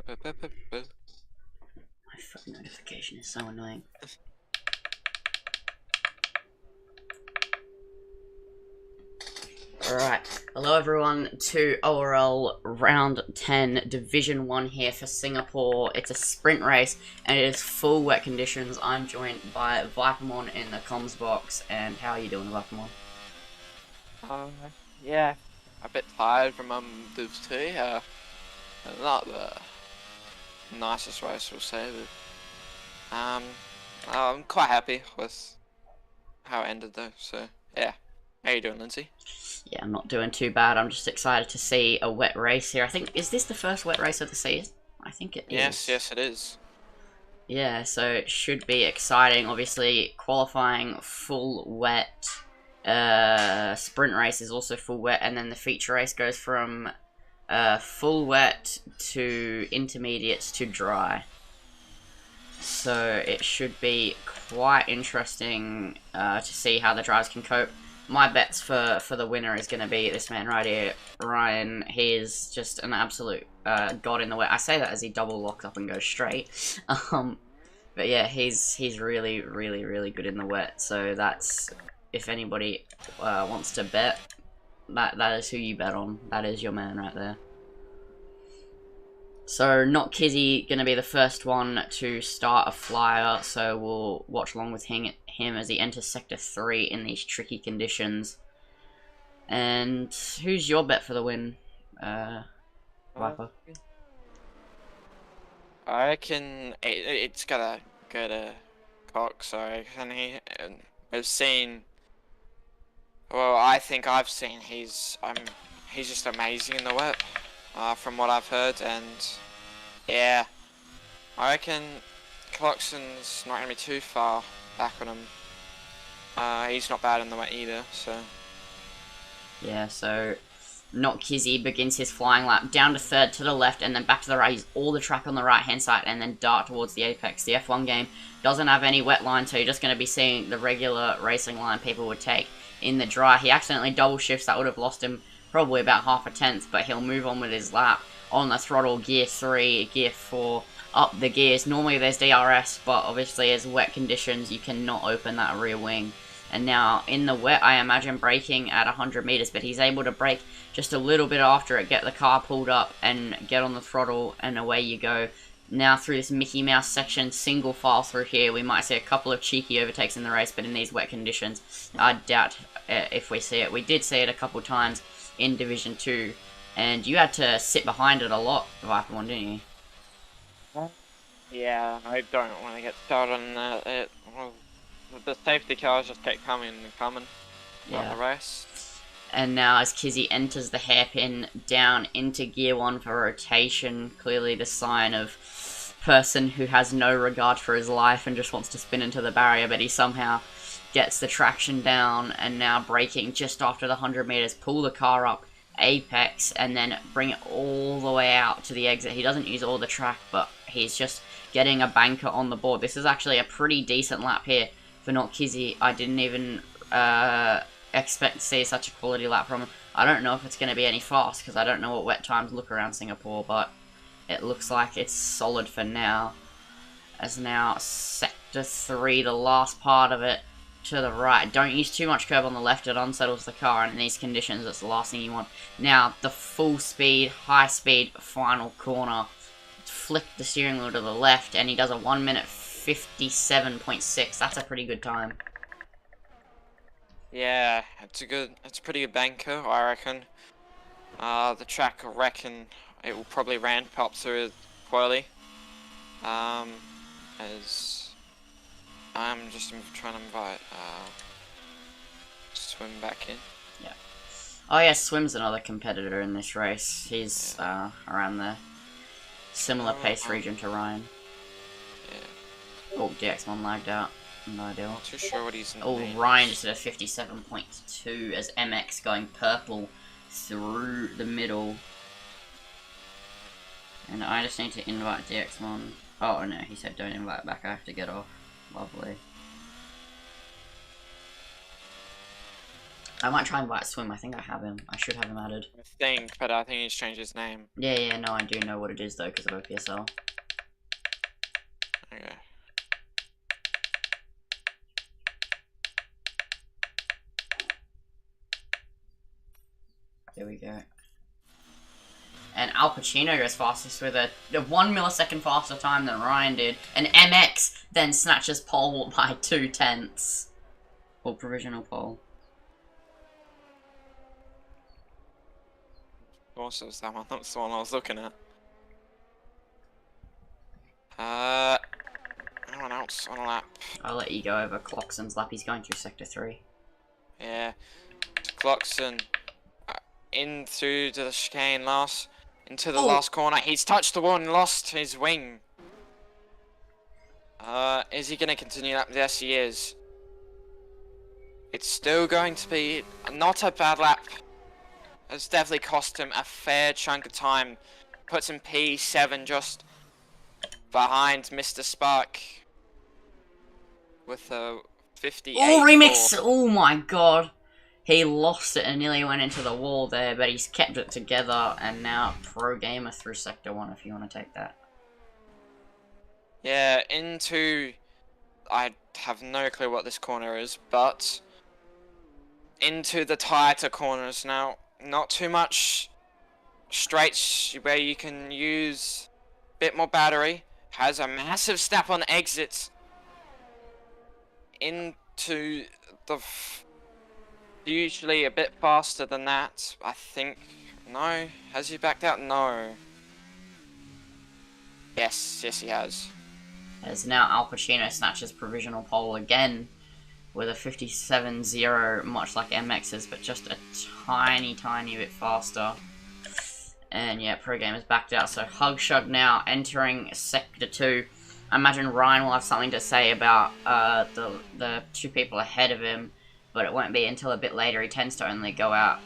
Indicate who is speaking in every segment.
Speaker 1: My phone notification is so annoying. Alright, hello everyone to ORL Round 10 Division 1 here for Singapore. It's a sprint race and it is full wet conditions. I'm joined by Vipermon in the comms box. And how are you doing, Vipermon?
Speaker 2: Yeah, a bit tired from those two. Not the nicest race, we'll say, but I'm quite happy with how it ended though. So yeah, how you doing, Lindsay?
Speaker 1: Yeah, I'm not doing too bad. I'm just excited to see a wet race here. I think, is this the first wet race of the season? I think it is.
Speaker 2: Yes, it is.
Speaker 1: Yeah, so it should be exciting. Obviously, qualifying full wet. Sprint race is also full wet, and then the feature race goes from full wet to intermediates to dry. So it should be quite interesting to see how the drivers can cope. My bets for the winner is going to be this man right here, Ryan. He is just an absolute god in the wet. I say that as he double locks up and goes straight. But yeah, he's really, really, really good in the wet. So that's, if anybody wants to bet, that is who you bet on. That is your man right there. So, not Kizzy gonna be the first one to start a flyer, so we'll watch along with him as he enters Sector 3 in these tricky conditions. And who's your bet for the win, Viper?
Speaker 2: I reckon it's gotta go to Cox. I reckon I've seen. Well, I think I've seen he's just amazing in the wet. From what I've heard, and yeah, I reckon Clarkson's not gonna be too far back on him. He's not bad in the wet either, so.
Speaker 1: Yeah, so Not Kizzy begins his flying lap down to third to the left and then back to the right. He's all the track on the right hand side and then dart towards the apex. The F1 game doesn't have any wet line, so you're just going to be seeing the regular racing line people would take in the dry. He accidentally double shifts. That would have lost him probably about half a tenth, but he'll move on with his lap on the throttle. Gear 3, gear 4, up the gears. Normally there's DRS, but obviously as wet conditions you cannot open that rear wing. And now in the wet, I imagine braking at 100 meters, but he's able to brake just a little bit after it, get the car pulled up and get on the throttle, and away you go. Now through this Mickey Mouse section, single file through here, we might see a couple of cheeky overtakes in the race, but in these wet conditions, I doubt if we see it. We did see it a couple times in Division 2, and you had to sit behind it a lot, Viper1, didn't you?
Speaker 2: Yeah, I don't want to get started on that. The safety cars just kept coming and coming on the race.
Speaker 1: And now as Kizzy enters the hairpin down into gear 1 for rotation, clearly the sign of person who has no regard for his life and just wants to spin into the barrier, but he somehow gets the traction down and now braking just after the 100 meters, pull the car up apex and then bring it all the way out to the exit. He doesn't use all the track, but he's just getting a banker on the board. This is actually a pretty decent lap here for Not Kizzy. I didn't even expect to see such a quality lap from him. I don't know if it's going to be any fast, because I don't know what wet times look around Singapore, but it looks like it's solid for now. As now Sector 3, the last part of it, to the right. Don't use too much curb on the left, it unsettles the car, and in these conditions that's the last thing you want. Now, the full speed, high speed, final corner. Flick the steering wheel to the left, and he does a 1 minute 57.6. That's a pretty good time.
Speaker 2: Yeah, it's a pretty good banker, I reckon. The track, I reckon it will probably ramp up through it poorly. As I'm just trying to invite Swim back in.
Speaker 1: Yeah. Oh yeah, Swim's another competitor in this race. He's around the similar pace region to Ryan.
Speaker 2: Yeah.
Speaker 1: Oh, DX1 lagged out. No idea.
Speaker 2: Not too sure what he's in.
Speaker 1: Oh, Ryan just did a 57.2 as MX going purple through the middle. And I just need to invite DX1. Oh no, he said don't invite back, I have to get off. Lovely. I might try and buy a swim. I think I have him. I should have him added.
Speaker 2: But I think he's changed his name.
Speaker 1: Yeah, no, I do know what it is though because of OPSL.
Speaker 2: Okay.
Speaker 1: There we go. And Al Pacino goes fastest with a 1 millisecond faster time than Ryan did. And MX then snatches pole by 2/10. Or provisional pole.
Speaker 2: Also, was that one? That's the one I was looking at. Anyone else on a lap?
Speaker 1: I'll let you go over Clockson's lap. He's going through sector 3.
Speaker 2: Yeah. Clockson in through to the chicane into the last corner. He's touched the wall and lost his wing. Is he going to continue that? Yes, he is. It's still going to be not a bad lap. It's definitely cost him a fair chunk of time. Puts him P7 just behind Mr. Spark with a 58.
Speaker 1: Oh, Remix! Oh my god. He lost it and nearly went into the wall there, but he's kept it together, and now Pro Gamer through Sector 1 if you want to take that.
Speaker 2: Yeah, I have no clue what this corner is, but into the tighter corners now. Not too much straights where you can use a bit more battery. Has a massive step on exits into the... usually a bit faster than that, I think. No? Has he backed out? No. Yes, he has.
Speaker 1: As now Al Pacino snatches provisional pole again with a 57.0, much like MX's, but just a tiny bit faster. And yeah, Pro Gamer's backed out, so Hugshug now entering Sector 2. I imagine Ryan will have something to say about the two people ahead of him, but it won't be until a bit later. He tends to only go out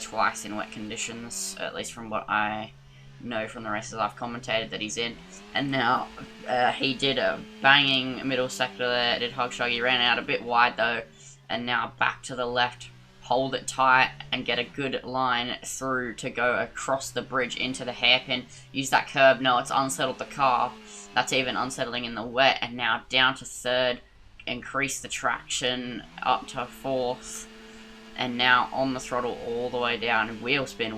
Speaker 1: twice in wet conditions, at least from what I know from the races I've commentated that he's in. And now he did a banging middle sector there, did Hugshug. He ran out a bit wide though, and now back to the left, hold it tight and get a good line through to go across the bridge into the hairpin. Use that curb. No, it's unsettled the car. That's even unsettling in the wet. And now down to third, increase the traction up to fourth, and now on the throttle all the way down. Wheel spin,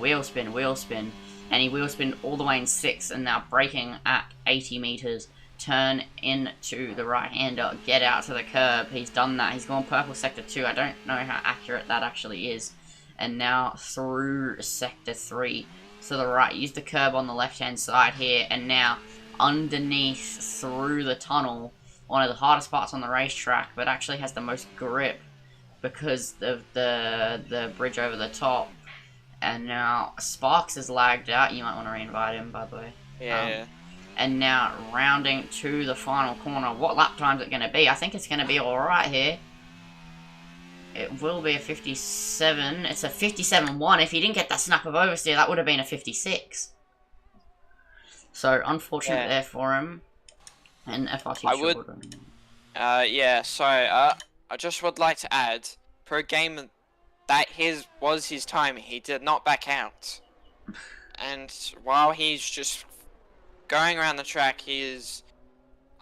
Speaker 1: and he wheel spin all the way in sixth, and now braking at 80 meters. Turn into the right-hander, get out to the curb. He's done that. He's gone purple sector 2. I don't know how accurate that actually is. And now through sector 3 to the right. Use the curb on the left-hand side here, and now underneath through the tunnel. One of the hardest parts on the racetrack, but actually has the most grip because of the bridge over the top. And now Sparks is lagged out. You might want to reinvite him, by the way.
Speaker 2: Yeah.
Speaker 1: And now rounding to the final corner. What lap time is it going to be? I think it's going to be alright here. It will be a 57. It's a 57.1. If he didn't get that snap of oversteer, that would have been a 56. So, unfortunate there for him. And FRT
Speaker 2: I would... I just would like to add, per game, that was his time. He did not back out. And while he's just going around the track,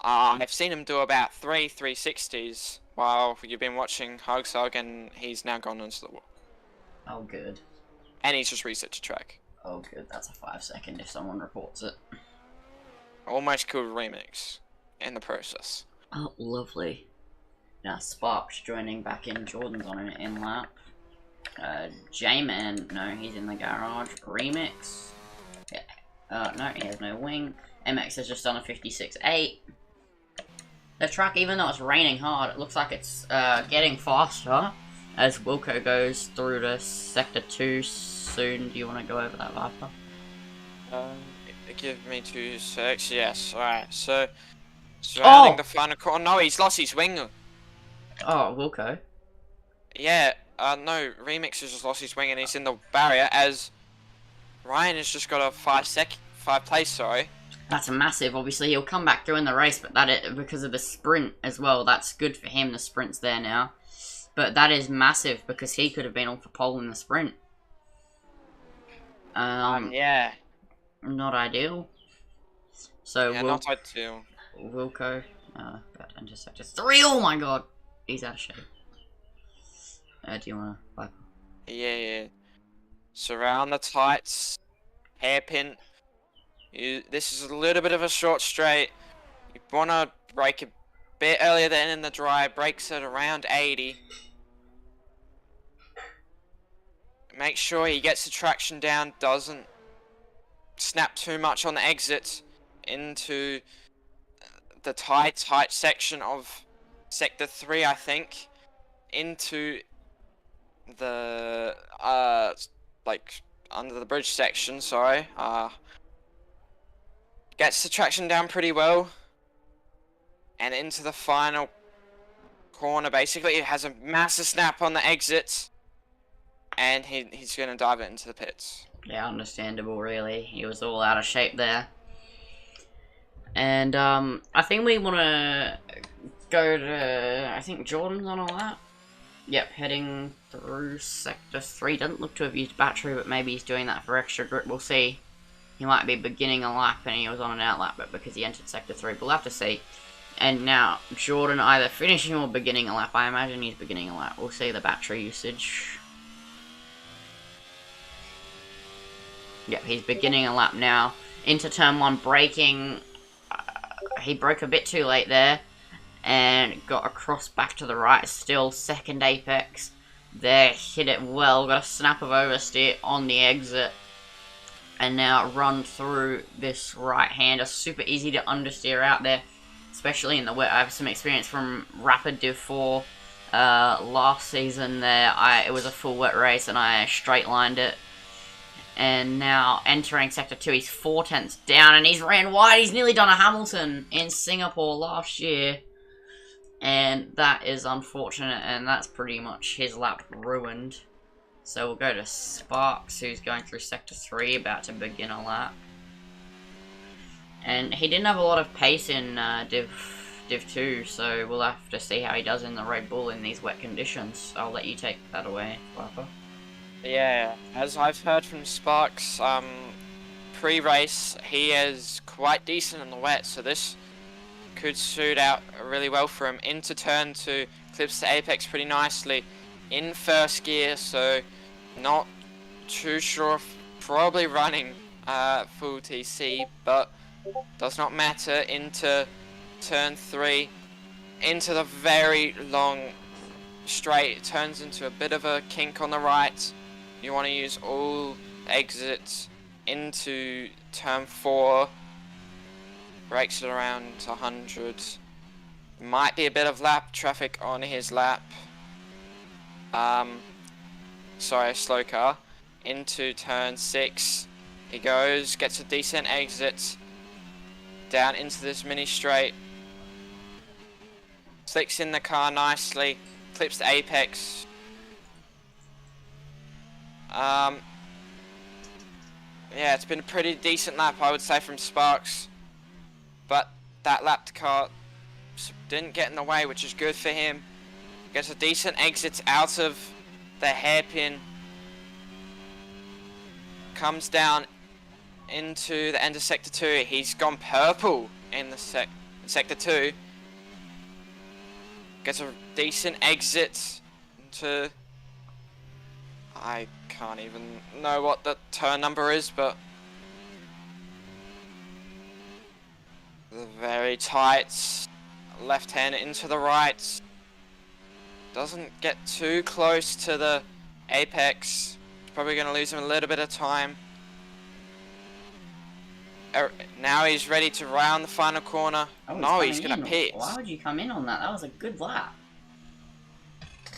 Speaker 2: I've seen him do about 360s while you've been watching Hugshug, and he's now gone into the wall.
Speaker 1: Oh, good.
Speaker 2: And he's just reset to track.
Speaker 1: Oh, good. That's a 5 second if someone reports it.
Speaker 2: Almost killed Remix in the process.
Speaker 1: Oh, lovely. Now Sparks joining back in. Jordan's on an in lap. J-Man, no, he's in the garage. Remix. Yeah. No, he has no wing. MX has just done a 56.8. The track, even though it's raining hard, it looks like it's getting faster as Wilco goes through to Sector 2 soon. Do you want to go over that, Viper?
Speaker 2: Give me 2 secs. Yes, alright. So, surrounding the final corner. No, he's lost his wing.
Speaker 1: Oh, Wilco.
Speaker 2: Yeah, no, Remix has just lost his wing and he's in the barrier as Ryan has just got a 5 place, sorry.
Speaker 1: That's a massive. Obviously, he'll come back through in the race, but because of the sprint as well, that's good for him. The sprint's there now. But that is massive because he could have been on for pole in the sprint.
Speaker 2: Yeah.
Speaker 1: Not ideal. So
Speaker 2: Yeah, not ideal.
Speaker 1: Wilco, about to enter sector 3. Oh my god, he's out of shape. Do you want to?
Speaker 2: Yeah. Surround the tights. Hairpin. This is a little bit of a short straight. You want to brake a bit earlier than in the dry. Brakes at around 80. Make sure he gets the traction down, doesn't snap too much on the exit into the tight section of sector 3, I think, into the like under the bridge section. Sorry. Gets the traction down pretty well, and into the final corner. Basically, it has a massive snap on the exit, and he's gonna dive it into the pits.
Speaker 1: Yeah, understandable, really. He was all out of shape there. And, I think we want to go to, I think Jordan's on a lap. Yep, heading through Sector 3. Doesn't look to have used battery, but maybe he's doing that for extra grip. We'll see. He might be beginning a lap and he was on an out lap, but because he entered Sector 3, we'll have to see. And now, Jordan either finishing or beginning a lap. I imagine he's beginning a lap. We'll see the battery usage. Yep, he's beginning a lap now. Into turn 1, braking. He broke a bit too late there. And got across back to the right. Still second apex. There, hit it well. Got a snap of oversteer on the exit. And now run through this right-hander. Super easy to understeer out there. Especially in the wet. I have some experience from Rapid Div 4 last season there. It was a full wet race and I straight-lined it. And now entering Sector 2, he's 4 tenths down and he's ran wide. He's nearly done a Hamilton in Singapore last year. And that is unfortunate, and that's pretty much his lap ruined. So we'll go to Sparks, who's going through Sector 3, about to begin a lap. And he didn't have a lot of pace in Div 2, so we'll have to see how he does in the Red Bull in these wet conditions. I'll let you take that away, Flapper.
Speaker 2: Yeah, as I've heard from Sparks, pre-race, he is quite decent in the wet, so this could suit out really well for him. Into turn 2, clips the apex pretty nicely in first gear, so not too sure if probably running full TC, but does not matter. Into turn 3, into the very long straight. It turns into a bit of a kink on the right. You want to use all exits into turn 4. Brakes at around 100. Might be a bit of lap traffic on his lap. Sorry, slow car. Into turn 6. He goes, gets a decent exit. Down into this mini straight. Slicks in the car nicely. Clips the apex. Yeah, it's been a pretty decent lap, I would say, from Sparks. But that lapped car didn't get in the way, which is good for him. Gets a decent exit out of the hairpin. Comes down into the end of Sector 2. He's gone purple in the Sector 2. Gets a decent exit into... I can't even know what the turn number is, but... the very tight left hand into the right. Doesn't get too close to the apex. Probably going to lose him a little bit of time. Now he's ready to round the final corner.
Speaker 1: Oh,
Speaker 2: no, he's going to pit.
Speaker 1: Why would you come in on that? That was a good lap.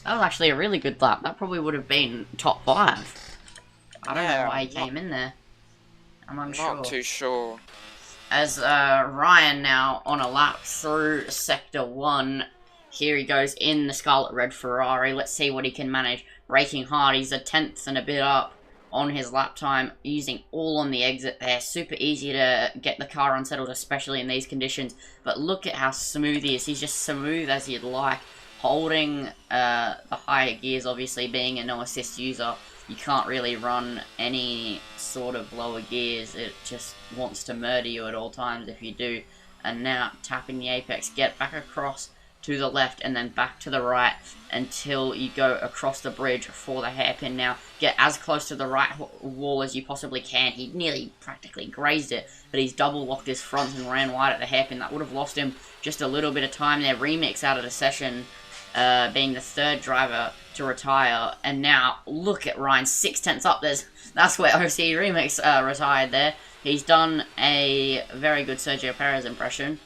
Speaker 1: That was actually a really good lap. That probably would have been top 5. I don't know why he came in there. I'm unsure.
Speaker 2: Not too sure.
Speaker 1: As Ryan now on a lap through Sector 1. Here he goes in the Scarlet Red Ferrari. Let's see what he can manage. Braking hard. He's a tenth and a bit up on his lap time. Using all on the exit there. Super easy to get the car unsettled, especially in these conditions. But look at how smooth he is. He's just smooth as you'd like. holding the higher gears, obviously being a no assist user, you can't really run any sort of lower gears. It just wants to murder you at all times if you do. And now tapping the apex, get back across to the left and then back to the right until you go across the bridge for the hairpin. Now get as close to the right wall as you possibly can. He nearly practically grazed it, but he's double locked his front and ran wide at the hairpin. That would have lost him just a little bit of time there. Remix out of the session, being the third driver to retire. And now look at Ryan, 6/10 up. That's where OC Remix retired there. He's done a very good Sergio Perez impression.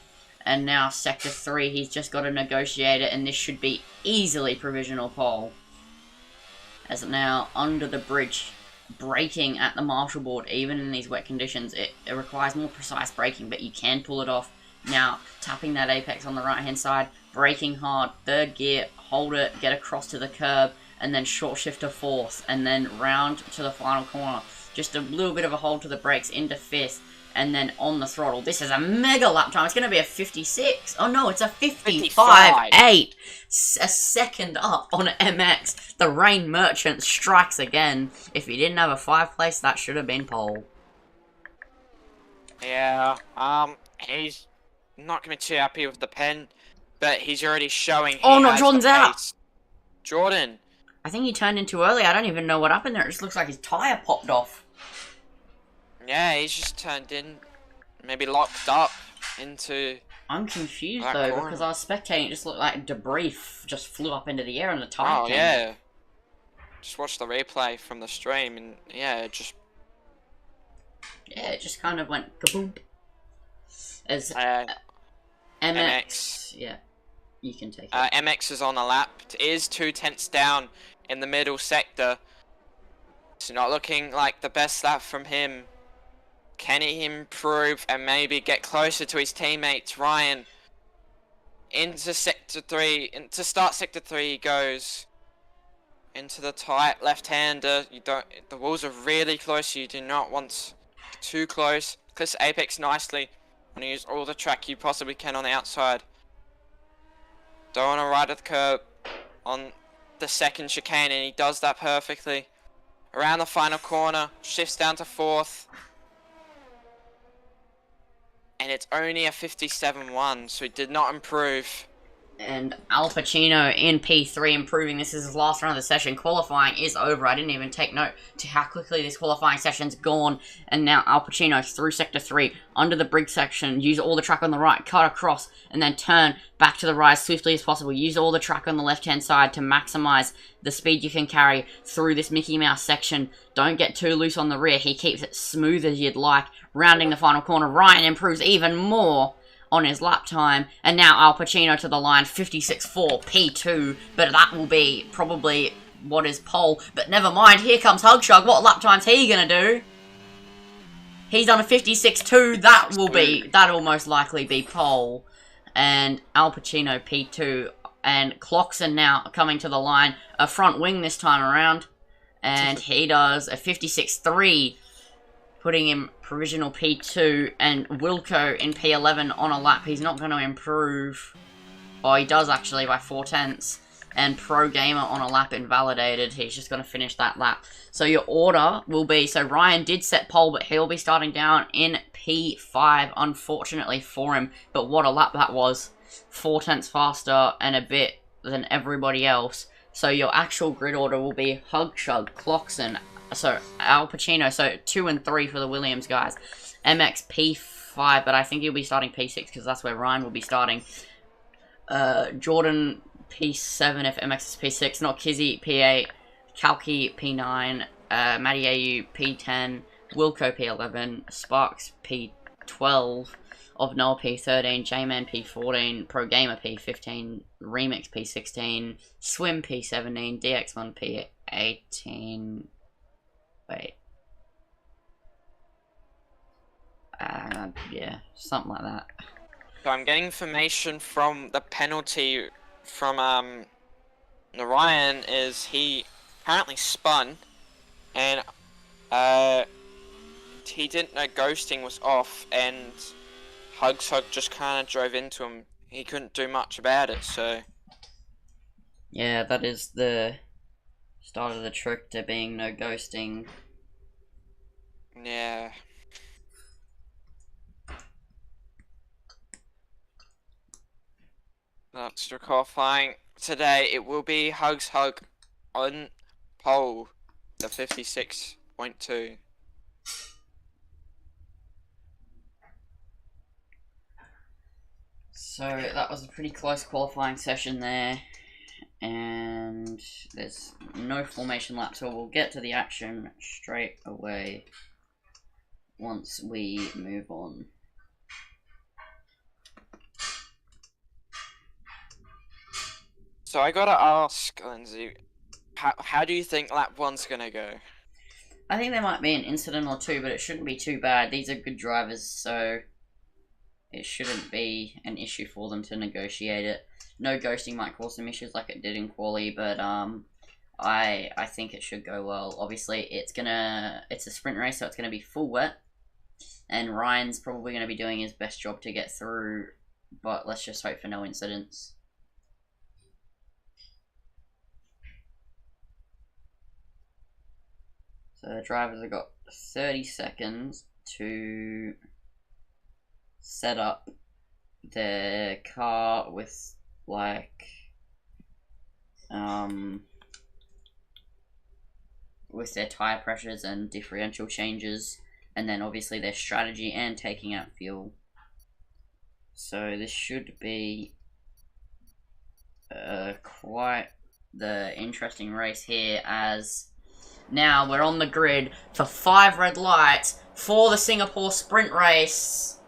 Speaker 1: And now Sector 3, he's just got to negotiate it, and this should be easily provisional pole. As now, under the bridge, braking at the marshal board, even in these wet conditions, it requires more precise braking, but you can pull it off. Now, tapping that apex on the right-hand side, braking hard, third gear, hold it, get across to the curb, and then short shift to fourth, and then round to the final corner. Just a little bit of a hold to the brakes into fifth. And then on the throttle. This is a mega lap time. It's going to be a 56. Oh no, it's a 55.8. A second up on MX. The Rain Merchant strikes again. If he didn't have a 5th place, that should have been pole.
Speaker 2: Yeah, he's not going to be too happy with the pen, but he's already showing
Speaker 1: Oh no, Jordan's out.
Speaker 2: Jordan.
Speaker 1: I think he turned in too early. I don't even know what happened there. It just looks like his tyre popped off.
Speaker 2: Yeah, he's just turned in, maybe locked up into...
Speaker 1: I'm confused though, corner. Because I was spectating, it just looked like debris just flew up into the air and the tyre came.
Speaker 2: Yeah. Just watch the replay from the stream and yeah, it just...
Speaker 1: Yeah, it just kind of went kaboom. As
Speaker 2: MX.
Speaker 1: Yeah, you can take it.
Speaker 2: MX is on the lap. It is 2/10 down in the middle sector. It's not looking like the best lap from him. Can he improve and maybe get closer to his teammates? Ryan into sector 3. To start sector 3 he goes into the tight left-hander. The walls are really close. You do not want too close. Clips apex nicely. Want to use all the track you possibly can on the outside. Don't want to ride at the curb on the second chicane, and he does that perfectly. Around the final corner, shifts down to 4th. And it's only a 57.1, so he did not improve.
Speaker 1: And Al Pacino in P3 improving. This is his last round of the session. Qualifying is over. I didn't even take note to how quickly this qualifying session's gone. And now Al Pacino through Sector 3, under the brig section. Use all the track on the right, cut across, and then turn back to the right as swiftly as possible. Use all the track on the left-hand side to maximize the speed you can carry through this Mickey Mouse section. Don't get too loose on the rear. He keeps it smooth as you'd like. Rounding the final corner, Ryan improves even more on his lap time, and now Al Pacino to the line, 56.4, P2, but that will be probably what is pole, but never mind, here comes Hugshug. What lap time's he gonna do? He's done a 56.2, that'll most likely be pole, and Al Pacino P2, and Clockson now coming to the line, a front wing this time around, and he does a 56.3, putting him provisional P2, and Wilco in P11 on a lap. He's not going to improve. Oh, he does actually by 4/10. And Pro Gamer on a lap invalidated. He's just going to finish that lap. So your order will be, so Ryan did set pole, but he'll be starting down in P5, unfortunately for him. But what a lap that was. 4/10 faster and a bit than everybody else. So your actual grid order will be Hugshug, Clockson, so Al Pacino, so 2 and 3 for the Williams guys. MX P5, but I think he'll be starting P6 because that's where Ryan will be starting. Jordan P7 if MX is P6, not Kizzy P8, Kalki P9, Matty AU P10, Wilco P11, Sparks P12, of Noah P13, J-Man P14, Pro Gamer P15, Remix P16, Swim P17, DX1 P18. Wait. Yeah, something like that.
Speaker 2: So I'm getting information from the penalty from Ryan is he apparently spun and he didn't know ghosting was off and Hugshug just kind of drove into him. He couldn't do much about it, so
Speaker 1: Yeah, that is the start of the trick to being no ghosting.
Speaker 2: Yeah. That's your qualifying. Today it will be Hugs Hug on pole, the 56.2.
Speaker 1: So that was a pretty close qualifying session there, and there's no formation lap, so we'll get to the action straight away once we move on.
Speaker 2: So I gotta ask, Lindsay, how do you think lap one's gonna go?
Speaker 1: I think there might be an incident or two, but it shouldn't be too bad. These are good drivers, so it shouldn't be an issue for them to negotiate it. No ghosting might cause some issues like it did in quali, but I think it should go well. Obviously, it's a sprint race, so it's gonna be full wet, and Ryan's probably gonna be doing his best job to get through. But let's just hope for no incidents. So the drivers have got 30 seconds to set up their car with with their tire pressures and differential changes, and then obviously their strategy and taking out fuel. So this should be quite the interesting race here, as now we're on the grid for 5 red lights for the Singapore sprint race.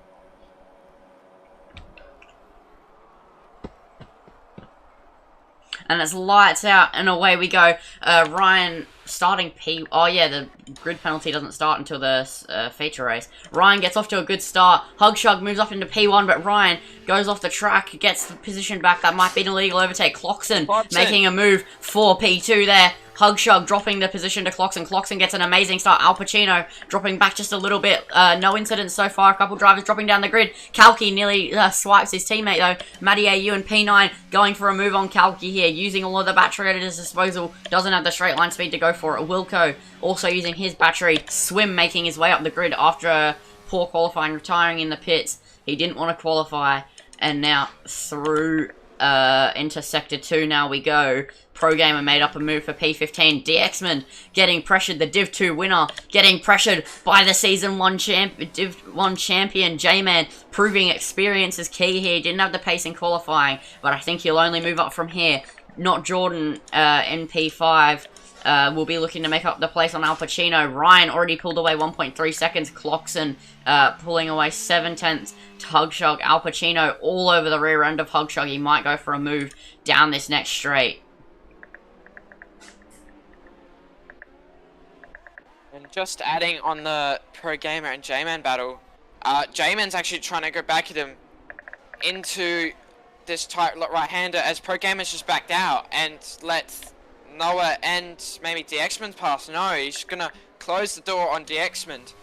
Speaker 1: And it's lights out, and away we go. Ryan starting P... Oh, yeah, the grid penalty doesn't start until the feature race. Ryan gets off to a good start. Hugshug moves off into P1, but Ryan goes off the track, gets the position back. That might be an illegal overtake. Cloxon making a move for P2 there. Hugshug dropping the position to Cloxon. Cloxon gets an amazing start. Al Pacino dropping back just a little bit. No incidents so far. A couple drivers dropping down the grid. Kalki nearly swipes his teammate though. Matty AU and P9 going for a move on Kalki here. Using all of the battery at his disposal. Doesn't have the straight line speed to go for it. Wilco also using his battery. Swim making his way up the grid after a poor qualifying, retiring in the pits. He didn't want to qualify. And now through into Sector 2 now we go. Pro Gamer made up a move for P15. DXman getting pressured, the Div 2 winner, getting pressured by the Season 1 Div 1 champion, J-Man, proving experience is key here. Didn't have the pace in qualifying, but I think he'll only move up from here. Not Jordan in P5. Will be looking to make up the place on Al Pacino. Ryan already pulled away 1.3 seconds. Cloxon pulling away 7 tenths to Hugshug. Al Pacino all over the rear end of Hugshug. He might go for a move down this next straight.
Speaker 2: And just adding on the Pro Gamer and J-Man battle, J-Man's actually trying to go back at him into this tight right-hander as Pro Gamer's just backed out and let Noah and maybe DXman pass. No, he's gonna close the door on DXman.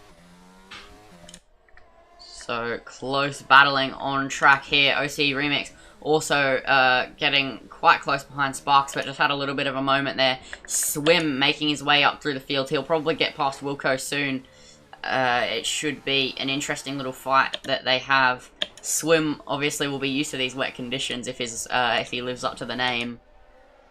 Speaker 1: So close battling on track here. OC Remix also getting quite close behind Sparks, but just had a little bit of a moment there. Swim making his way up through the field. He'll probably get past Wilco soon. It should be an interesting little fight that they have. Swim obviously will be used to these wet conditions if he lives up to the name.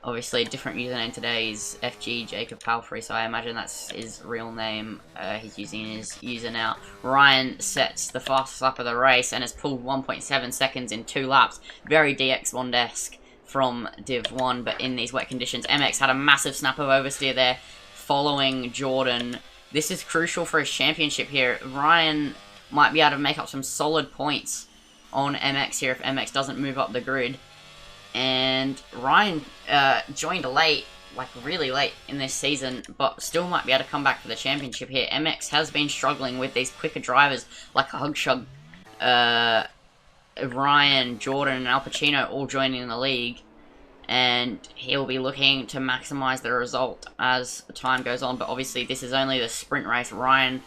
Speaker 1: Obviously, different username today is FG Jacob Palfrey, so I imagine that's his real name. He's using his user now. Ryan sets the fastest lap of the race and has pulled 1.7 seconds in 2 laps. Very DX1-esque from Div 1, but in these wet conditions. MX had a massive snap of oversteer there, following Jordan. This is crucial for his championship here. Ryan might be able to make up some solid points on MX here if MX doesn't move up the grid. And Ryan joined late, like really late in this season, but still might be able to come back for the championship here. MX has been struggling with these quicker drivers like Hugshug, Ryan, Jordan, and Al Pacino all joining the league. And he'll be looking to maximize the result as time goes on. But obviously this is only the sprint race. Ryan...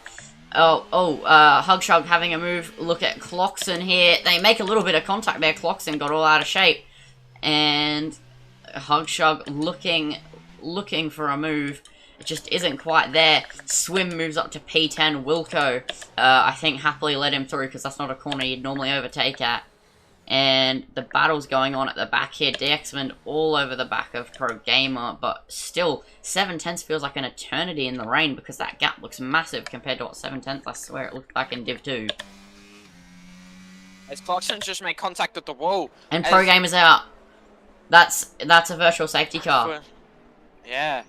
Speaker 1: Hugshug having a move. Look at Cloxon here. They make a little bit of contact there. Cloxon got all out of shape. And Hugshug looking for a move. It just isn't quite there. Swim moves up to P10. Wilco, I think, happily let him through because that's not a corner you'd normally overtake at. And the battle's going on at the back here. DXman all over the back of Pro Gamer, but still, 7/10 feels like an eternity in the rain because that gap looks massive compared to what 7/10 I swear it looked like in Div 2.
Speaker 2: As Clarkson just made contact with the wall.
Speaker 1: And Pro Gamer's out. That's a virtual safety car.
Speaker 2: Yeah.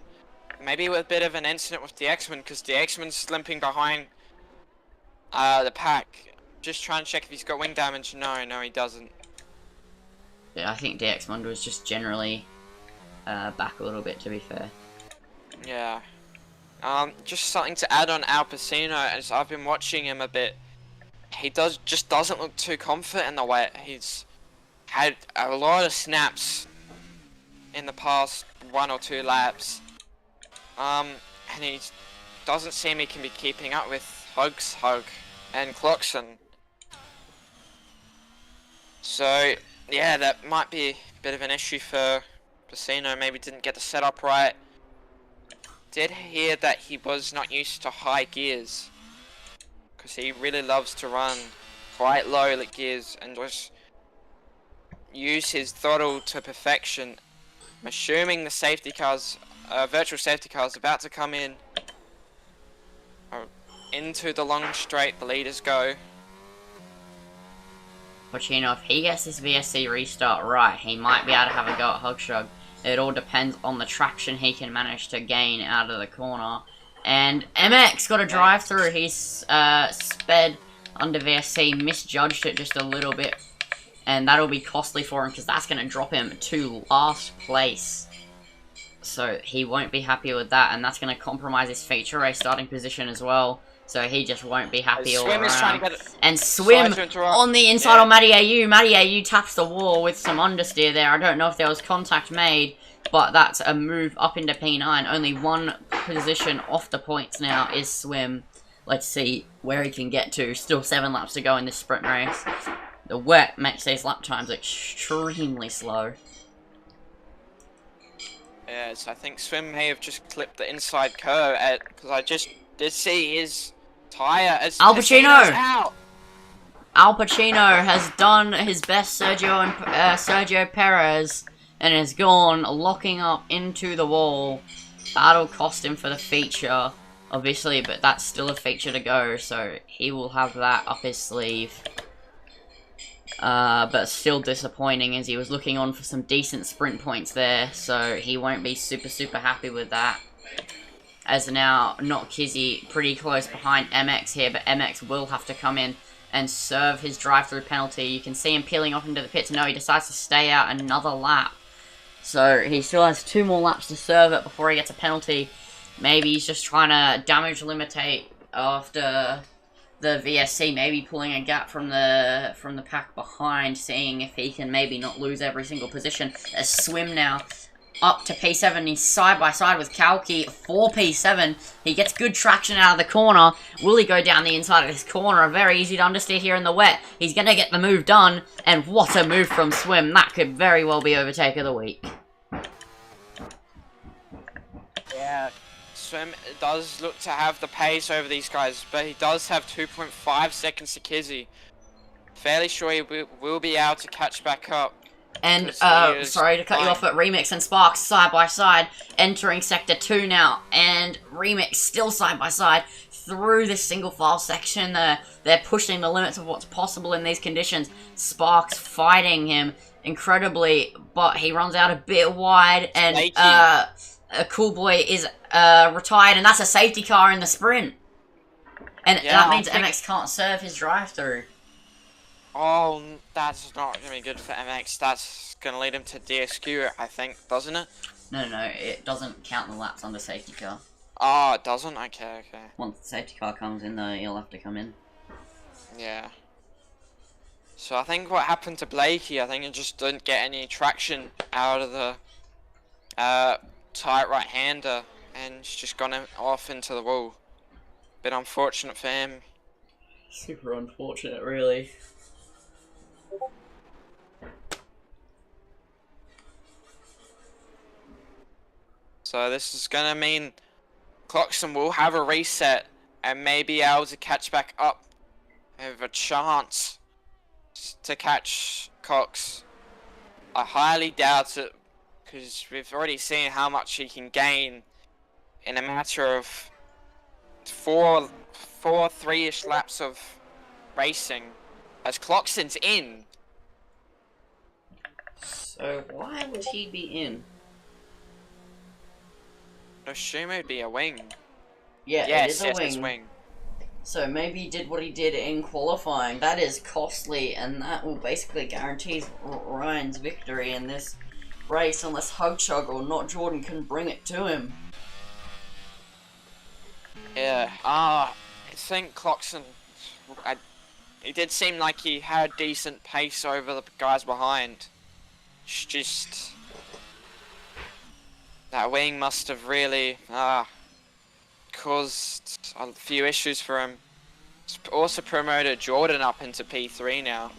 Speaker 2: Maybe with a bit of an incident with the X-Men, because the X-Men's limping behind the pack. Just trying to check if he's got wing damage. No, he doesn't.
Speaker 1: Yeah, I think DXman was just generally back a little bit, to be fair.
Speaker 2: Yeah. Just something to add on Al Pacino, as I've been watching him a bit. He just doesn't look too confident in the wet. He's had a lot of snaps in the past 1 or 2 laps. And he doesn't seem he can be keeping up with Hug and Clarkson. So, yeah, that might be a bit of an issue for Pacino. Maybe didn't get the setup right. Did hear that he was not used to high gears, because he really loves to run quite low gears and just use his throttle to perfection. I'm assuming the safety cars, virtual safety cars, about to come in. Into the long straight, the leaders go.
Speaker 1: Pacino, if he gets this VSC restart right, he might be able to have a go at Hugshug. It all depends on the traction he can manage to gain out of the corner. And MX got a drive through. He's sped under VSC, misjudged it just a little bit. And that'll be costly for him because that's going to drop him to last place. So he won't be happy with that, and that's going to compromise his feature race starting position as well. So he just won't be happy all around.
Speaker 2: Trying to get
Speaker 1: and Swim on the inside on Matty AU. Matty AU taps the wall with some understeer there. I don't know if there was contact made, but that's a move up into P9. Only one position off the points now is Swim. Let's see where he can get to. Still 7 laps to go in this sprint race. The wet makes these lap times extremely slow.
Speaker 2: Yes, I think Swim may have just clipped the inside curve because I just did see his tyre as
Speaker 1: Al Pacino
Speaker 2: out.
Speaker 1: Al Pacino has done his best Sergio Perez and has gone locking up into the wall. That'll cost him for the feature, obviously, but that's still a feature to go, so he will have that up his sleeve. But still disappointing as he was looking on for some decent sprint points there, so he won't be super happy with that. As now, Not Kizzy pretty close behind MX here, but MX will have to come in and serve his drive-through penalty. You can see him peeling off into the pits. No, he decides to stay out another lap. So he still has 2 more laps to serve it before he gets a penalty. Maybe he's just trying to damage limitate after the VSC, maybe pulling a gap from the pack behind, seeing if he can maybe not lose every single position. A Swim now up to P7. He's side by side with Kalki for P7. He gets good traction out of the corner. Will he go down the inside of this corner? Very easy to understeer here in the wet. He's going to get the move done. And what a move from Swim. That could very well be overtake of the week.
Speaker 2: Yeah, Swim does look to have the pace over these guys, but he does have 2.5 seconds to Kizzy. Fairly sure he will be able to catch back up.
Speaker 1: And, sorry to cut you off, but Remix and Sparks side by side, entering Sector 2 now, and Remix still side by side through this single file section. They're pushing the limits of what's possible in these conditions. Sparks fighting him incredibly, but he runs out a bit wide, and a Cool Boy is retired, and that's a safety car in the sprint. And that means MX can't serve his drive-through.
Speaker 2: Oh, that's not going to be good for MX. That's going to lead him to DSQ, I think, doesn't it?
Speaker 1: No, it doesn't count the laps under safety car.
Speaker 2: Oh, it doesn't? Okay.
Speaker 1: Once the safety car comes in, though, he'll have to come in.
Speaker 2: Yeah. So I think what happened to Blakey, I think he just didn't get any traction out of the tight right-hander, and he's just gone off into the wall. Bit unfortunate for him.
Speaker 1: Super unfortunate, really.
Speaker 2: So this is gonna mean Clarkson will have a reset and may be able to catch back up. Have a chance to catch Cox. I highly doubt it, because we've already seen how much he can gain in a matter of four, 3-ish laps of racing. As Clarkson's in.
Speaker 1: So why would he be in?
Speaker 2: I assume it'd be a wing.
Speaker 1: Yeah, it is a wing.
Speaker 2: It's wing.
Speaker 1: So maybe he did what he did in qualifying. That is costly, and that will basically guarantee Ryan's victory in this race, unless Hugchug or Not Jordan can bring it to him.
Speaker 2: Yeah, I think Clarkson, it did seem like he had decent pace over the guys behind. It's just that wing must have really caused a few issues for him. It's also promoted Jordan up into P3 now.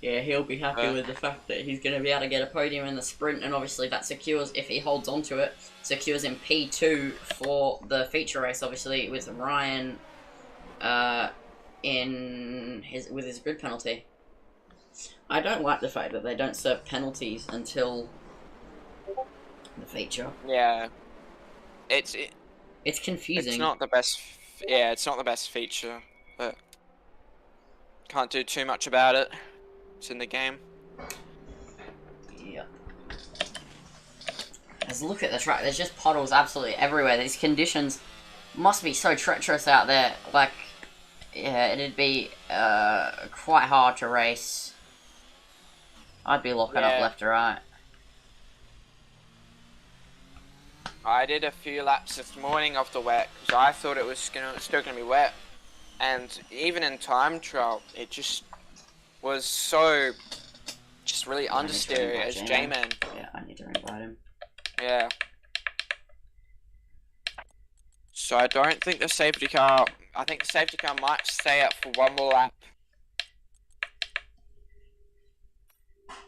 Speaker 1: Yeah, he'll be happy with the fact that he's going to be able to get a podium in the sprint, and obviously that secures, if he holds on to it, secures him P2 for the feature race, obviously, with Ryan with his grid penalty. I don't like the fact that they don't serve penalties until the feature.
Speaker 2: Yeah. It's
Speaker 1: confusing.
Speaker 2: It's not the best, it's not the best feature, but can't do too much about it. It's in the game.
Speaker 1: Yep. Let's look at the track. There's just puddles absolutely everywhere. These conditions must be so treacherous out there. Like, yeah, it'd be quite hard to race. I'd be locking up left or right.
Speaker 2: I did a few laps this morning of the wet because I thought it was still gonna be wet, and even in time trial, it just was so really understeer as J-Man.
Speaker 1: Yeah, I need to invite him.
Speaker 2: Yeah. So I don't think the safety car. I think the safety car might stay up for one more lap,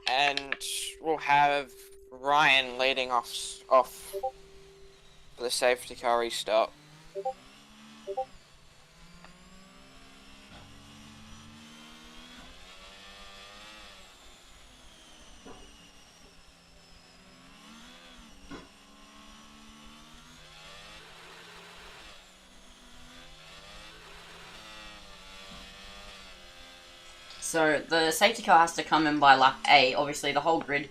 Speaker 2: and we'll have Ryan leading off for the safety car restart.
Speaker 1: So the safety car has to come in by lap 8. Obviously, the whole grid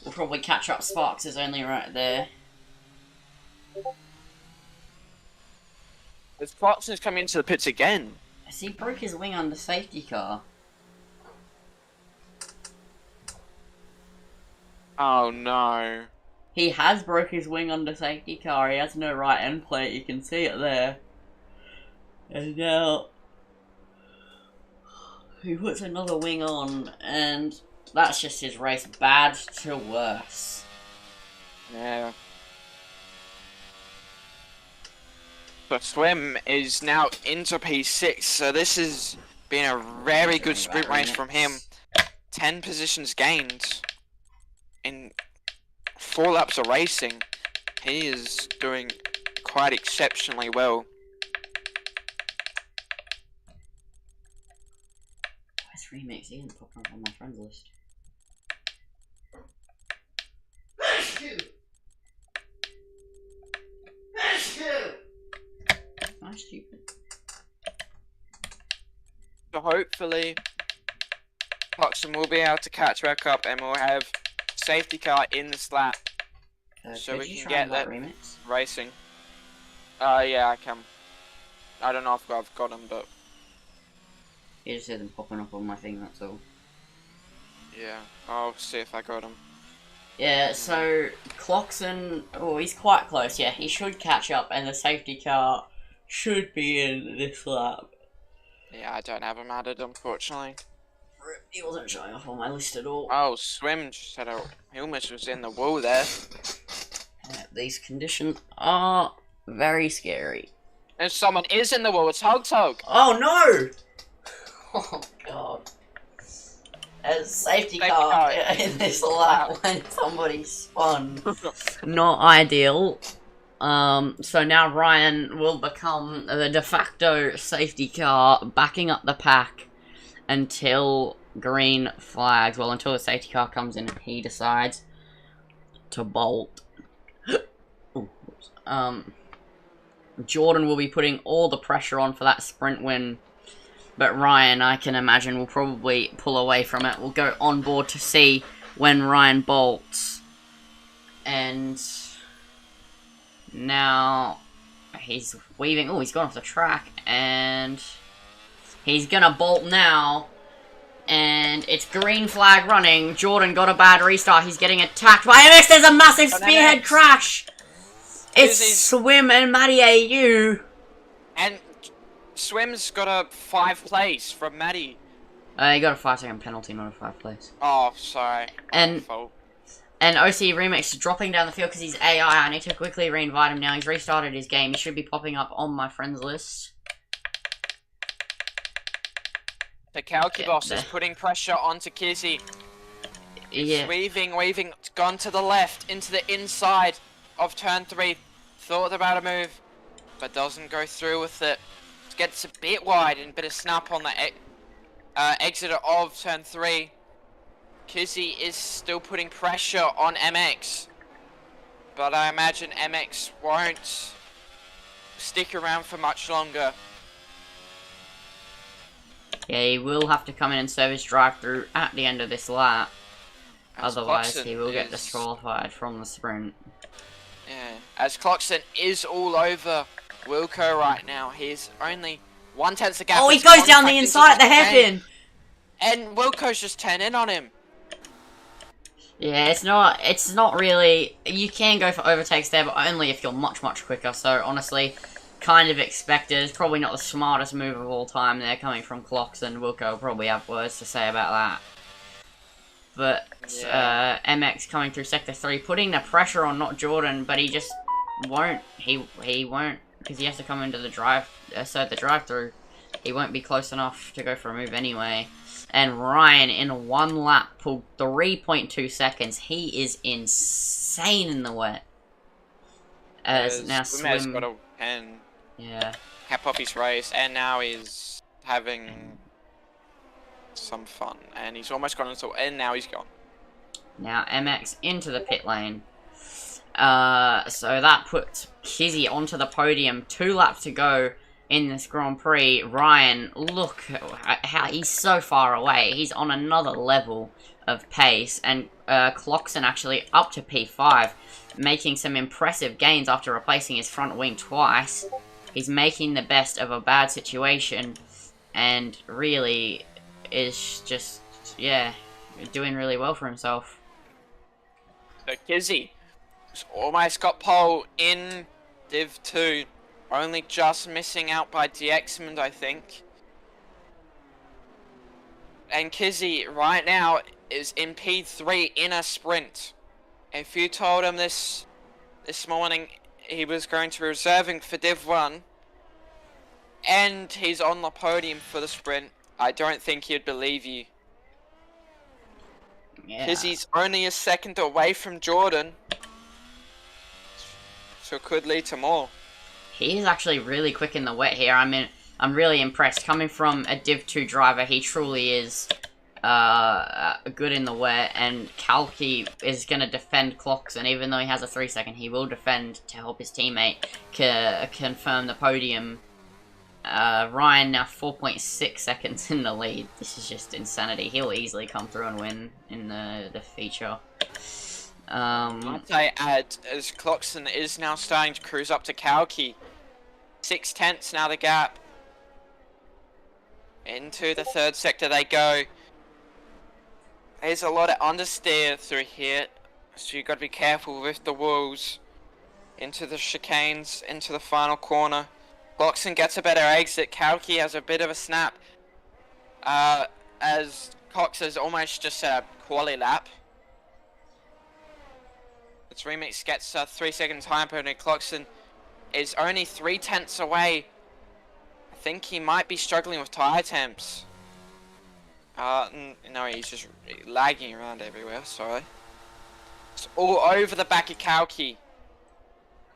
Speaker 1: will probably catch up. Sparks is only right there.
Speaker 2: As Clarkson's coming into the pits again.
Speaker 1: Has he broke his wing on the safety car?
Speaker 2: Oh no.
Speaker 1: He has broke his wing on the safety car. He has no right end plate. You can see it there. And now he puts another wing on, and that's just his race bad to worse.
Speaker 2: Yeah. But Swim is now into P6, so this has been a very good sprint race from him. 10 positions gained in 4 laps of racing. He is doing quite exceptionally well.
Speaker 1: Where's Remix? He didn't pop up on my friends list. I'm stupid.
Speaker 2: So hopefully, Clarkson will be able to catch back up, and we'll have safety car in this lap, so we can get that
Speaker 1: Remix
Speaker 2: racing. Yeah, I can. I don't know if I've got him, but
Speaker 1: you just hear them popping up on my thing. That's all.
Speaker 2: yeah, I'll see if I got him.
Speaker 1: Yeah, so Clarkson, oh, he's quite close. Yeah, he should catch up, and the safety car should be in this lap.
Speaker 2: Yeah, I don't have him added, unfortunately.
Speaker 1: He wasn't showing up on my list at all.
Speaker 2: Oh, Swim just had he almost was in the wall there.
Speaker 1: These conditions are very scary.
Speaker 2: And someone is in the wall, it's Hug.
Speaker 1: Oh no! Oh god. There's a safety car in this lap when somebody spun. Not ideal. So now Ryan will become the de facto safety car, backing up the pack until green flags. Well, until the safety car comes in and he decides to bolt. Ooh, Jordan will be putting all the pressure on for that sprint win. But Ryan, I can imagine, will probably pull away from it. We'll go on board to see when Ryan bolts. And now he's weaving. Oh, he's gone off the track. And he's gonna bolt now. And it's green flag running. Jordan got a bad restart. He's getting attacked by MX. There's a massive spearhead crash. It's Swim and Matty AU.
Speaker 2: And Swim's got a 5 place from Matty.
Speaker 1: He got a 5-second penalty, not a 5 place.
Speaker 2: Oh, sorry.
Speaker 1: And OC Remix dropping down the field because he's AI. I need to quickly re-invite him now. He's restarted his game. He should be popping up on my friends list.
Speaker 2: The Kalki boss is putting pressure onto Kizzy. He's weaving. It's gone to the left, into the inside of turn 3. Thought about a move, but doesn't go through with it. Gets a bit wide and a bit of snap on the exit of turn 3. Kizzy is still putting pressure on MX, but I imagine MX won't stick around for much longer.
Speaker 1: Yeah, he will have to come in and serve his drive-through at the end of this lap. Otherwise, he will get disqualified from the sprint.
Speaker 2: Yeah, as Clockson is all over Wilco right now. He's only 1/10 the gap.
Speaker 1: Oh, he goes down the inside at the hairpin!
Speaker 2: And Wilco's just 10 in on him.
Speaker 1: Yeah, it's not really... You can go for overtakes there, but only if you're much, much quicker. So, honestly, kind of expected. It's probably not the smartest move of all time there, coming from Clocks, and Wilco will probably have words to say about that. But, yeah. MX coming through Sector 3, putting the pressure on not Jordan, but he just won't. He won't, because he has to come into the drive-through. He won't be close enough to go for a move anyway. And Ryan, in 1 lap, pulled 3.2 seconds. He is insane in the wet. As now Swim
Speaker 2: got a 10.
Speaker 1: Yeah.
Speaker 2: Cap off his race, and now he's having some fun. And he's almost gone until, and now he's gone.
Speaker 1: Now MX into the pit lane. So that puts Kizzy onto the podium. 2 laps to go in this Grand Prix. Ryan, look how he's so far away. He's on another level of pace. And Clockson actually up to P5, making some impressive gains after replacing his front wing twice. He's making the best of a bad situation, and really is just, yeah, doing really well for himself.
Speaker 2: So Kizzy almost got pole in Div 2. Only just missing out by DXmond, I think. And Kizzy right now is in P3 in a sprint. If you told him this morning he was going to be reserving for Div 1 and he's on the podium for the sprint, I don't think he'd believe you.
Speaker 1: Yeah.
Speaker 2: Kizzy's only a second away from Jordan, so it could lead to more.
Speaker 1: He is actually really quick in the wet here. I mean, I'm really impressed. Coming from a Div 2 driver, he truly is good in the wet. And Kalki is going to defend clocks, and even though he has a 3-second, he will defend to help his teammate confirm the podium. Ryan now 4.6 seconds in the lead. This is just insanity. He'll easily come through and win in the feature.
Speaker 2: I'd say add, as Clockson is now starting to cruise up to Kalki. 6/10 now the gap. Into the 3rd sector they go. There's a lot of understeer through here, so you've got to be careful with the walls. Into the chicanes, into the final corner. Clockson gets a better exit. Kalki has a bit of a snap. As Cox has almost just set a quali lap. Its remix gets 3 seconds higher, and Clockson is only 3/10 away. I think he might be struggling with tire temps. No, he's just lagging around everywhere, sorry. It's all over the back of Kalki.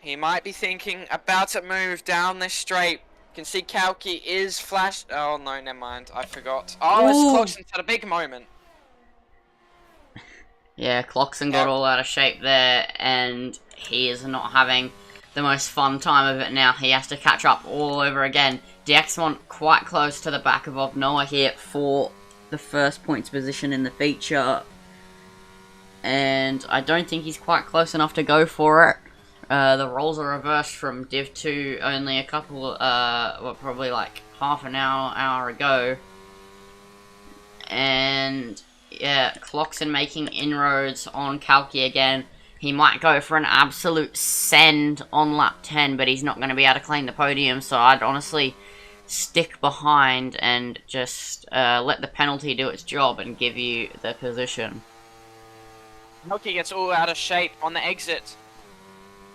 Speaker 2: He might be thinking about to move down this straight. You can see Kalki is flashed. Oh no, never mind. I forgot. Oh, it's
Speaker 1: Ooh!
Speaker 2: Clarkson's had a big moment.
Speaker 1: Yeah, Cloxon got
Speaker 2: Yep.
Speaker 1: all out of shape there, and he is not having the most fun time of it now. He has to catch up all over again. Dxmon quite close to the back of Noah here for the first points position in the feature. And I don't think he's quite close enough to go for it. The roles are reversed from Div 2 only a couple, well, probably like half an hour ago. And yeah, Cloxon making inroads on Kalki again. He might go for an absolute send on lap 10, but he's not going to be able to claim the podium, so I'd honestly stick behind and just let the penalty do its job and give you the position.
Speaker 2: Kalki gets all out of shape on the exit.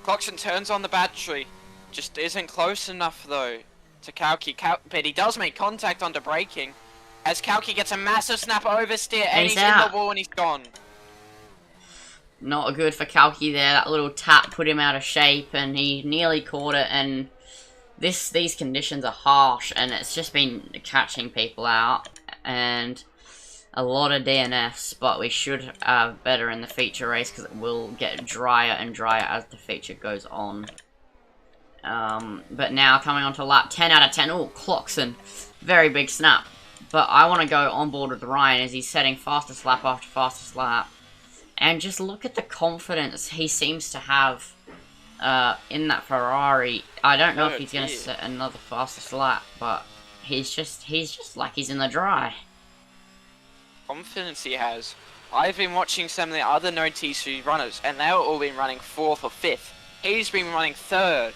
Speaker 2: Clarkson turns on the battery. Just isn't close enough though to Kalki. But he does make contact onto braking. As Kalki gets a massive snap oversteer and he's in the wall and he's gone.
Speaker 1: Not good for Kalki there. That little tap put him out of shape and he nearly caught it, and these conditions are harsh and it's just been catching people out and a lot of DNFs, but we should have better in the feature race because it will get drier and drier as the feature goes on. But now coming on to lap 10 out of 10. Oh, Cloxon. Very big snap. But I want to go on board with Ryan as he's setting fastest lap after fastest lap. And just look at the confidence he seems to have in that Ferrari. I don't know if he's going to set another fastest lap, but he's just like he's in the dry.
Speaker 2: Confidence he has. I've been watching some of the other no TC runners and they've all been running 4th or 5th. He's been running 3rd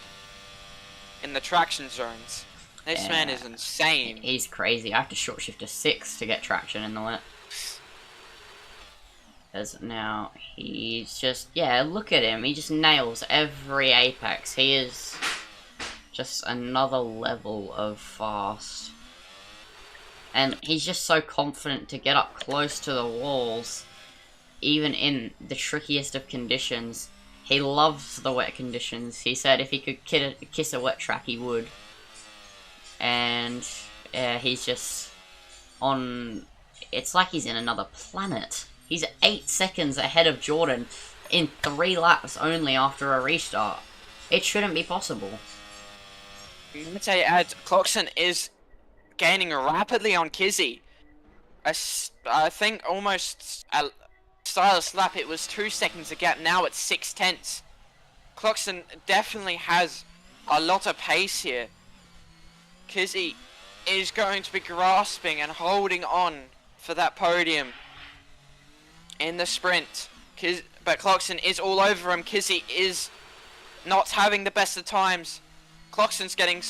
Speaker 2: in the traction zones. This man is insane.
Speaker 1: He's crazy. I have to short shift to 6 to get traction in the wet. As now he's just, yeah, look at him. He just nails every apex. He is just another level of fast. And he's just so confident to get up close to the walls, even in the trickiest of conditions. He loves the wet conditions. He said if he could kiss a wet track, he would. And he's just on... It's like he's in another planet. He's 8 seconds ahead of Jordan in 3 laps only after a restart. It shouldn't be possible.
Speaker 2: I'd say Clarkson is gaining rapidly on Kizzy. I think almost a stylus lap it was 2 seconds a gap, now it's 6/10. Clarkson definitely has a lot of pace here. Kizzy is going to be grasping and holding on for that podium in the sprint. But Clarkson is all over him. Kizzy is not having the best of times. Clarkson's getting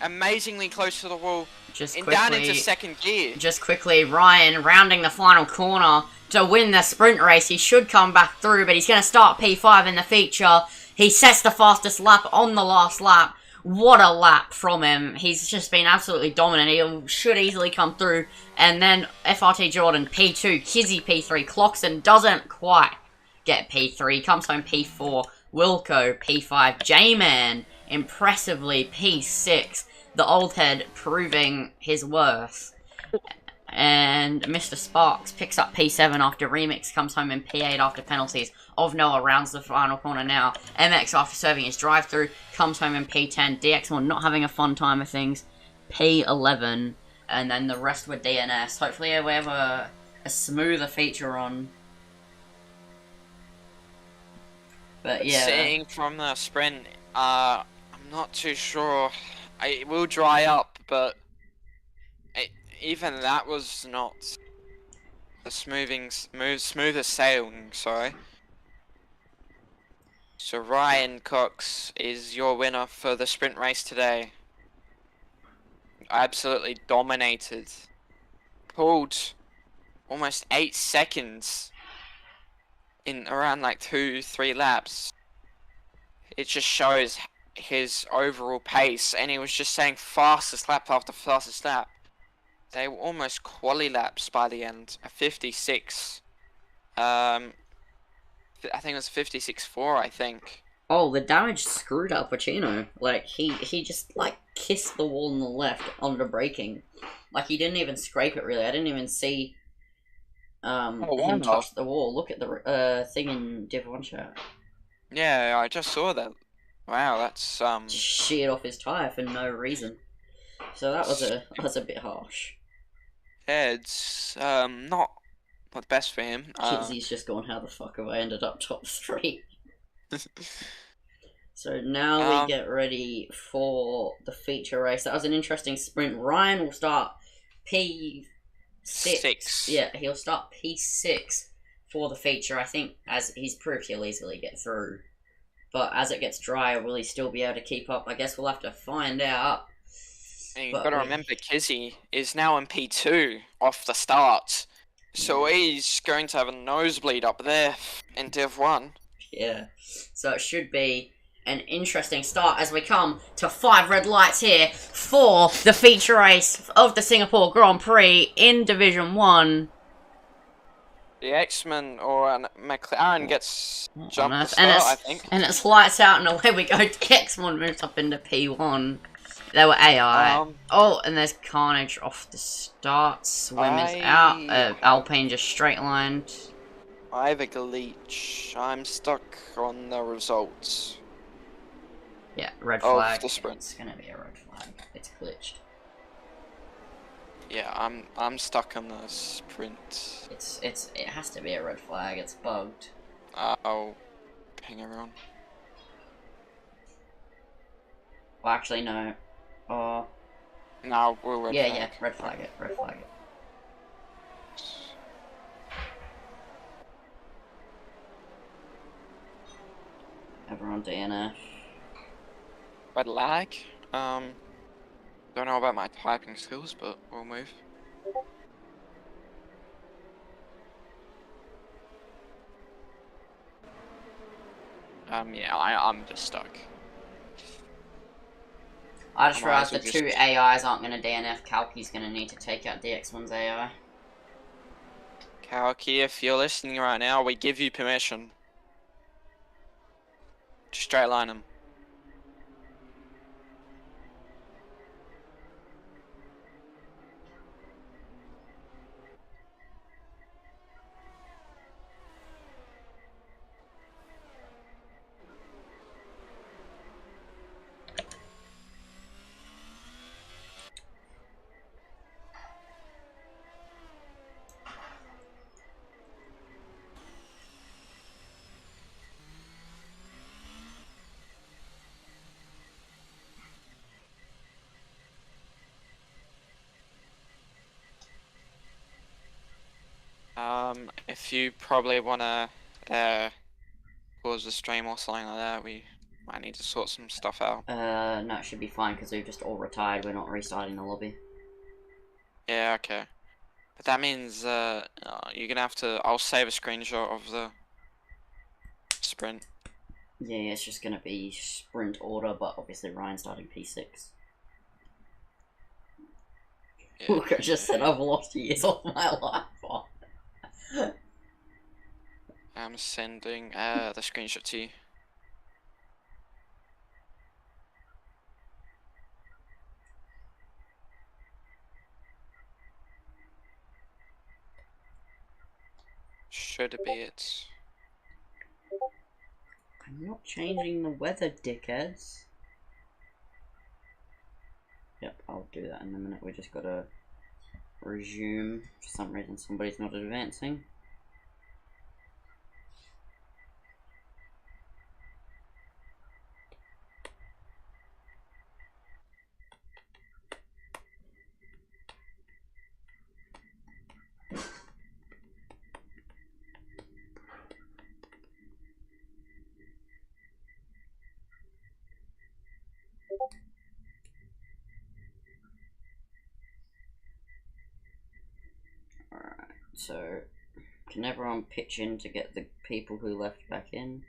Speaker 2: amazingly close to the wall. Down into 2nd gear.
Speaker 1: Just quickly, Ryan rounding the final corner to win the sprint race. He should come back through, but he's going to start P5 in the feature. He sets the fastest lap on the last lap. What a lap from him. He's just been absolutely dominant. He should easily come through. And then FRT Jordan, P2, Kizzy P3. Clarkson doesn't quite get P3. Comes home P4. Wilco P5. J-Man impressively P6. The old head proving his worth. And Mr. Sparks picks up P7 after Remix, comes home in P8 after penalties. Of Noah rounds the final corner now. MX, after serving his drive-through, comes home in P10. DX1 not having a fun time of things. P11. And then the rest were DNS. Hopefully we have a smoother feature on. But yeah.
Speaker 2: Seeing from the sprint, I'm not too sure. It will dry up, but even that was not the smoothest sailing, sorry. So Ryan Cox is your winner for the sprint race today. Absolutely dominated. Pulled almost 8 seconds in around like 2-3 laps. It just shows his overall pace, and he was just saying fastest lap after fastest lap. They were almost quali laps by the end. A 56. I think it was 56.4, I think.
Speaker 1: Oh, the damage screwed Al Pacino. Like, he just, like, kissed the wall on the left under braking. Like, he didn't even scrape it, really. I didn't even see
Speaker 2: Oh,
Speaker 1: him
Speaker 2: wow.
Speaker 1: touch the wall. Look at the thing in Div 1 chat.
Speaker 2: Yeah, I just saw that. Wow, that's
Speaker 1: Just sheared off his tyre for no reason. So that was a bit harsh.
Speaker 2: yeah, it's not the best for him.
Speaker 1: Kizzy's just gone, how the fuck have I ended up top 3? So now we get ready for the feature race. That was an interesting sprint. Ryan will start P6.
Speaker 2: 6.
Speaker 1: Yeah, he'll start P6 for the feature. I think, as he's proved, he'll easily get through. But as it gets drier, will he still be able to keep up? I guess we'll have to find out.
Speaker 2: And you've
Speaker 1: But
Speaker 2: got to remember, Kizzy is now in P2 off the start. So he's going to have a nosebleed up there in Div 1.
Speaker 1: Yeah. So it should be an interesting start as we come to 5 red lights here for the feature race of the Singapore Grand Prix in Division 1.
Speaker 2: The X-Men or McLaren gets jumped to
Speaker 1: And
Speaker 2: start, I think.
Speaker 1: And it's lights out and away we go. X1 moves up into P1. They were AI. Oh, and there's Carnage off the start. Swim is out. Alpine just straight lined.
Speaker 2: I have a glitch. I'm stuck on the results.
Speaker 1: Yeah, red flag.
Speaker 2: Of the sprint.
Speaker 1: It's gonna be a red flag. It's glitched.
Speaker 2: Yeah, I'm stuck on the sprint.
Speaker 1: It has to be a red flag. It's bugged.
Speaker 2: I'll ping everyone.
Speaker 1: Well, actually, no. Oh.
Speaker 2: No, we'll red flag.
Speaker 1: Yeah, red flag it. Red flag it. Everyone DNF.
Speaker 2: Red lag. Don't know about my typing skills, but we'll move. Yeah, I'm just stuck.
Speaker 1: I just realized the two AIs aren't going to DNF. Kalki's going to need to take out DX1's AI.
Speaker 2: Kalki, if you're listening right now, we give you permission. Just straight line him. If you probably wanna pause the stream or something like that, we might need to sort some stuff out.
Speaker 1: No, it should be fine because we've just all retired. We're not restarting the lobby.
Speaker 2: Yeah, okay. But that means you're gonna have to. I'll save a screenshot of the sprint.
Speaker 1: Yeah, it's just gonna be sprint order, but obviously Ryan starting P6. Yeah, look, I just said I've lost years of my life.
Speaker 2: I'm sending the screenshot to you. Should be it.
Speaker 1: I'm not changing the weather, dickheads. Yep, I'll do that in a minute. We just gotta resume. For some reason, somebody's not advancing. Alright, so can everyone pitch in to get the people who left back in?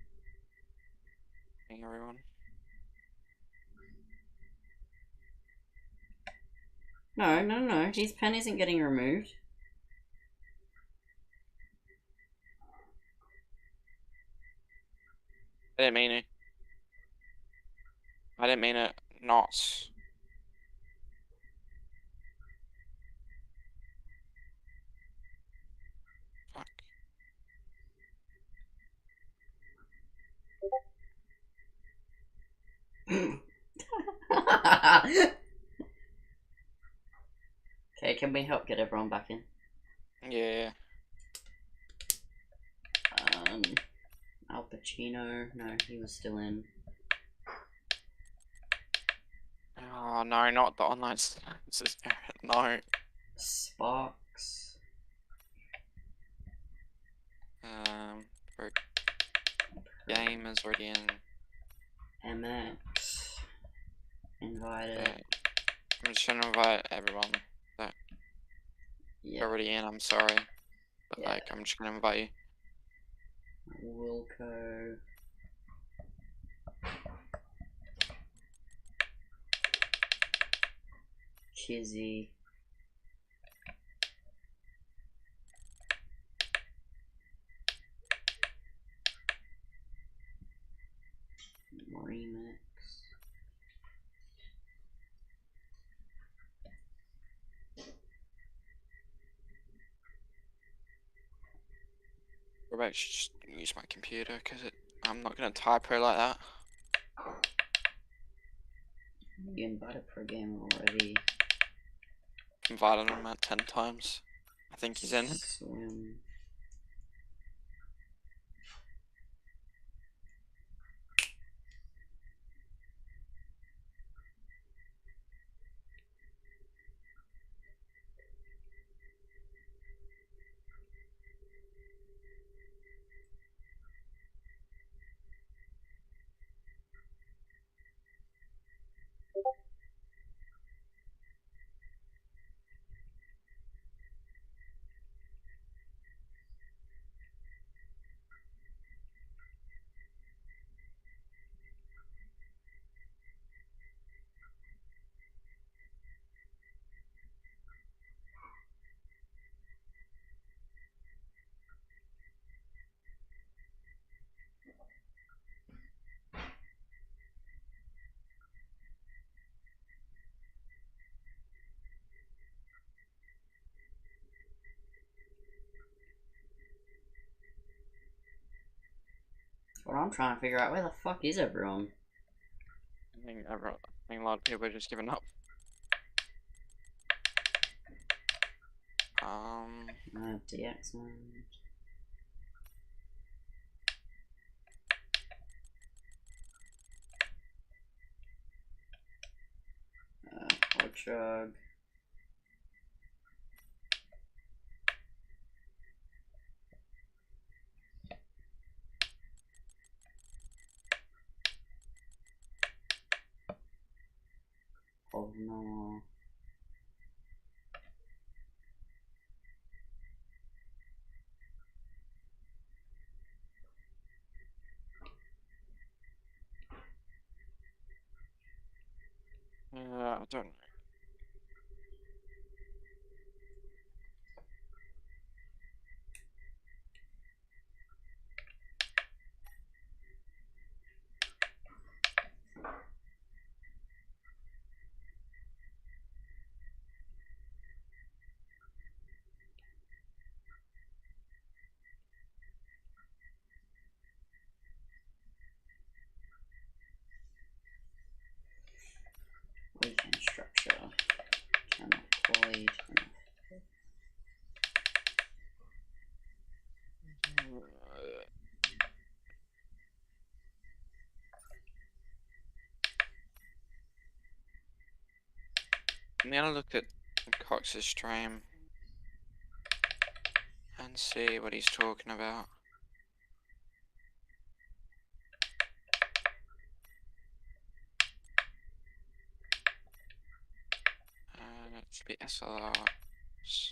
Speaker 2: Hey, everyone.
Speaker 1: No. His pen isn't getting removed.
Speaker 2: I didn't mean it. I didn't mean it not. Fuck.
Speaker 1: Okay, can we help get everyone back in?
Speaker 2: Yeah.
Speaker 1: Al Pacino. No, he was still in.
Speaker 2: Oh no, not the online no.
Speaker 1: Sparks.
Speaker 2: For game is already in.
Speaker 1: MX. Invited.
Speaker 2: Yeah. I'm just gonna invite everyone that already in. I'm sorry, but
Speaker 1: Yeah.
Speaker 2: like I'm just gonna invite you.
Speaker 1: Wilco. Kizzy. Remix.
Speaker 2: Or about just use my computer because I'm not gonna type her like that.
Speaker 1: You invited for a game already.
Speaker 2: Invited him about 10 times. I think he's in.
Speaker 1: Swim. What I'm trying to figure out, where the fuck is everyone?
Speaker 2: I think a lot of people are just giving up.
Speaker 1: DX mode. Hot Jug. Oh no.
Speaker 2: I don't know.
Speaker 1: Weekend structure. Cannot void.
Speaker 2: I'm gonna look at Cox's stream and see what he's talking about. It should be SLRs.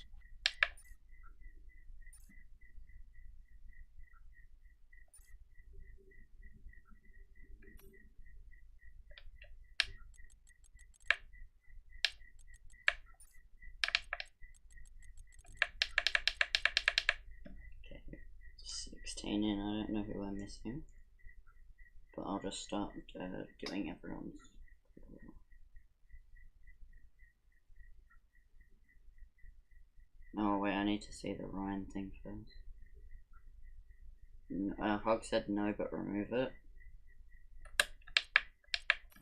Speaker 1: Okay, 16 in. I don't know who I'm missing. But I'll just start doing everyone's. Oh wait, I need to see the Ryan thing first. Hog said no, but remove it.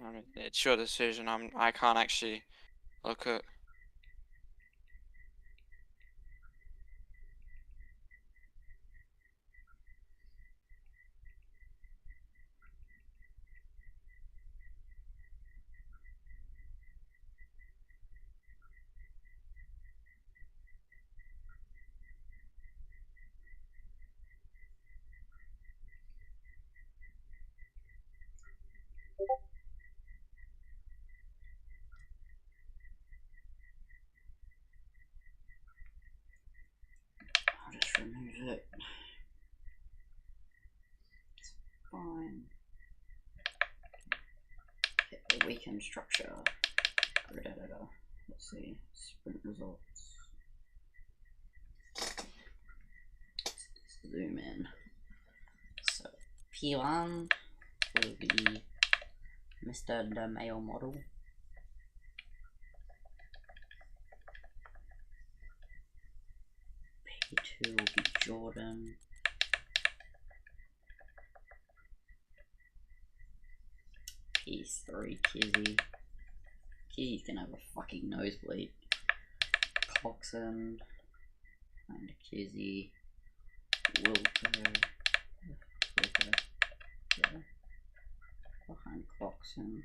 Speaker 2: I mean, it's your decision. I can't actually look at.
Speaker 1: I'll just remove it. It's fine. Get the weekend structure. Grid editor. Let's see. Sprint results. Zoom in. So P1 will be Mr. the male model. P2 will be Jordan. P3 Kizzy. Kizzy's gonna have a fucking nosebleed. Coxon. And Kizzy. Wilco. Yeah. Behind Coxon.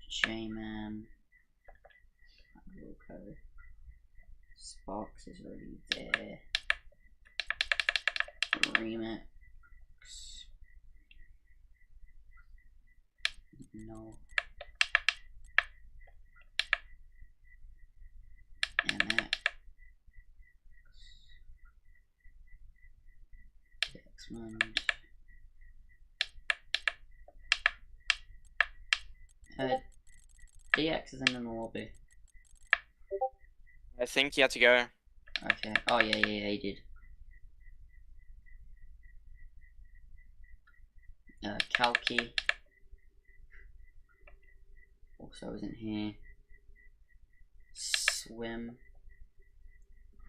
Speaker 1: J-Man. Wilco. Sparks is already there. Remix. No. MX. Dexmond. DX isn't in the lobby.
Speaker 2: I think you have to go.
Speaker 1: Okay. Oh yeah, he did. Kalki also isn't here. Swim.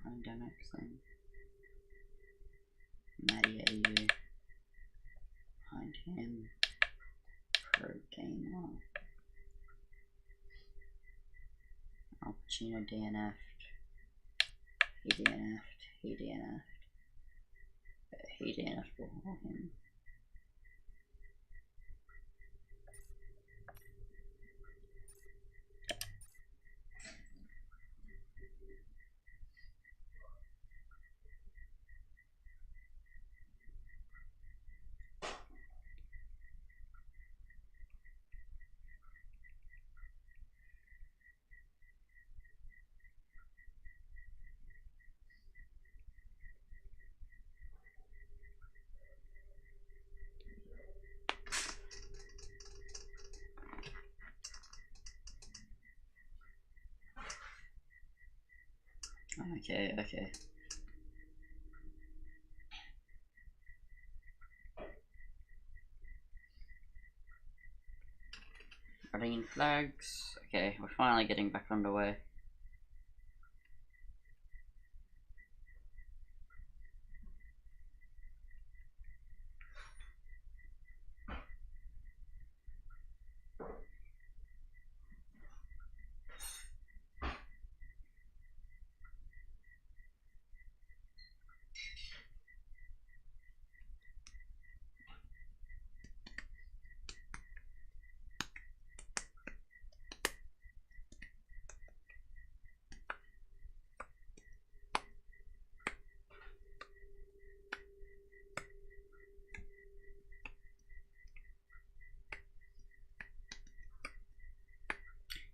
Speaker 1: Pandemic thing. Maddie AU. Behind him. Pro Gamer. Al Pacino DNF'd. He DNF'd. He DNF'd. He DNF'd before him. Okay. Green flags. Okay, we're finally getting back underway.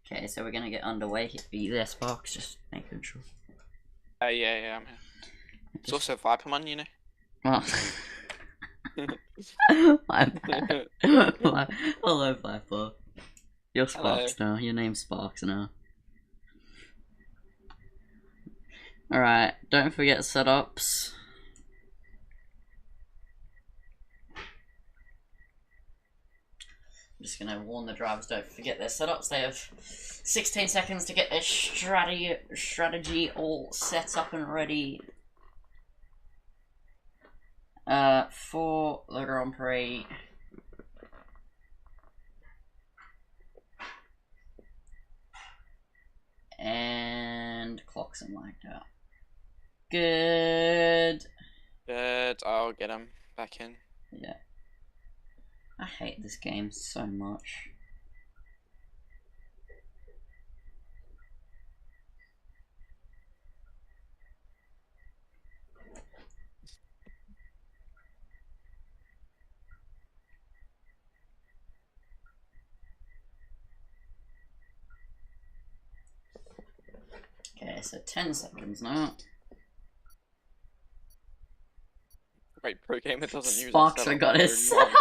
Speaker 1: Okay, so we're gonna get underway. Are you there, Sparks? Just making sure.
Speaker 2: Yeah, I'm here. It's also Viperman, you know.
Speaker 1: Oh. My bad. Hello, Viper. You're Sparks now. Your name's Sparks now. Alright, don't forget setups. I'm just gonna warn the drivers, don't forget their setups. They have 16 seconds to get their strategy all set up and ready. For the Grand Prix. And Clockson lagged out. Good.
Speaker 2: Good. I'll get him back in.
Speaker 1: Yeah. I hate this game so much. Okay, so 10 seconds now.
Speaker 2: Wait, Pro Gamer doesn't use
Speaker 1: Sparks got his setup.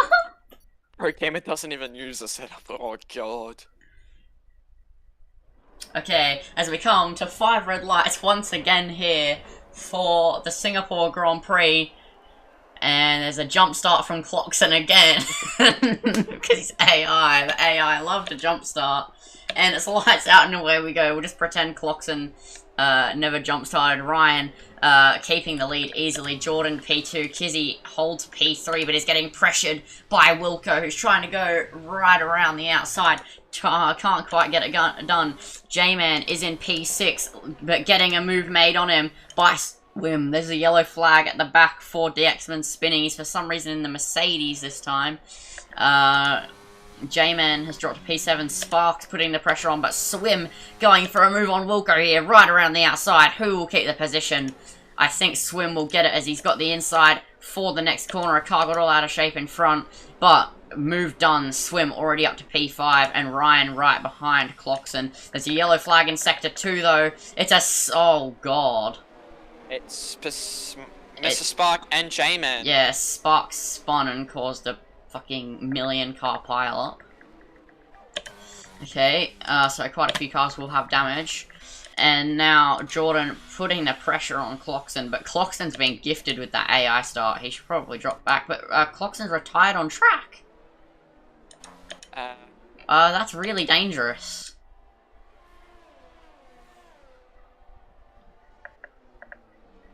Speaker 2: Pro Gamer doesn't even use a setup. Oh god.
Speaker 1: Okay, as we come to 5 red lights once again here for the Singapore Grand Prix. And there's a jump start from Clockson again. Because he's AI. The AI love to jump start. And it's lights out and away we go. We'll just pretend Clockson never jump started. Ryan keeping the lead easily. Jordan P2. Kizzy holds P3 but is getting pressured by Wilco, who's trying to go right around the outside. Can't quite get it done. J-Man is in P6 but getting a move made on him by Swim. There's a yellow flag at the back for DXman spinning. He's for some reason in the Mercedes this time. J-Man has dropped to P7. Sparks putting the pressure on, but Swim going for a move on Wilco here, right around the outside. Who will keep the position? I think Swim will get it as he's got the inside for the next corner. A car got all out of shape in front, but move done. Swim already up to P5, and Ryan right behind Clockson. There's a yellow flag in Sector 2, though. It's a... oh, God.
Speaker 2: It's Mr. Spark and J-Man.
Speaker 1: Yeah, Sparks spun and caused a fucking million car pile up. Okay, so quite a few cars will have damage. And now Jordan putting the pressure on Clockson, but Clockson's been gifted with that AI start. He should probably drop back, but Clockson's retired on track. That's really dangerous.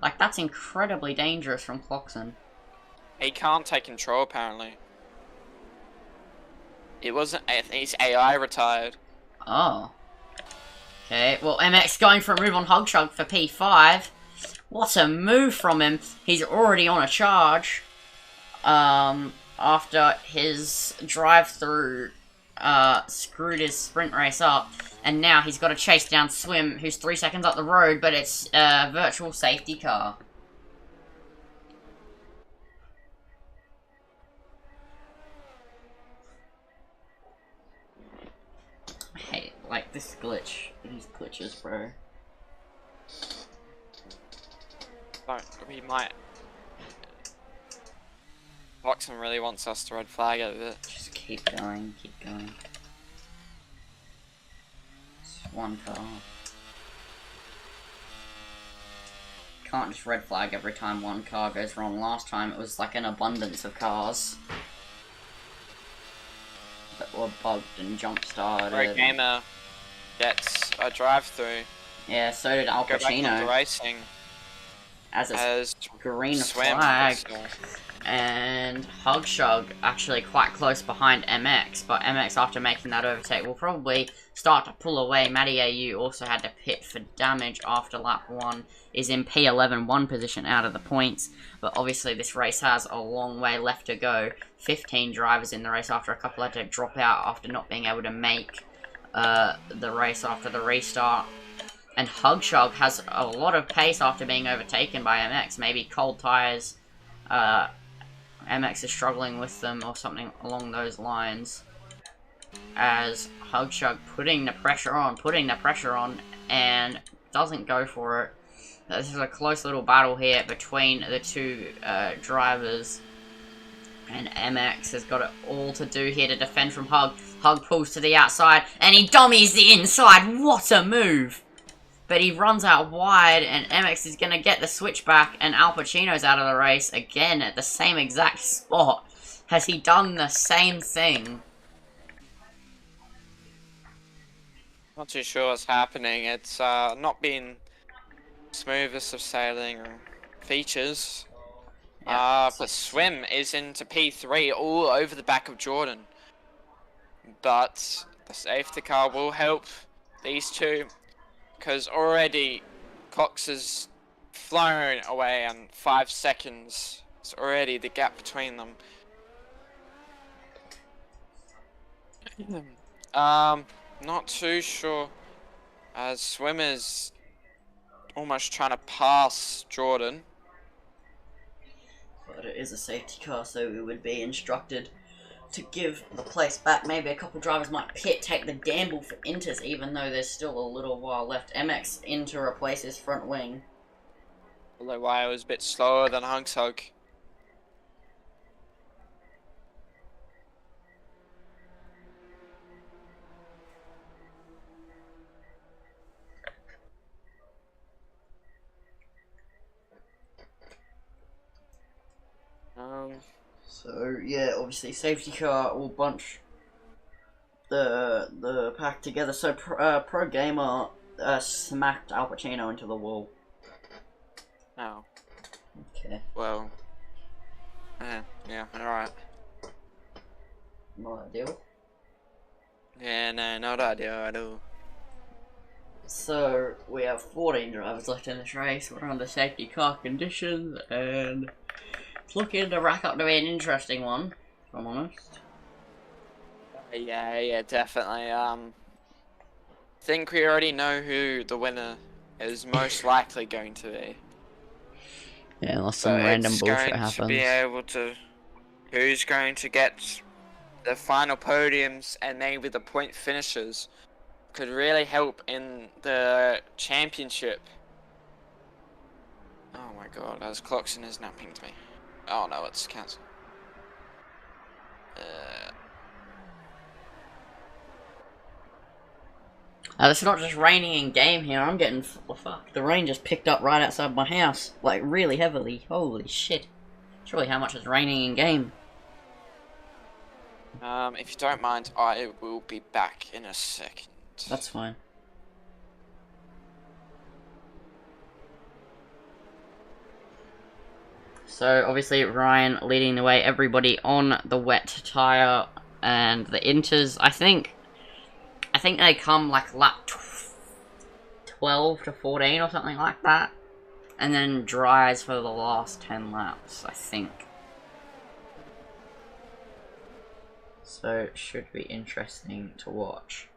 Speaker 1: Like, that's incredibly dangerous from Clockson.
Speaker 2: He can't take control, apparently. It wasn't... He's AI retired.
Speaker 1: Oh. Okay, well, MX going for a move on Hugshug for P5. What a move from him. He's already on a charge. After his drive-through screwed his sprint race up. And now he's got to chase down Swim, who's 3 seconds up the road, but it's a virtual safety car. I hate, like, this glitch. These glitches, bro.
Speaker 2: We might... Boxman really wants us to red flag it a bit.
Speaker 1: Just keep going, keep going. One car. Can't just red flag every time one car goes wrong. Last time it was like an abundance of cars that were bugged and jump started.
Speaker 2: Pro Gamer gets a drive-through.
Speaker 1: Yeah, so did Al
Speaker 2: Go back into
Speaker 1: Pacino.
Speaker 2: racing
Speaker 1: As green
Speaker 2: Swim
Speaker 1: flag. And Hugshug actually quite close behind MX, but MX after making that overtake will probably start to pull away. Matty AU also had to pit for damage after lap 1, is in P11, 1 position out of the points, but obviously this race has a long way left to go. 15 drivers in the race after a couple had to drop out after not being able to make the race after the restart. And Hugshug has a lot of pace after being overtaken by MX, maybe cold tyres. MX is struggling with them or something along those lines. As Hugshug putting the pressure on, and doesn't go for it. This is a close little battle here between the two drivers. And MX has got it all to do here to defend from Hug. Hug pulls to the outside, and he dummies the inside. What a move! But he runs out wide, and MX is going to get the switchback, and Al Pacino's out of the race again at the same exact spot. Has he done the same thing?
Speaker 2: Not too sure what's happening. It's not been smoothest of sailing or features.
Speaker 1: Yeah.
Speaker 2: But Swim is into P3 all over the back of Jordan. But the safety car will help these two, because already Cox has flown away in 5 seconds. It's already the gap between them. Not too sure. As Swim is almost trying to pass Jordan.
Speaker 1: But it is a safety car, so we would be instructed to give the place back. Maybe a couple drivers might take the gamble for Inters, even though there's still a little while left. MX in to replace his front wing.
Speaker 2: Although Wire was a bit slower than Hungshug.
Speaker 1: So yeah, obviously safety car will bunch the pack together. So Pro Gamer smacked Al Pacino into the wall.
Speaker 2: Oh.
Speaker 1: Okay.
Speaker 2: Well. Yeah, alright.
Speaker 1: Not ideal.
Speaker 2: Yeah, no, not ideal at all.
Speaker 1: So we have 14 drivers left in this race. We're under safety car conditions, and it's looking to rack up to be an interesting one, if I'm honest.
Speaker 2: Yeah, definitely. Think we already know who the winner is most likely going to be.
Speaker 1: Yeah, unless some random bullshit happens.
Speaker 2: To be able to, who's going to get the final podiums and maybe the point finishes could really help in the championship. Oh my god, as Clockson is napping to me. Oh no, it's cancelled.
Speaker 1: It's not just raining in game here. I'm getting fuck. The rain just picked up right outside my house, like really heavily. Holy shit! Surely how much is raining in game?
Speaker 2: If you don't mind, I will be back in a second.
Speaker 1: That's fine. So obviously Ryan leading the way. Everybody on the wet tire, and the Inters. I think they come like lap 12 to 14 or something like that, and then dries for the last 10 laps, I think. So it should be interesting to watch.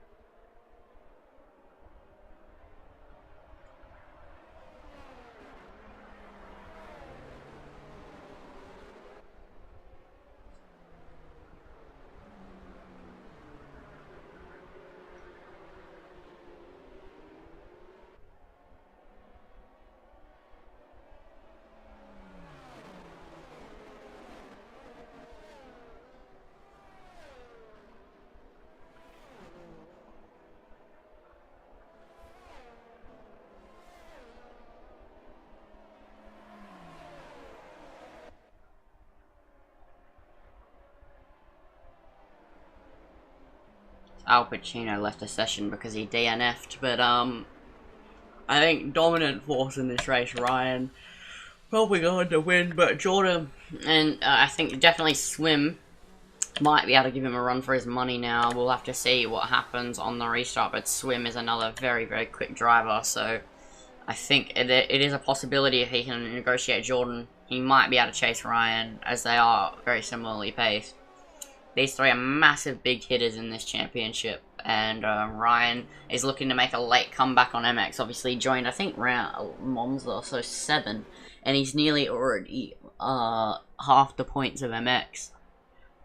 Speaker 1: Al Pacino left the session because he DNF'd, but I think dominant force in this race, Ryan. Probably going to win, but Jordan and I think definitely Swim might be able to give him a run for his money now. We'll have to see what happens on the restart, but Swim is another very, very quick driver, so I think it is a possibility if he can negotiate Jordan, he might be able to chase Ryan, as they are very similarly paced. These three are massive big hitters in this championship, and Ryan is looking to make a late comeback on MX. Obviously, he joined, I think, round Monza, so 7, and he's nearly already half the points of MX.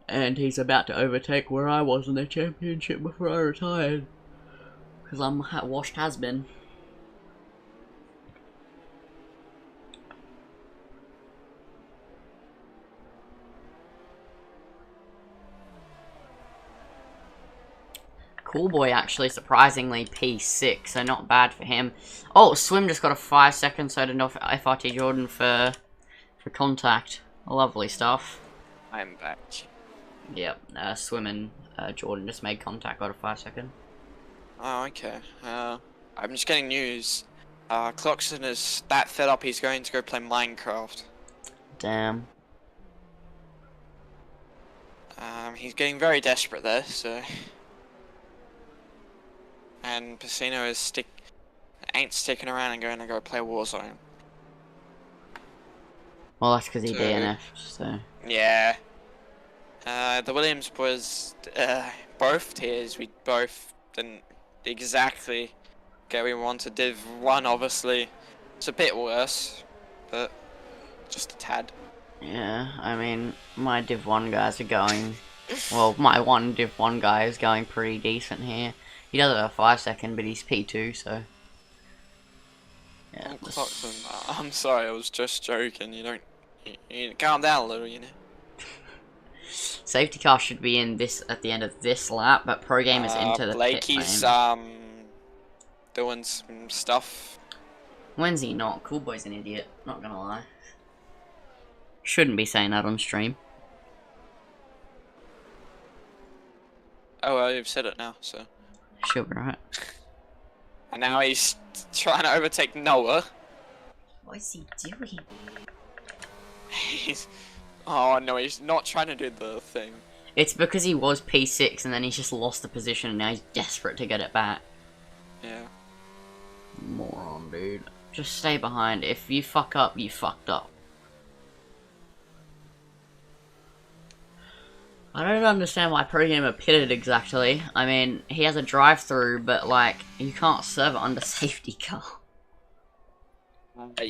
Speaker 1: And he's about to overtake where I was in the championship before I retired, because I'm washed has-been. Cool Boy actually surprisingly P6, so not bad for him. Oh, Swim just got a 5 second, so I didn't know if FRT Jordan for contact. Lovely stuff.
Speaker 2: I'm back.
Speaker 1: Yep, Swim and Jordan just made contact, got a 5 second.
Speaker 2: Oh, okay. I'm just getting news. Clarkson is that fed up he's going to go play Minecraft.
Speaker 1: Damn.
Speaker 2: He's getting very desperate there, so... And Pacino is ain't sticking around and going to go play Warzone.
Speaker 1: Well, that's because he
Speaker 2: So-
Speaker 1: DNF'd, so...
Speaker 2: Yeah. The Williams boys, both tiers, we both didn't exactly get what we wanted. Div 1, obviously, it's a bit worse, but just a tad.
Speaker 1: Yeah, I mean, my Div 1 guys are going... Well, my one Div 1 guy is going pretty decent here. He does have a 5-second, but he's P2, so... Yeah,
Speaker 2: Clarkson, I'm sorry, I was just joking. You calm down a little, you know.
Speaker 1: Safety car should be in this at the end of this lap, but Pro Game is into the pit
Speaker 2: Blakey's
Speaker 1: lane.
Speaker 2: doing some stuff.
Speaker 1: When's he not? Cool Boy's an idiot, not gonna lie. Shouldn't be saying that on stream.
Speaker 2: Oh well, you've said it now, so.
Speaker 1: She'll be right.
Speaker 2: And now he's trying to overtake Noah.
Speaker 1: What is he doing?
Speaker 2: Oh no, he's not trying to do the thing.
Speaker 1: It's because he was P6 and then he's just lost the position and now he's desperate to get it back.
Speaker 2: Yeah.
Speaker 1: Moron, dude. Just stay behind. If you fuck up, you fucked up. I don't understand why Pro Gamer pitted exactly. I mean, he has a drive-through, but like, you can't serve it under safety car.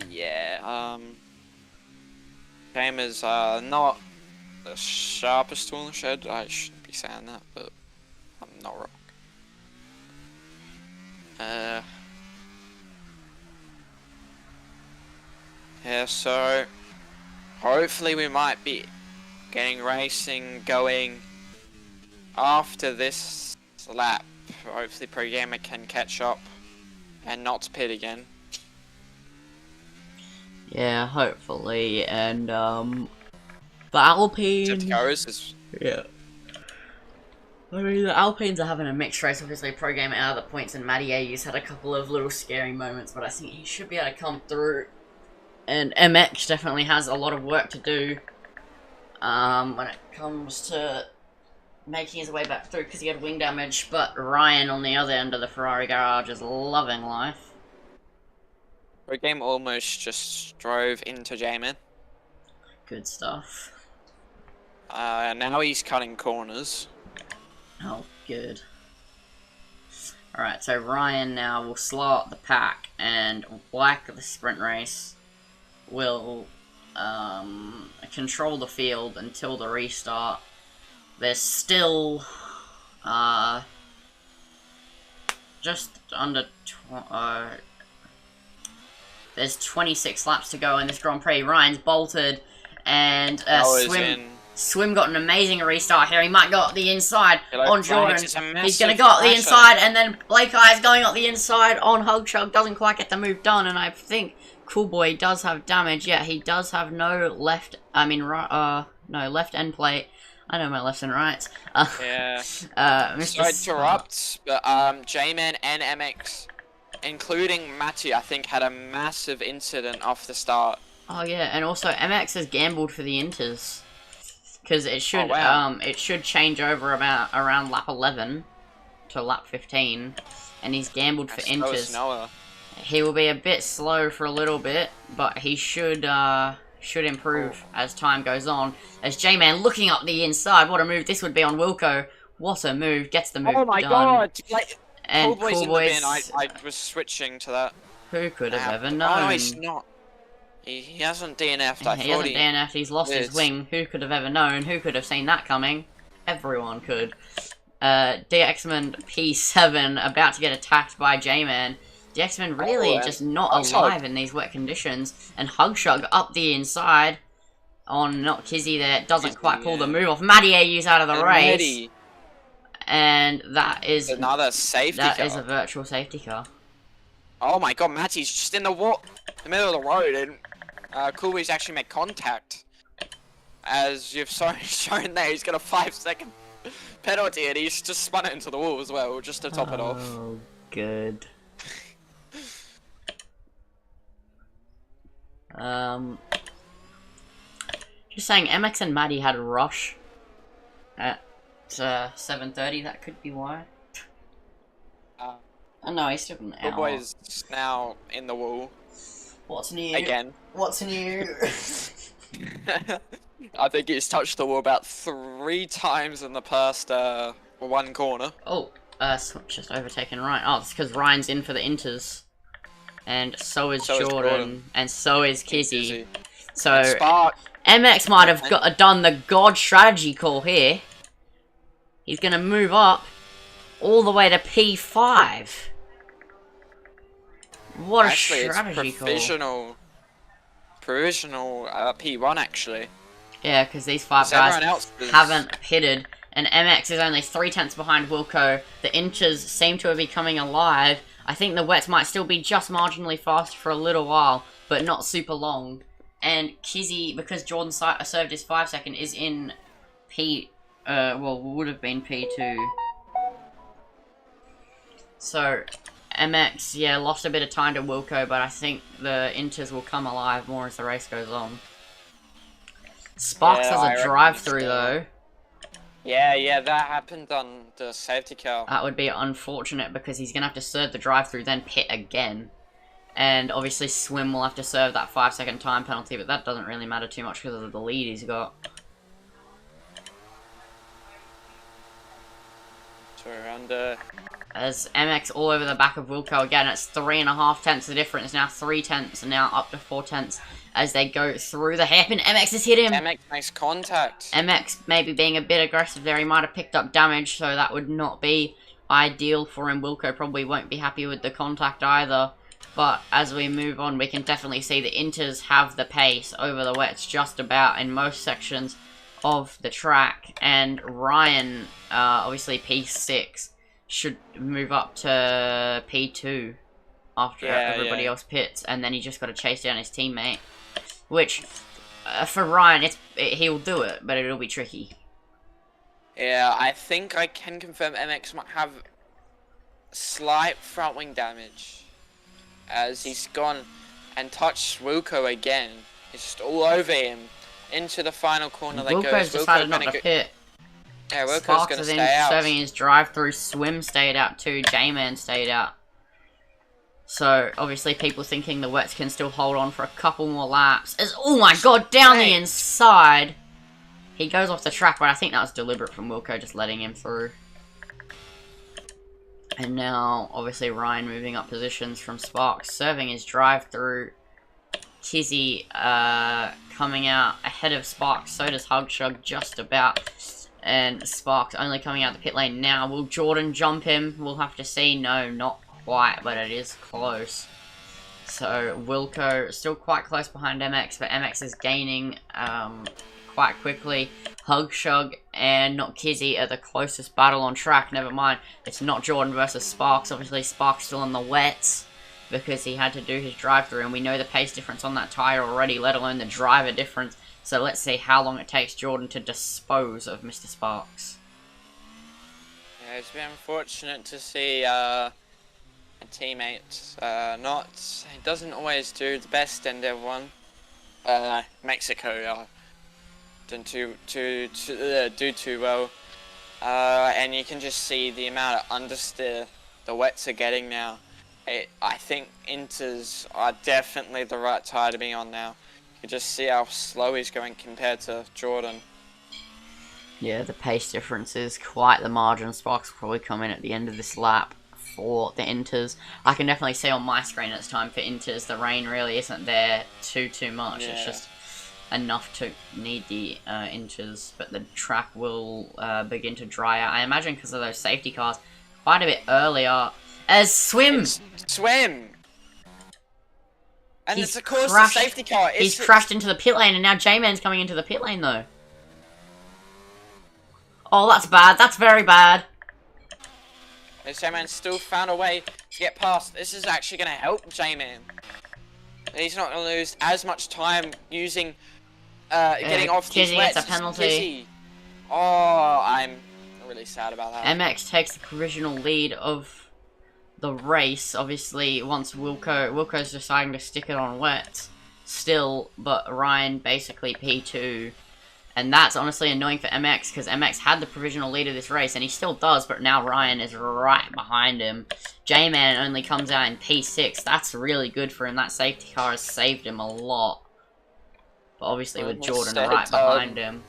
Speaker 2: Yeah, Game is not the sharpest tool in the shed. I shouldn't be saying that, but I'm not wrong. Yeah, so hopefully we might be getting racing going after this lap. Hopefully Pro Gamer can catch up and not pit again.
Speaker 1: Yeah, hopefully, and the Alpine... Yeah. I mean, the Alpines are having a mixed race. Obviously, Pro Gamer out of the points, and Matty Ayu's had a couple of little scary moments, but I think he should be able to come through. And MX definitely has a lot of work to do when it comes to making his way back through, because he had wing damage, but Ryan on the other end of the Ferrari garage is loving life.
Speaker 2: Pro Game almost just drove into J-Man.
Speaker 1: Good stuff.
Speaker 2: Now he's cutting corners.
Speaker 1: Oh, good. Alright, so Ryan now will slow up the pack, and like the sprint race, will control the field until the restart. There's still just under there's 26 laps to go in this Grand Prix. Ryan's bolted, and Swim got an amazing restart here. He might go up the inside on Jordan. He's going to go up the inside, and then Blake Eye is going up the inside on Hugchug. Doesn't quite get the move done, and I think Cool Boy does have damage. Yeah, he does have no left, no, left end plate. I know my lefts and rights.
Speaker 2: Yeah.
Speaker 1: Mr.
Speaker 2: Sorry to interrupt, but J-Man and MX, including Matty, I think had a massive incident off the start.
Speaker 1: Oh yeah, and also MX has gambled for the inters. Because it should it should change over around lap 11 to lap 15, and he's gambled for inters. He will be a bit slow for a little bit, but he should improve as time goes on. As J-Man looking up the inside, what a move this would be on Wilco. What a move, gets the move done.
Speaker 2: Oh my god!
Speaker 1: And Cool Boys,
Speaker 2: I was switching to that.
Speaker 1: Who could have ever known?
Speaker 2: Oh no, he's not. He hasn't DNF'd.
Speaker 1: He hasn't DNF'd, he's lost his wing. Who could have ever known? Who could have seen that coming? Everyone could. DXman P7 about to get attacked by J-Man. DXman really just not alive in these wet conditions. And Hugshug up the inside on not Kizzy there. Doesn't quite pull the move off. Matty AU's out of the race. And that is
Speaker 2: another safety car.
Speaker 1: That is a virtual safety car.
Speaker 2: Oh my god, Matty's just in the middle of the road, and Cooley's actually made contact. As you've shown there, he's got a 5-second penalty, and he's just spun it into the wall as well, just to top it off.
Speaker 1: Oh, good. Just saying, MX and Maddie had a rush at 7:30. That could be why. Oh no, he's still an hour.
Speaker 2: The boy's now in the wall.
Speaker 1: What's new?
Speaker 2: Again.
Speaker 1: What's new?
Speaker 2: I think he's touched the wall about 3 times in the past 1 corner.
Speaker 1: Oh, just overtaken Ryan. Oh, it's because Ryan's in for the Inters. And so is Jordan. And so is Kizzy. So, MX might have done the God strategy call here. He's going to move up all the way to P5. What a strategy call.
Speaker 2: Provisional P1 actually.
Speaker 1: Yeah, because these 5 guys haven't pitted, and MX is only 3/10 behind Wilco. The Inters seem to be coming alive. I think the Wets might still be just marginally faster for a little while, but not super long. And Kizzy, because Jordan served his 5-second, is in would have been P2. So, MX, yeah, lost a bit of time to Wilco, but I think the Inters will come alive more as the race goes on. Sparks has a drive-through, though.
Speaker 2: Yeah, that happened on the safety car.
Speaker 1: That would be unfortunate, because he's going to have to serve the drive-through, then pit again. And obviously Swim will have to serve that 5-second time penalty, but that doesn't really matter too much because of the lead he's got.
Speaker 2: So around
Speaker 1: as MX all over the back of Wilco again, it's 3.5 tenths the difference, now 3 tenths, and now up to 4 tenths as they go through the hairpin. MX has hit him!
Speaker 2: MX makes contact.
Speaker 1: MX maybe being a bit aggressive there, he might have picked up damage, so that would not be ideal for him. Wilco probably won't be happy with the contact either. But as we move on, we can definitely see the Inters have the pace over the Wets just about in most sections of the track. And Ryan, obviously P6, should move up to P2 after everybody else pits. And then he just got to chase down his teammate. Which, for Ryan, he'll do it, but it'll be tricky.
Speaker 2: Yeah, I think I can confirm MX might have slight front wing damage. As he's gone and touched Wilco again. He's just all over him. Into the final corner they go.
Speaker 1: Wilco's decided not to pit.
Speaker 2: Yeah, Wilco's going to stay out.
Speaker 1: Serving his drive-through. Swim stayed out too. J-Man stayed out. So, obviously people thinking the Wets can still hold on for a couple more laps. Oh my god, down the inside! He goes off the track, but I think that was deliberate from Wilco, just letting him through. And now, obviously, Ryan moving up positions from Sparks, serving his drive-through. Kizzy coming out ahead of Sparks, so does Hugshug just about. And Sparks only coming out the pit lane now. Will Jordan jump him? We'll have to see. No, not quite, but it is close. So, Wilco still quite close behind MX, but MX is gaining quite quickly. Hugshug and not Kizzy are the closest battle on track. Never mind, it's not Jordan versus Sparks. Obviously, Sparks still on the wets because he had to do his drive-through, and we know the pace difference on that tyre already, let alone the driver difference. So let's see how long it takes Jordan to dispose of Mr. Sparks.
Speaker 2: Yeah, it's been unfortunate to see a teammate he doesn't always do the best in everyone. Mexico didn't do too well, and you can just see the amount of understeer the Wets are getting now. I think Inters are definitely the right tyre to be on now. You can just see how slow he's going compared to Jordan.
Speaker 1: Yeah, the pace difference is quite the margin. Sparks will probably come in at the end of this lap for the Inters. I can definitely see on my screen it's time for Inters. The rain really isn't there too much. Yeah. It's just enough to need the Inters, but the track will begin to dry out. I imagine because of those safety cars quite a bit earlier. As Swim!
Speaker 2: Swim! And it's of course the safety car.
Speaker 1: He's crashed into the pit lane, and now J-Man's coming into the pit lane though. Oh, that's bad. That's very bad.
Speaker 2: J-Man still found a way to get past. This is actually going to help J-Man. He's not going to lose as much time using getting off these wets.
Speaker 1: Gets a penalty.
Speaker 2: Oh, really sad about that.
Speaker 1: MX takes the provisional lead of the race. Obviously, once Wilco's deciding to stick it on wet still, but Ryan basically P2. And that's honestly annoying for MX, because MX had the provisional lead of this race, and he still does, but now Ryan is right behind him. J-Man only comes out in P6. That's really good for him. That safety car has saved him a lot. But obviously with Jordan right behind him.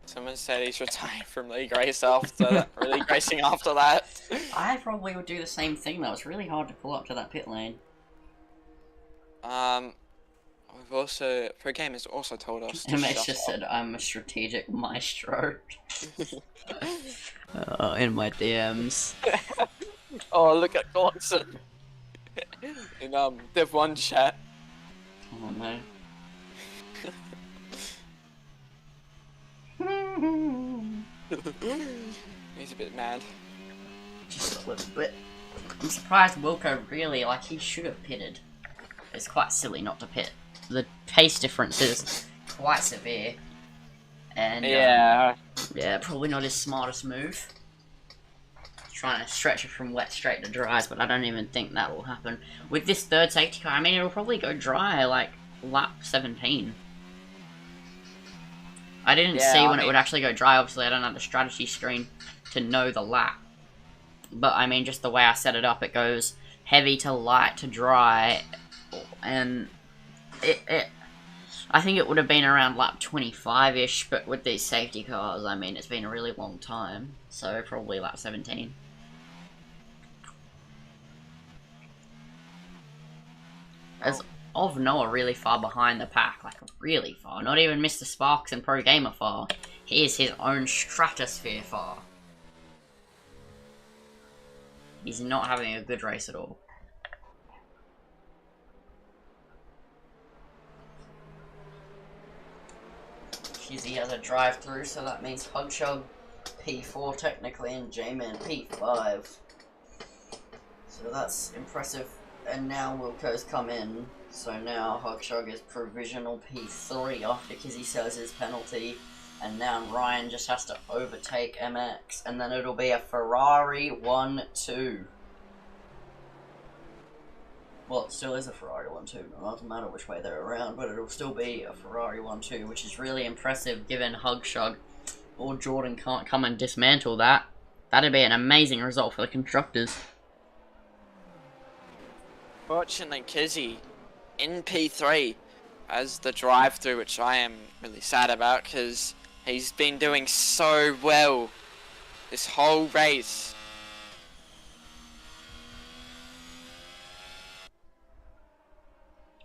Speaker 2: Someone said he's retiring from league race after league racing after that.
Speaker 1: I probably would do the same thing though. It's really hard to pull up to that pit lane.
Speaker 2: We've also Pro Game has also told us.
Speaker 1: MX just said I'm a strategic maestro. In my DMs.
Speaker 2: Oh, look at Gordon. In Div 1 chat.
Speaker 1: Oh no.
Speaker 2: He's a bit mad.
Speaker 1: Just a little bit. I'm surprised Wilco really, like, he should have pitted. It's quite silly not to pit. The pace difference is quite severe. And, yeah, probably not his smartest move. Trying to stretch it from wet straight to dries, but I don't even think that will happen. With this third safety car, I mean, it'll probably go dry, like, lap 17. I didn't see when it would actually go dry. Obviously, I don't have the strategy screen to know the lap. But, I mean, just the way I set it up, it goes heavy to light to dry. And I think it would have been around lap 25-ish, but with these safety cars, I mean, it's been a really long time. So, probably lap 17. As of Noah really far behind the pack, like really far. Not even Mr. Sparks and Pro Gamer far. He is his own stratosphere far. He's not having a good race at all. Kizzy has a drive-through, so that means Hugshug P4 technically and J-Man P5. So that's impressive. And now Wilco's come in, so now Hugshug is provisional P3 after Kizzy sells his penalty, and now Ryan just has to overtake MX, and then it'll be a Ferrari 1-2. Well, it still is a Ferrari 1-2, it doesn't matter which way they're around, but it'll still be a Ferrari 1-2, which is really impressive given Hugshug or Jordan can't come and dismantle that. That'd be an amazing result for the constructors.
Speaker 2: Fortunately, Kizzy in P3 as the drive-through, which I am really sad about because he's been doing so well this whole race.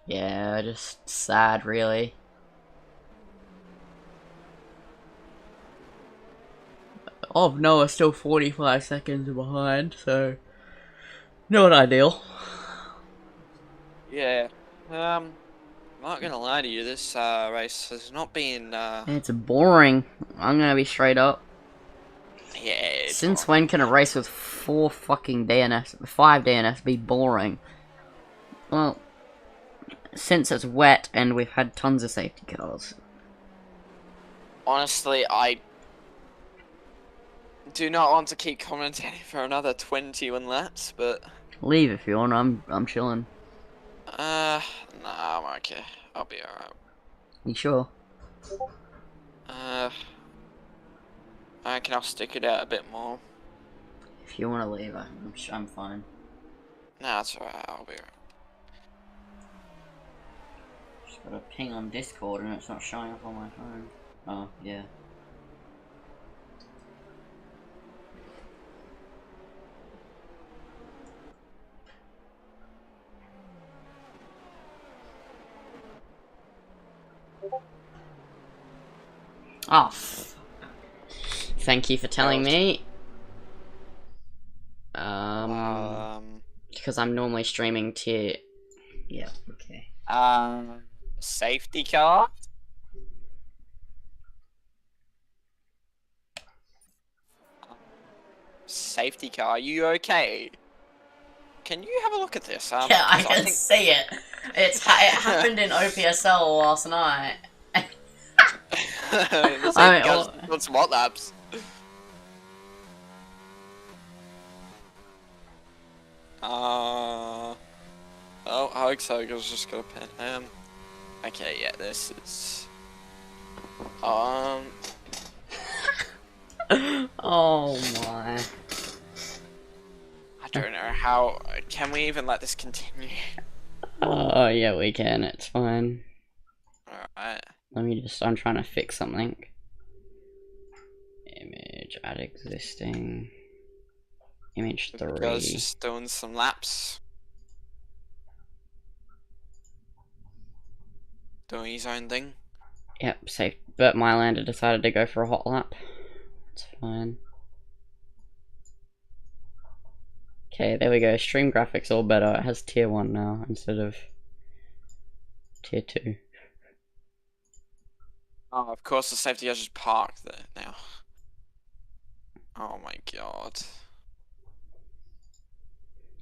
Speaker 1: Yeah, just sad, really. Noah still 45 seconds behind, so not ideal.
Speaker 2: Yeah, I'm not gonna lie to you, this race has not been
Speaker 1: It's boring. I'm gonna be straight up.
Speaker 2: Yeah.
Speaker 1: Since when can a race with 5 DNS be boring? Well, since it's wet and we've had tons of safety cars.
Speaker 2: Honestly, I do not want to keep commentating for another 21 laps, but
Speaker 1: Leave if you want. I'm chilling.
Speaker 2: nah, I'm okay. I'll be alright.
Speaker 1: You sure?
Speaker 2: I reckon I'll stick it out a bit more.
Speaker 1: If you want to leave, I'm fine.
Speaker 2: Nah, that's alright. I'll be alright.
Speaker 1: Just got a ping on Discord and it's not showing up on my phone. Oh, yeah. Oh, thank you for telling me. Because I'm normally streaming tier. Yeah, okay.
Speaker 2: Safety car? Safety car, are you okay? Can you have a look at this?
Speaker 1: Yeah, I can see it. It happened in OPSL last night.
Speaker 2: What's what laps? Oh, Alex, I was just gonna pin. Okay, yeah, this is.
Speaker 1: Oh my.
Speaker 2: I don't know how. Can we even let this continue?
Speaker 1: Oh yeah, we can. It's fine.
Speaker 2: Alright.
Speaker 1: Let me just. I'm trying to fix something. Image, add existing. Image 3.
Speaker 2: I was just doing some laps. Doing his own thing.
Speaker 1: Yep, safe. But Mylander decided to go for a hot lap. It's fine. Okay, there we go. Stream graphics all better. It has tier 1 now instead of tier 2.
Speaker 2: Oh, of course the safety guy's just parked there now. Oh my god.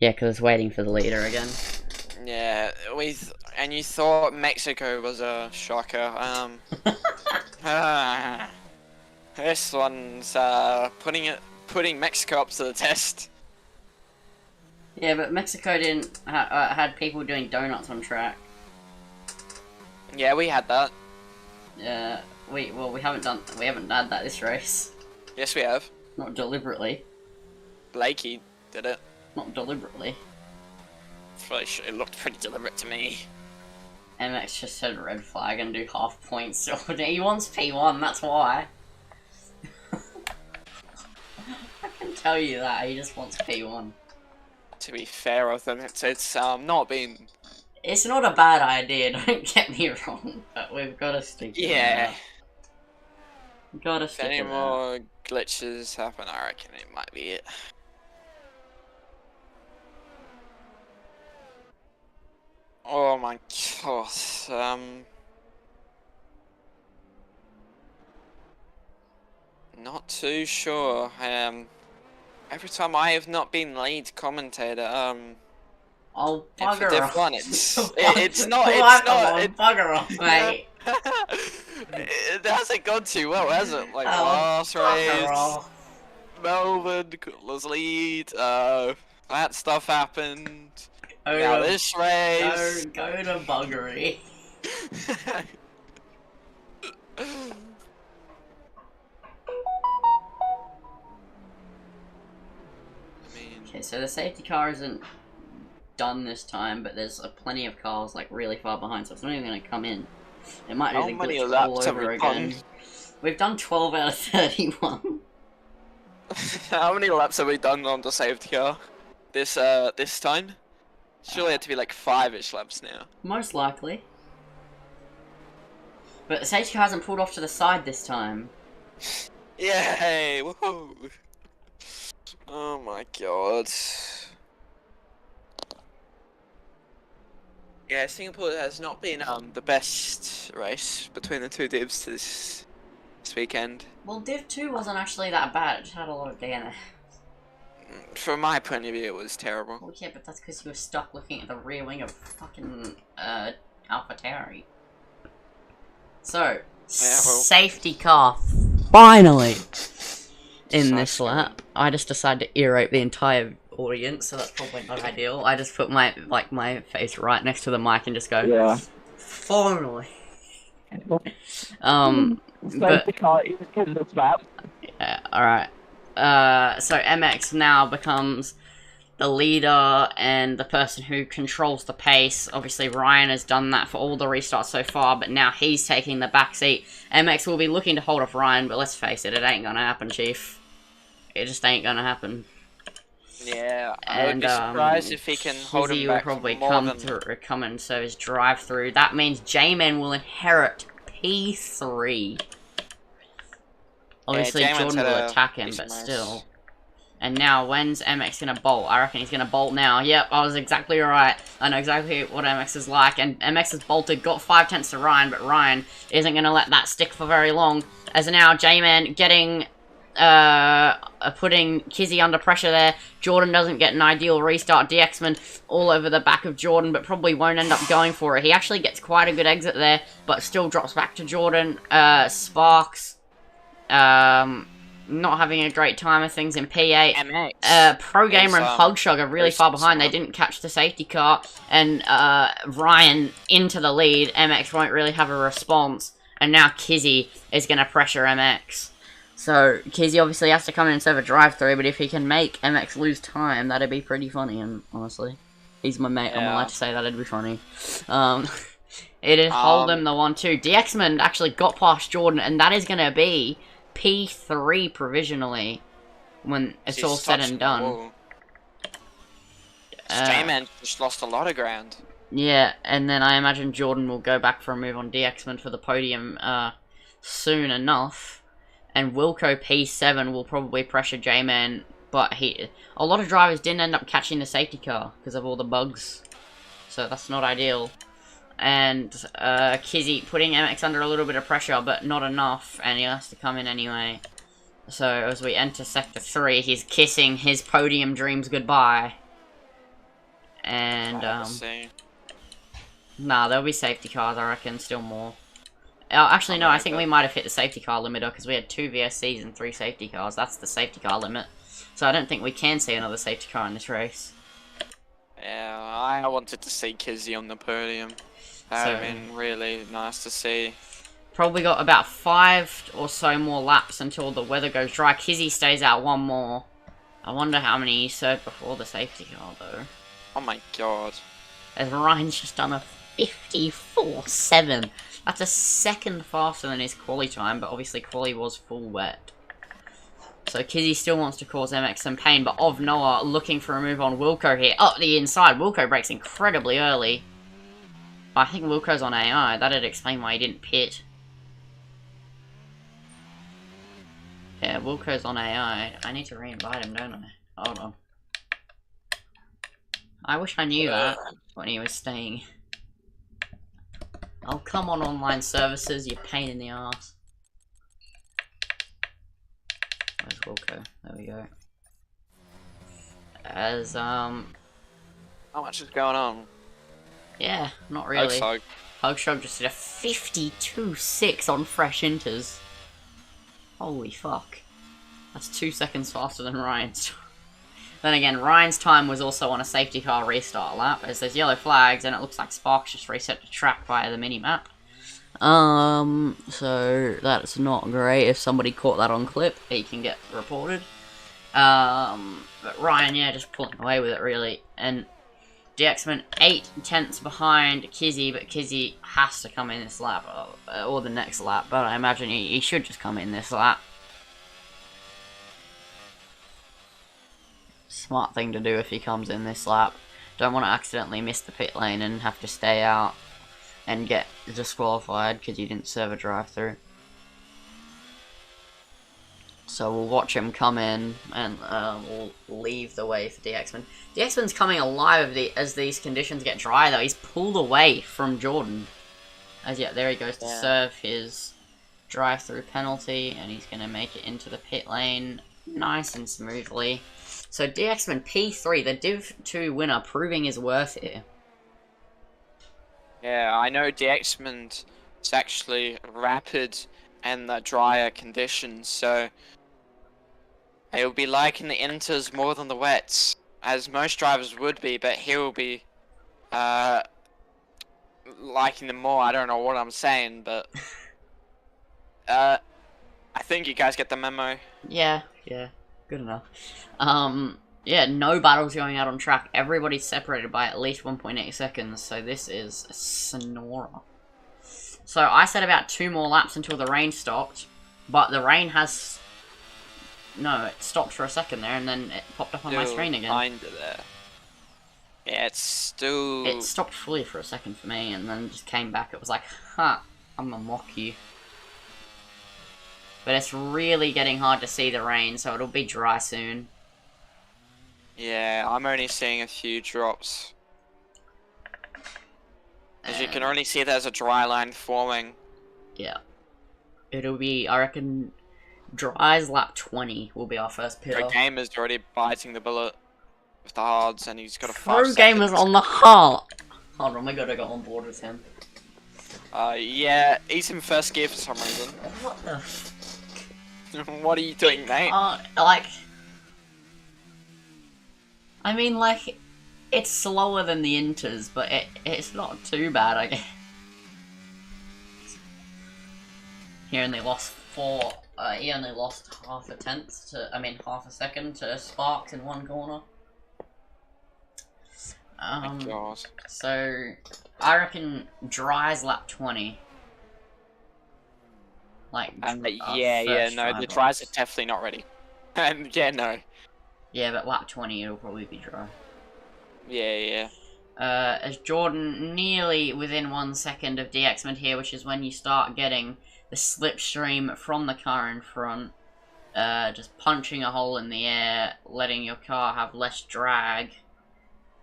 Speaker 1: Yeah, because it's waiting for the leader again.
Speaker 2: Yeah, and you thought Mexico was a shocker. This one's putting Mexico up to the test.
Speaker 1: Yeah, but Mexico didn't had people doing donuts on track.
Speaker 2: Yeah, we had that.
Speaker 1: Yeah, we haven't had that this race.
Speaker 2: Yes, we have.
Speaker 1: Not deliberately.
Speaker 2: Blakey did it.
Speaker 1: Not deliberately.
Speaker 2: It looked pretty deliberate to me.
Speaker 1: MX just said red flag and do half points. So he wants P1, that's why. I can tell you that, he just wants P1.
Speaker 2: To be fair with them, it's not been...
Speaker 1: It's not a bad idea, don't get me wrong, but we've got to stick to
Speaker 2: yeah.
Speaker 1: We've got to
Speaker 2: If
Speaker 1: stick
Speaker 2: any
Speaker 1: to
Speaker 2: more glitches happen, I reckon it might be it. Oh my god, not too sure. Every time I have not been lead commentator,
Speaker 1: Oh,
Speaker 2: for
Speaker 1: bugger
Speaker 2: Div
Speaker 1: off.
Speaker 2: 1, it's not,
Speaker 1: Bugger off, mate.
Speaker 2: it hasn't gone too well, has it? Like, last
Speaker 1: bugger
Speaker 2: race,
Speaker 1: off.
Speaker 2: Melbourne was lead, that stuff happened.
Speaker 1: Go
Speaker 2: Now
Speaker 1: to-
Speaker 2: this race.
Speaker 1: Go to buggery. Okay, so the safety car isn't done this time, but there's plenty of cars like really far behind, so it's not even going to come in. It might do the glitch all over again. We've done 12 out of 31.
Speaker 2: How many laps have we done on the safety car? This time? Surely it had to be like 5-ish laps now.
Speaker 1: Most likely. But the safety car hasn't pulled off to the side this time.
Speaker 2: Yay! Woohoo! Oh my god. Yeah, Singapore has not been the best race between the two divs this weekend.
Speaker 1: Well, Div 2 wasn't actually that bad, it just had a lot of DNF.
Speaker 2: From my point of view, it was terrible.
Speaker 1: Well, yeah, but that's because you were stuck looking at the rear wing of fucking, AlphaTauri. So, safety car, finally! In this lap, I just decided to ear-rape the entire audience, so that's probably not ideal. I just put my face right next to the mic and just go, yeah. Finally!
Speaker 3: Safety car in this lap.
Speaker 1: Yeah, alright. So MX now becomes the leader and the person who controls the pace. Obviously, Ryan has done that for all the restarts so far, but now he's taking the back seat. MX will be looking to hold off Ryan, but let's face it, it ain't gonna happen, Chief. It just ain't gonna happen.
Speaker 2: Yeah, I would be surprised if he can hold him back
Speaker 1: will probably
Speaker 2: more than...
Speaker 1: come and serve his drive-through. That means J-Man will inherit P3. Obviously,
Speaker 2: yeah,
Speaker 1: Jordan will attack him, but still. And now, when's MX gonna bolt? I reckon he's gonna bolt now. Yep, I was exactly right. I know exactly what MX is like. And MX has bolted, got 5 tenths to Ryan, but Ryan isn't gonna let that stick for very long. As now, J-Man getting... putting Kizzy under pressure there. Jordan doesn't get an ideal restart. DXman all over the back of Jordan, but probably won't end up going for it. He actually gets quite a good exit there, but still drops back to Jordan. Sparks not having a great time of things in P8.
Speaker 2: MX.
Speaker 1: Pro Gamer and Hugshug are really far behind. They didn't catch the safety car, and Ryan into the lead. MX won't really have a response, and now Kizzy is going to pressure MX. So Kizzy obviously has to come in and serve a drive-through, but if he can make MX lose time, that'd be pretty funny. And honestly, he's my mate. I'm allowed to say that'd be funny. It'd hold him the 1-2. DXman actually got past Jordan, and that is going to be P3 provisionally when it's all said and done.
Speaker 2: J-Man just lost a lot of ground.
Speaker 1: Yeah, and then I imagine Jordan will go back for a move on DXman for the podium soon enough. And Wilco P7 will probably pressure J-Man, but a lot of drivers didn't end up catching the safety car because of all the bugs. So that's not ideal. And Kizzy putting MX under a little bit of pressure, but not enough, and he has to come in anyway. So as we enter Sector 3, he's kissing his podium dreams goodbye. And, nah, there'll be safety cars, I reckon, still more. Actually, no, I think we might have hit the safety car limiter, because we had 2 VSCs and 3 safety cars. That's the safety car limit. So I don't think we can see another safety car in this race.
Speaker 2: Yeah, I wanted to see Kizzy on the podium. That would have been really nice to see.
Speaker 1: Probably got about 5 or so more laps until the weather goes dry. Kizzy stays out 1 more. I wonder how many he served before the safety car, though.
Speaker 2: Oh my god.
Speaker 1: As Ryan's just done a 54.7. That's a second faster than his quali time, but obviously quali was full wet. So Kizzy still wants to cause MX some pain, but of Noah looking for a move on Wilco here. Up the inside, Wilco breaks incredibly early. I think Wilco's on AI. That'd explain why he didn't pit. Yeah, Wilco's on AI. I need to re-invite him, don't I? Hold on. I wish I knew that when he was staying. Oh, come on, online services, you pain in the ass. Where's Wilco? There we go. As,
Speaker 2: How much is going on?
Speaker 1: yeah, not really.
Speaker 2: Hugshug.
Speaker 1: Hugshug just did a 52.6 on fresh inters. Holy fuck. That's 2 seconds faster than Ryan's. Then again, Ryan's time was also on a safety car restart lap, as there's yellow flags, and it looks like Sparks just reset the track via the minimap. So that's not great. If somebody caught that on clip, he can get reported. But Ryan, yeah, just pulling away with it, really. And DXman 8 tenths behind Kizzy, but Kizzy has to come in this lap, or the next lap, but I imagine he should just come in this lap. Smart thing to do if he comes in this lap. Don't want to accidentally miss the pit lane and have to stay out and get disqualified because you didn't serve a drive-through. So we'll watch him come in, and we'll leave the way for DXman. DXman's coming alive as these conditions get dry, though. He's pulled away from Jordan. As yet, there he goes to serve his drive-through penalty, and he's going to make it into the pit lane nice and smoothly. So DXman P3, the Div 2 winner, proving his worth here.
Speaker 2: Yeah, I know DXman is actually rapid and the drier conditions, so he'll be liking the inters more than the wets, as most drivers would be, but he'll be liking them more. I don't know what I'm saying, but I think you guys get the memo.
Speaker 1: Yeah, good enough. Yeah, no battles going out on track. Everybody's separated by at least 1.8 seconds, so this is a snorer. So I said about 2 more laps until the rain stopped, but the rain has... No, it stopped for a second there, and then it popped up on my screen again.
Speaker 2: Kinda there. Yeah, it's still...
Speaker 1: It stopped fully for a second for me, and then just came back. It was like, huh, I'm gonna mock you. But it's really getting hard to see the rain, so it'll be dry soon.
Speaker 2: Yeah, I'm only seeing a few drops. As you can only see there's a dry line forming.
Speaker 1: Yeah. It'll be, I reckon, dry's lap 20 will be our first pit off.
Speaker 2: Pro Gamer's already biting the bullet with the hards, and he's got a 5
Speaker 1: Pro
Speaker 2: seconds.
Speaker 1: Gamer's on the heart! Hold on, we gotta go on board with him.
Speaker 2: Yeah, he's in first gear for some reason.
Speaker 1: What the
Speaker 2: What are you doing, mate?
Speaker 1: Like, I mean, like, it's slower than the Inters, but it's not too bad, I guess. He only lost he only lost half a second to Sparks in one corner.
Speaker 2: My God.
Speaker 1: So, I reckon Dry's lap 20. Like,
Speaker 2: No,
Speaker 1: first
Speaker 2: the
Speaker 1: dry
Speaker 2: dries are
Speaker 1: box.
Speaker 2: definitely not ready. And yeah, no.
Speaker 1: Yeah, but lap 20 it'll probably be Dry.
Speaker 2: Yeah.
Speaker 1: As Jordan nearly within 1 second of DXman here, which is when you start getting the slipstream from the car in front, just punching a hole in the air, letting your car have less drag,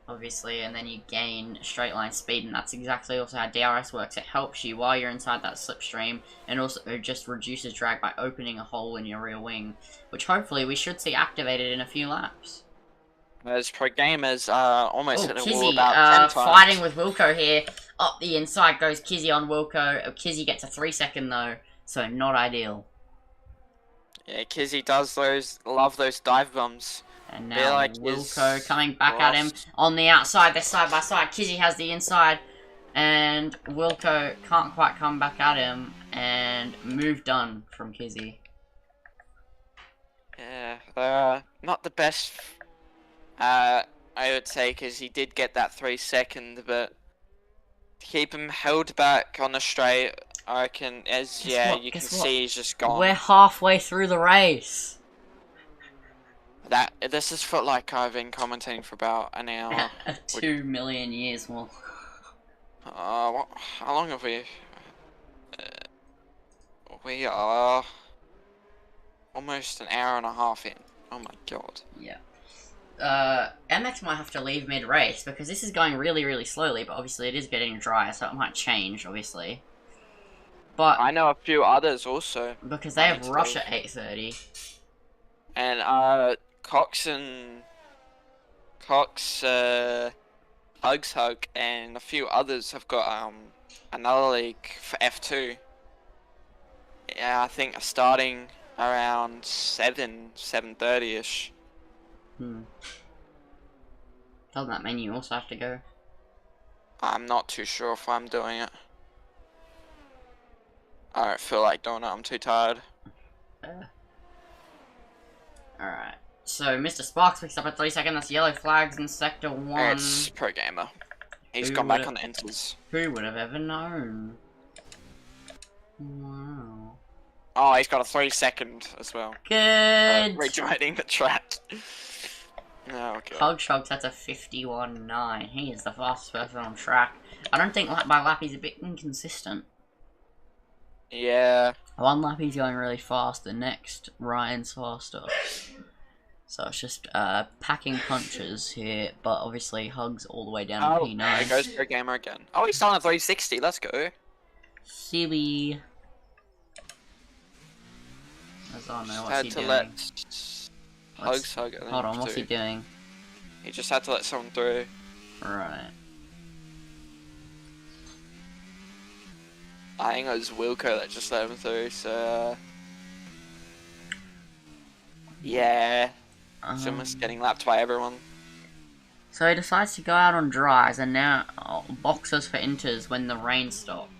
Speaker 1: obviously, and then you gain straight line speed, and that's exactly also how DRS works. It helps you while you're inside that slipstream, and also it just reduces drag by opening a hole in your rear wing, which hopefully we should see activated in a few laps.
Speaker 2: As pro gamers almost hit a wall
Speaker 1: Kizzy,
Speaker 2: about 10 times.
Speaker 1: fighting with Wilco here. Up the inside goes Kizzy on Wilco. Kizzy gets a 3-second though, so not ideal.
Speaker 2: Yeah, Kizzy does love those dive bombs.
Speaker 1: And now
Speaker 2: like
Speaker 1: Wilco coming back at him on the outside. They're side by side. Kizzy has the inside, and Wilco can't quite come back at him. And move done from Kizzy.
Speaker 2: Yeah, not the best. I would say, because he did get that 3-second, but to keep him held back on the straight, I reckon, you can see he's just gone.
Speaker 1: We're halfway through the race.
Speaker 2: This is for like I've been commentating for about an hour.
Speaker 1: 2 million years more.
Speaker 2: How long have we? We are almost an hour and a half in. Oh my God.
Speaker 1: Yeah. MX might have to leave mid-race, because this is going really, really slowly, but obviously it is getting dry, so it might change, obviously. But
Speaker 2: I know a few others also.
Speaker 1: Because they have Rush at 8:30.
Speaker 2: And, Cox, Hug, and a few others have got, another league for F2. Yeah, I think starting around 7:30ish.
Speaker 1: Doesn't that mean you also have to go?
Speaker 2: I'm not too sure if I'm doing it. I don't feel like doing it, I'm too tired.
Speaker 1: Alright. So, Mr. Sparks picks up a 3-second, that's yellow flags in Sector 1.
Speaker 2: It's Pro Gamer. He's gone back on the enters.
Speaker 1: Who would have ever known? Wow.
Speaker 2: Oh, he's got a 3-second as well.
Speaker 1: Good!
Speaker 2: Rejoining the track. Oh, God.
Speaker 1: Hug Shrugs, that's a 51.9. He is the fastest person on track. I don't think lap by lap he's a bit inconsistent.
Speaker 2: Yeah.
Speaker 1: One lap he's going really fast, the next Ryan's faster. So it's just packing punches here, but obviously Hug's all the way down to P9.
Speaker 2: There goes Pro Gamer again. Oh, he's still on a 360, let's go.
Speaker 1: Silly. Oh no, what's he doing?
Speaker 2: Hug.
Speaker 1: Hold on, what's he doing?
Speaker 2: He just had to let someone through.
Speaker 1: Right.
Speaker 2: I think it was Wilco that just let him through, so... Yeah. Someone's getting lapped by everyone.
Speaker 1: So he decides to go out on dries, and now boxes for inters when the rain stopped.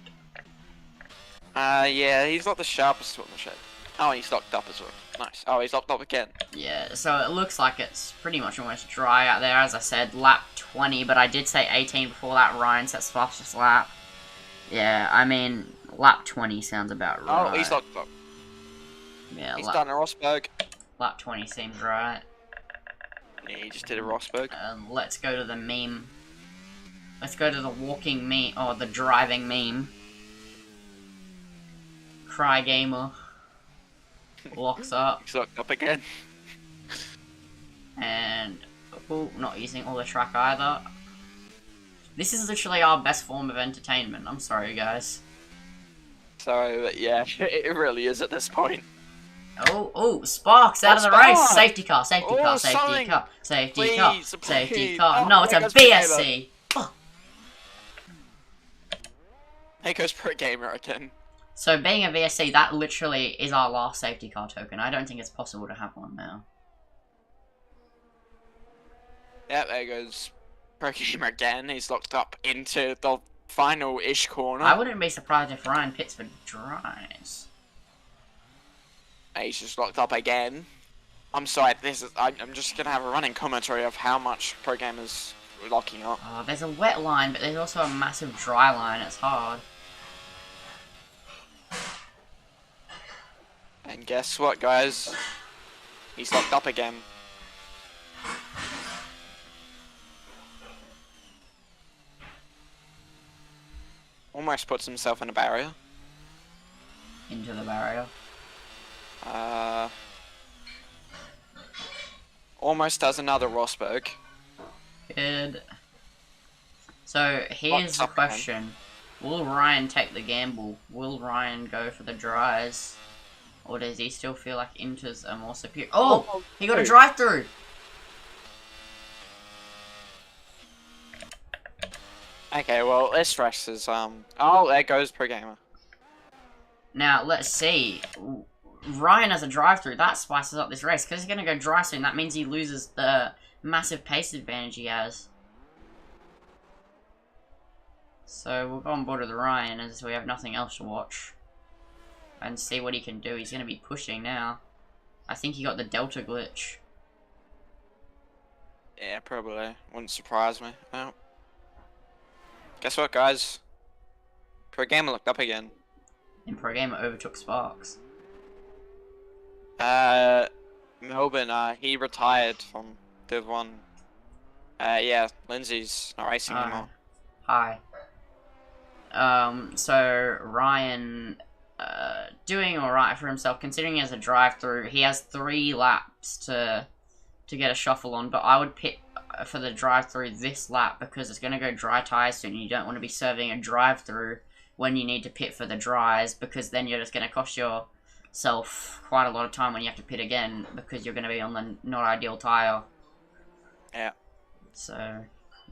Speaker 2: Yeah, he's not the sharpest on the shed. Oh, he's locked up as well. Nice. Oh, he's locked up again.
Speaker 1: Yeah, so it looks like it's pretty much almost dry out there. As I said, lap 20, but I did say 18 before that. Ryan sets fastest lap. Yeah, I mean, lap 20 sounds about right.
Speaker 2: Oh, he's locked up.
Speaker 1: Yeah,
Speaker 2: he's done a Rosberg.
Speaker 1: Lap 20 seemed right.
Speaker 2: Yeah, he just did a Rosberg.
Speaker 1: Let's go to the meme. Let's go to the walking meme, or the driving meme. Cry Gamer. Locks up.
Speaker 2: He's locked up again.
Speaker 1: And, not using all the track either. This is literally our best form of entertainment. I'm sorry, guys.
Speaker 2: Sorry, but yeah, it really is at this point.
Speaker 1: Oh, Sparks out of the race! Safety car, safety car,
Speaker 2: Oh,
Speaker 1: safety
Speaker 2: something.
Speaker 1: car, safety
Speaker 2: Please,
Speaker 1: car,
Speaker 2: please.
Speaker 1: safety car.
Speaker 2: Oh,
Speaker 1: No, it's a
Speaker 2: there goes Pro
Speaker 1: BSC! Oh.
Speaker 2: Here goes Pro Gamer again.
Speaker 1: So being a VSC, that literally is our last safety car token. I don't think it's possible to have one now.
Speaker 2: Yeah, there goes Pro Gamer again. He's locked up into the final-ish corner.
Speaker 1: I wouldn't be surprised if Ryan pits for dries.
Speaker 2: He's just locked up again. I'm sorry, I'm just gonna have a running commentary of how much Pro Gamer's locking up.
Speaker 1: Oh, there's a wet line, but there's also a massive dry line. It's hard.
Speaker 2: And guess what, guys? He's locked up again. Almost puts himself in a barrier.
Speaker 1: Into the barrier.
Speaker 2: Almost does another Rosberg.
Speaker 1: Good. So, here's the question. Will Ryan take the gamble? Will Ryan go for the dries? Or does he still feel like Inters are more superior? Oh! He got a drive-through!
Speaker 2: Okay, well, this race is, oh, there goes Pro Gamer.
Speaker 1: Now, let's see. Ryan has a drive-through. That spices up this race. Because he's going to go dry soon. That means he loses the massive pace advantage he has. So, we'll go on board with Ryan as we have nothing else to watch. And see what he can do. He's going to be pushing now. I think he got the Delta glitch.
Speaker 2: Yeah, probably. Wouldn't surprise me. Well, guess what, guys? Pro Gamer looked up again.
Speaker 1: And Pro Gamer overtook Sparks.
Speaker 2: Melbourne, he retired from Div 1. Yeah, Lindsay's not racing anymore.
Speaker 1: Hi. So Ryan, doing alright for himself, considering he has a drive-through. He has 3 laps to get a shuffle on, but I would pit for the drive-through this lap because it's going to go dry tyres soon. You don't want to be serving a drive-through when you need to pit for the dries, because then you're just going to cost yourself quite a lot of time when you have to pit again because you're going to be on the not ideal tyre.
Speaker 2: Yeah.
Speaker 1: So,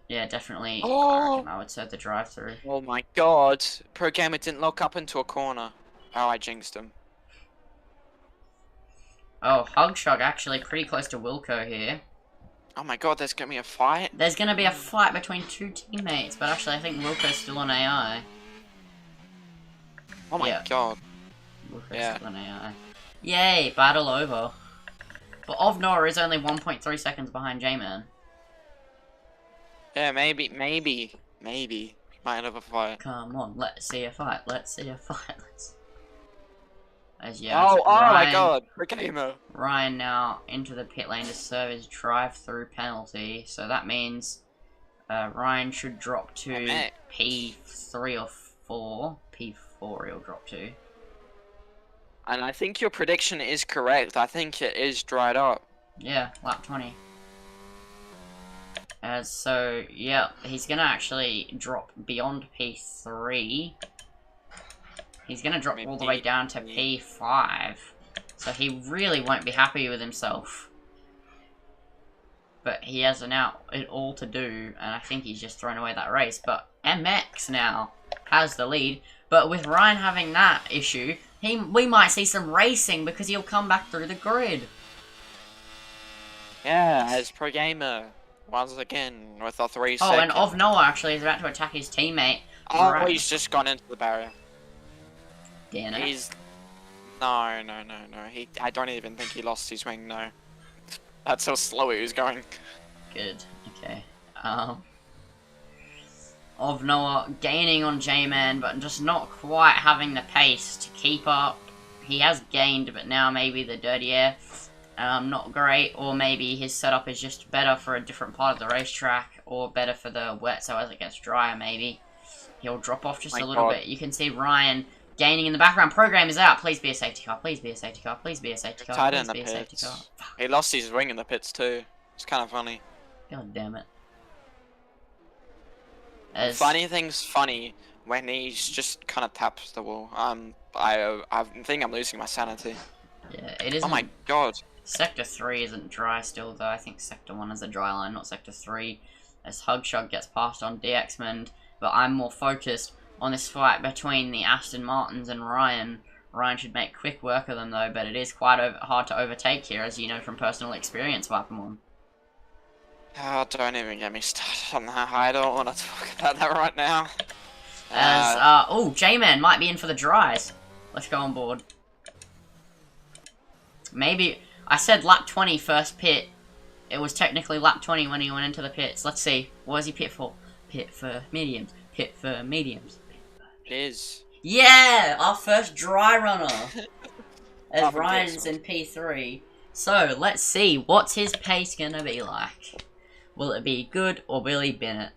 Speaker 1: yeah, definitely I would serve the drive-through.
Speaker 2: Oh my god. Pro Gamer didn't lock up into a corner. Oh, I jinxed him.
Speaker 1: Oh, Hugshug actually pretty close to Wilco here.
Speaker 2: Oh my god, there's gonna be a fight?
Speaker 1: There's going to be a fight between 2 teammates, but actually I think Wilco's still on AI.
Speaker 2: Oh my god.
Speaker 1: Wilco's still on AI. Yay, battle over. But Ovnor is only 1.3 seconds behind J-Man.
Speaker 2: Yeah, maybe. Might have a fight.
Speaker 1: Come on, let's see a fight. Let's see a fight.
Speaker 2: Oh my god, Pro Gamer.
Speaker 1: Ryan now into the pit lane to serve his drive-through penalty. So that means Ryan should drop to P3 or 4. P4 he'll drop to.
Speaker 2: And I think your prediction is correct. I think it is dried up.
Speaker 1: Yeah, lap 20. So, yeah, he's going to actually drop beyond P3. He's going to drop all the way down to P5. So he really won't be happy with himself. But he has it all to do, and I think he's just thrown away that race. But MX now has the lead. But with Ryan having that issue, we might see some racing because he'll come back through the grid.
Speaker 2: Yeah, as Pro Gamer. Once again, with a 3
Speaker 1: second. Oh, and Ovnoa actually is about to attack his teammate.
Speaker 2: Oh, right. He's just gone into the barrier.
Speaker 1: Damn it.
Speaker 2: He's... No. I don't even think he lost his wing, no. That's how slow he was going.
Speaker 1: Good, okay. Ovnoa gaining on J-Man, but just not quite having the pace to keep up. He has gained, but now maybe the dirty air... not great, or maybe his setup is just better for a different part of the racetrack, or better for the wet, so as it gets drier, maybe he'll drop off just a little bit. You can see Ryan gaining in the background. Program is out. Please be a safety car. Please be a safety car. Please be a safety car. Please be a safety car.
Speaker 2: He lost his wing in the pits too. It's kind of funny.
Speaker 1: God damn it.
Speaker 2: Funny thing's funny when he's just kind of taps the wall. I think I'm losing my sanity.
Speaker 1: Yeah, it is.
Speaker 2: Oh my god.
Speaker 1: Sector 3 isn't dry still, though. I think Sector 1 is a dry line, not Sector 3. As Hugshug gets past on DXmond, but I'm more focused on this fight between the Aston Martins and Ryan. Ryan should make quick work of them, though, but it is quite hard to overtake here, as you know from personal experience, Wapamon.
Speaker 2: Oh, don't even get me started on that. I don't want to talk about that right now.
Speaker 1: Oh, J-Man might be in for the dries. Let's go on board. Maybe, I said lap 20 first pit. It was technically lap 20 when he went into the pits. Let's see. What was he pit for? Pit for mediums. Pit for mediums.
Speaker 2: It is.
Speaker 1: Yeah! Our first dry runner. As
Speaker 2: Half a
Speaker 1: Ryan's in P3. So, let's see. What's his pace gonna be like? Will it be good or will he bin it?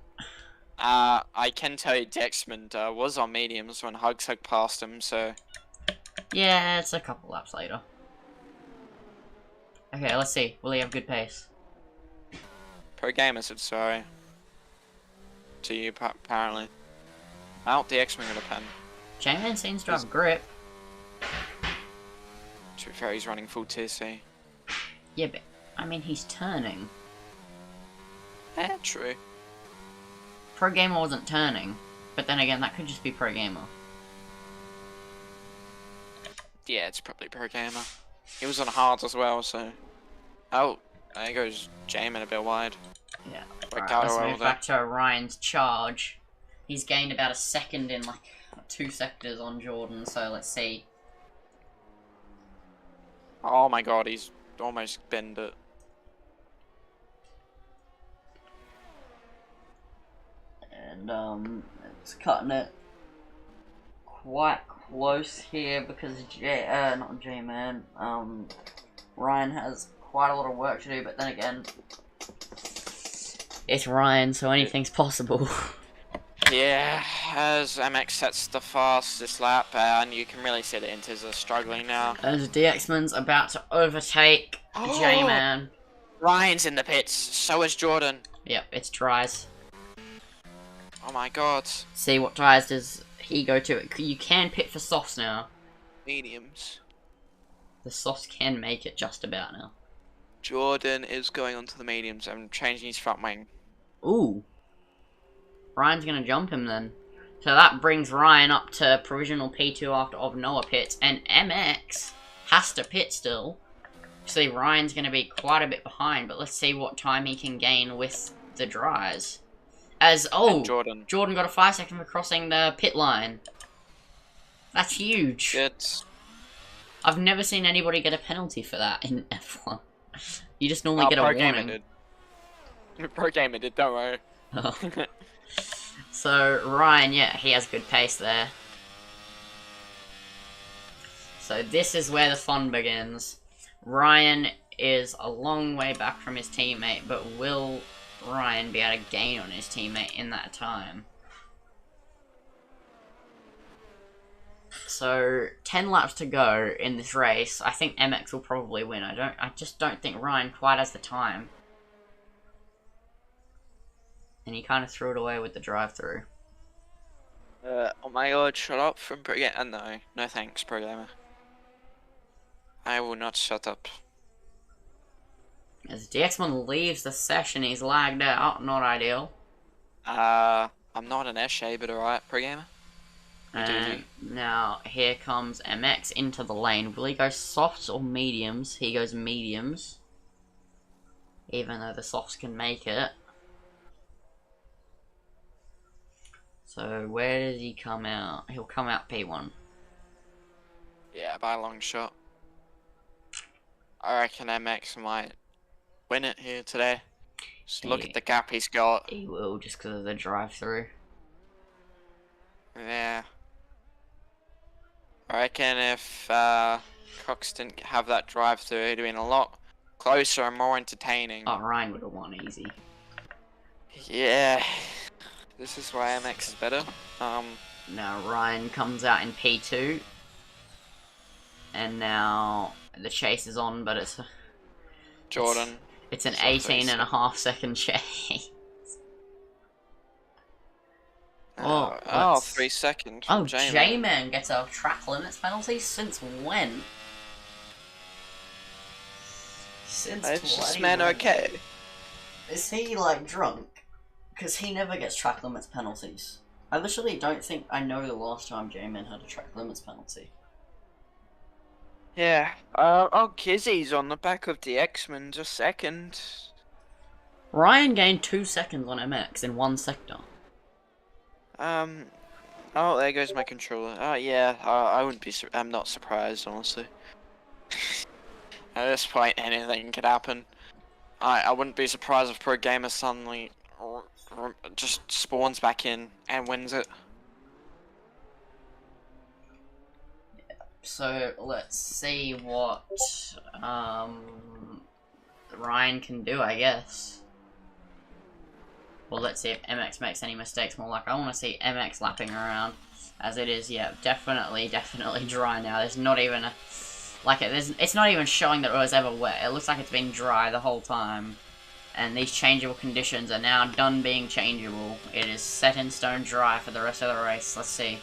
Speaker 2: I can tell you Dexmond was on mediums when Hugs passed him, so...
Speaker 1: Yeah, it's a couple laps later. Okay, let's see. Will he have good pace?
Speaker 2: Pro Gamer said sorry. To you, apparently. Out the X-Wing of the pen.
Speaker 1: J-Man seems to have grip.
Speaker 2: To be fair, he's running full TC.
Speaker 1: Yeah, but, I mean, he's turning.
Speaker 2: Eh, true.
Speaker 1: Pro Gamer wasn't turning. But then again, that could just be Pro Gamer.
Speaker 2: Yeah, it's probably Pro Gamer. He was on hards as well, so... Oh, there goes Jamin a bit wide.
Speaker 1: Yeah.
Speaker 2: Right,
Speaker 1: Alright, let's move back to Ryan's charge. He's gained about a second in, like, 2 sectors on Jordan, so let's see.
Speaker 2: Oh my god, he's almost binned it.
Speaker 1: And, it's cutting it quite close here because not J-Man, Ryan has quite a lot of work to do, but then again, it's Ryan, so anything's possible.
Speaker 2: Yeah, as MX sets the fastest lap, and you can really see the Inters are struggling now.
Speaker 1: As DXman's about to overtake J-Man.
Speaker 2: Ryan's in the pits, so is Jordan.
Speaker 1: Yep, it's dries.
Speaker 2: Oh my god.
Speaker 1: See, what dries does he go to? You can pit for softs now.
Speaker 2: Mediums.
Speaker 1: The softs can make it just about now.
Speaker 2: Jordan is going onto the mediums and changing his front wing.
Speaker 1: Ooh. Ryan's gonna jump him then. So that brings Ryan up to provisional P2 after Noah pits, and MX has to pit still. See, Ryan's gonna be quite a bit behind, but let's see what time he can gain with the dries. As, Jordan got a 5 second for crossing the pit line. That's huge.
Speaker 2: Good.
Speaker 1: I've never seen anybody get a penalty for that in F1. You just normally get a warning.
Speaker 2: Gamer did. Pro Gamer did, don't worry.
Speaker 1: Oh. So, Ryan, yeah, he has good pace there. So this is where the fun begins. Ryan is a long way back from his teammate, but will Ryan be able to gain on his teammate in that time? So 10 laps to go in this race. I think MX will probably win. I just don't think Ryan quite has the time. And he kind of threw it away with the drive-through.
Speaker 2: Oh my god, shut up from Pro Gamer. No thanks, Pro Gamer. I will not shut up.
Speaker 1: As DXMon leaves the session, he's lagged out. Not ideal.
Speaker 2: I'm not an Eshe, but alright, Pro Gamer.
Speaker 1: And now here comes MX into the lane. Will he go softs or mediums? He goes mediums. Even though the softs can make it. So where does he come out? He'll come out P1.
Speaker 2: Yeah, by a long shot. I reckon MX might win it here today. Just look at the gap he's got.
Speaker 1: He will, just because of the drive-through.
Speaker 2: Yeah. I reckon if Cox didn't have that drive-through, it'd have been a lot closer and more entertaining.
Speaker 1: Oh, Ryan would have won easy.
Speaker 2: Yeah. This is why MX is better.
Speaker 1: Now Ryan comes out in P2. And now the chase is on, but it's...
Speaker 2: Jordan.
Speaker 1: It's an 18.5 second chase.
Speaker 2: Oh, 3 seconds.
Speaker 1: Oh, J-Man gets a track limits penalty? Since when? Since
Speaker 2: is this man okay?
Speaker 1: Is he, like, drunk? Because he never gets track limits penalties. I literally don't think I know the last time J-Man had a track limits penalty.
Speaker 2: Yeah. Kizzy's on the back of the X-Men just second.
Speaker 1: Ryan gained 2 seconds on MX in one sector.
Speaker 2: Oh, there goes my controller. Oh, yeah. I wouldn't be. I'm not surprised, honestly. At this point, anything could happen. I wouldn't be surprised if Pro Gamer suddenly just spawns back in and wins it.
Speaker 1: So let's see what Ryan can do, I guess. Well, let's see if MX makes any mistakes. More like I want to see MX lapping around, as it is. Yeah, definitely dry now. There's not even a it's not even showing that it was ever wet. It looks like it's been dry the whole time. And these changeable conditions are now done being changeable. It is set in stone dry for the rest of the race. Let's see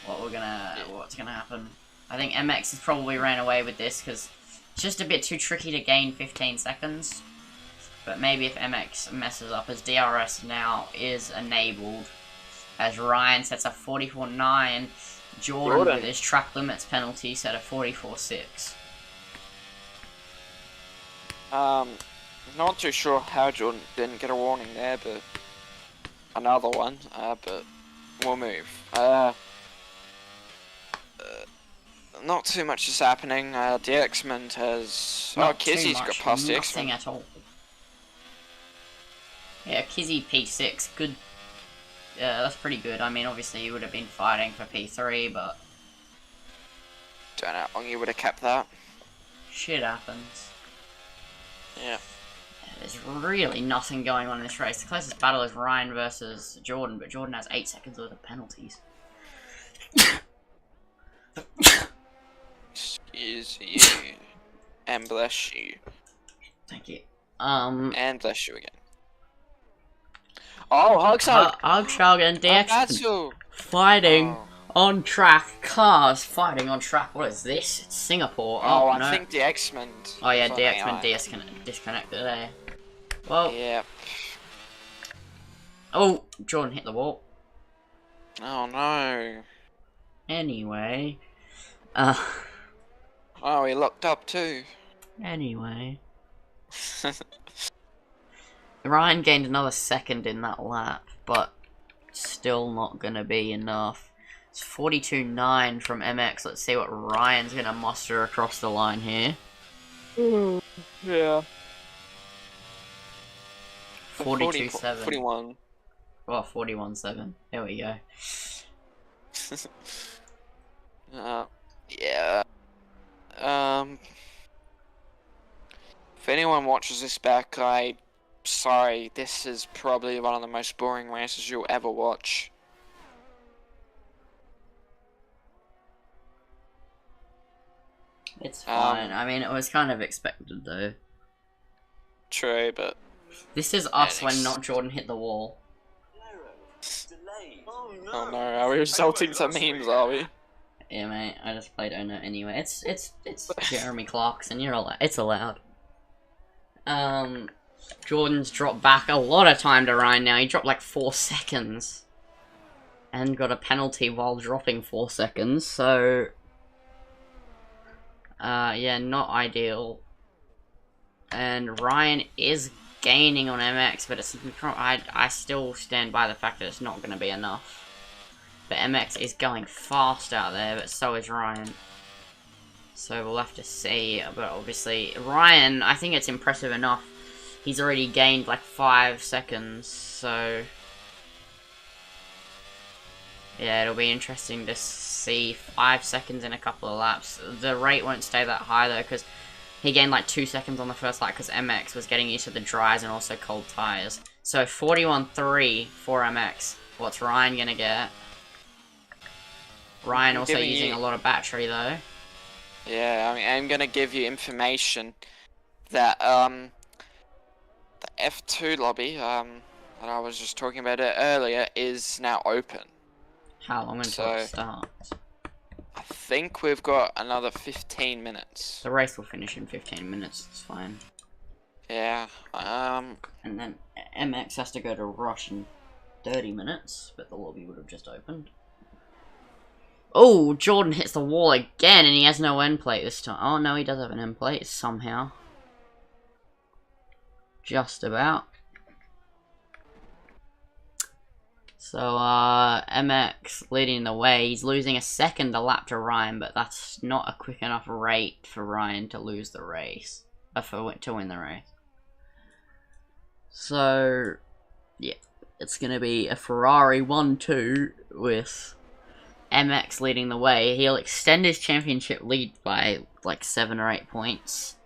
Speaker 1: what's gonna happen. I think MX has probably ran away with this because it's just a bit too tricky to gain 15 seconds. But maybe if MX messes up, as DRS now is enabled, as Ryan sets a 44.9, Jordan with his track limits penalty set a 44.6.
Speaker 2: Not too sure how Jordan didn't get a warning there, but another one. But we'll move. Not too much is happening. The X-Men has.
Speaker 1: Not
Speaker 2: Kizzy's got past the
Speaker 1: nothing
Speaker 2: X-Men.
Speaker 1: at all. Yeah, Kizzy P6, good. Yeah, that's pretty good. I mean, obviously you would have been fighting for P3, but
Speaker 2: Don't know how long you would have kept that.
Speaker 1: shit happens.
Speaker 2: Yeah.
Speaker 1: There's really nothing going on in this race. The closest battle is Ryan versus Jordan, but Jordan has 8 seconds worth of penalties.
Speaker 2: Excuse you. And bless you.
Speaker 1: Thank you.
Speaker 2: And bless you again. Oh, Hugshug!
Speaker 1: Hugshug and DX fighting on track. Cars fighting on track. What is this? It's Singapore.
Speaker 2: Oh,
Speaker 1: no.
Speaker 2: I think the X-Men.
Speaker 1: Oh yeah, DX-Men disconnected there. Well.
Speaker 2: Yep.
Speaker 1: Oh, Jordan hit the wall.
Speaker 2: Oh no.
Speaker 1: Anyway.
Speaker 2: Oh, he locked up too.
Speaker 1: Anyway. Ryan gained another second in that lap, but still not gonna be enough. It's 42.9 from MX. Let's see what Ryan's gonna muster across the line here.
Speaker 2: Yeah.
Speaker 1: 42.7.
Speaker 2: 41.
Speaker 1: Oh, 41.7. There we go.
Speaker 2: Yeah. If anyone watches this back, sorry, this is probably one of the most boring races you'll ever watch.
Speaker 1: It's fine. I mean, it was kind of expected, though.
Speaker 2: True, but...
Speaker 1: This is us when not Jordan hit the wall.
Speaker 2: Oh no, are we resulting to memes, are we?
Speaker 1: Yeah, mate, I just played Ono anyway. It's Jeremy Clarkson, it's allowed. Jordan's dropped back a lot of time to Ryan now. He dropped like 4 seconds. And got a penalty while dropping 4 seconds, so... yeah, not ideal. And Ryan is gaining on MX, but it's I still stand by the fact that it's not going to be enough. But MX is going fast out there, but so is Ryan. So we'll have to see, but obviously, Ryan, I think it's impressive enough. He's already gained like 5 seconds, so... Yeah, it'll be interesting to see 5 seconds in a couple of laps. The rate won't stay that high though, because he gained like 2 seconds on the first lap, because MX was getting used to the dries and also cold tyres. So 41.3 for MX. What's Ryan gonna get? Ryan also using a lot of battery though.
Speaker 2: Yeah, I mean, I'm gonna give you information that the F2 lobby that I was just talking about it earlier is now open.
Speaker 1: How long until it starts?
Speaker 2: I think we've got another 15 minutes.
Speaker 1: The race will finish in 15 minutes. It's fine.
Speaker 2: Yeah.
Speaker 1: And then MX has to go to Russian 30 minutes, but the lobby would have just opened. Oh, Jordan hits the wall again, and he has no end plate this time. Oh, no, he does have an end plate somehow. Just about. So, MX leading the way. He's losing a second a lap to Ryan, but that's not a quick enough rate for Ryan to lose the race. To win the race. So, yeah, it's going to be a Ferrari 1-2 with MX leading the way. He'll extend his championship lead by like 7 or 8 points.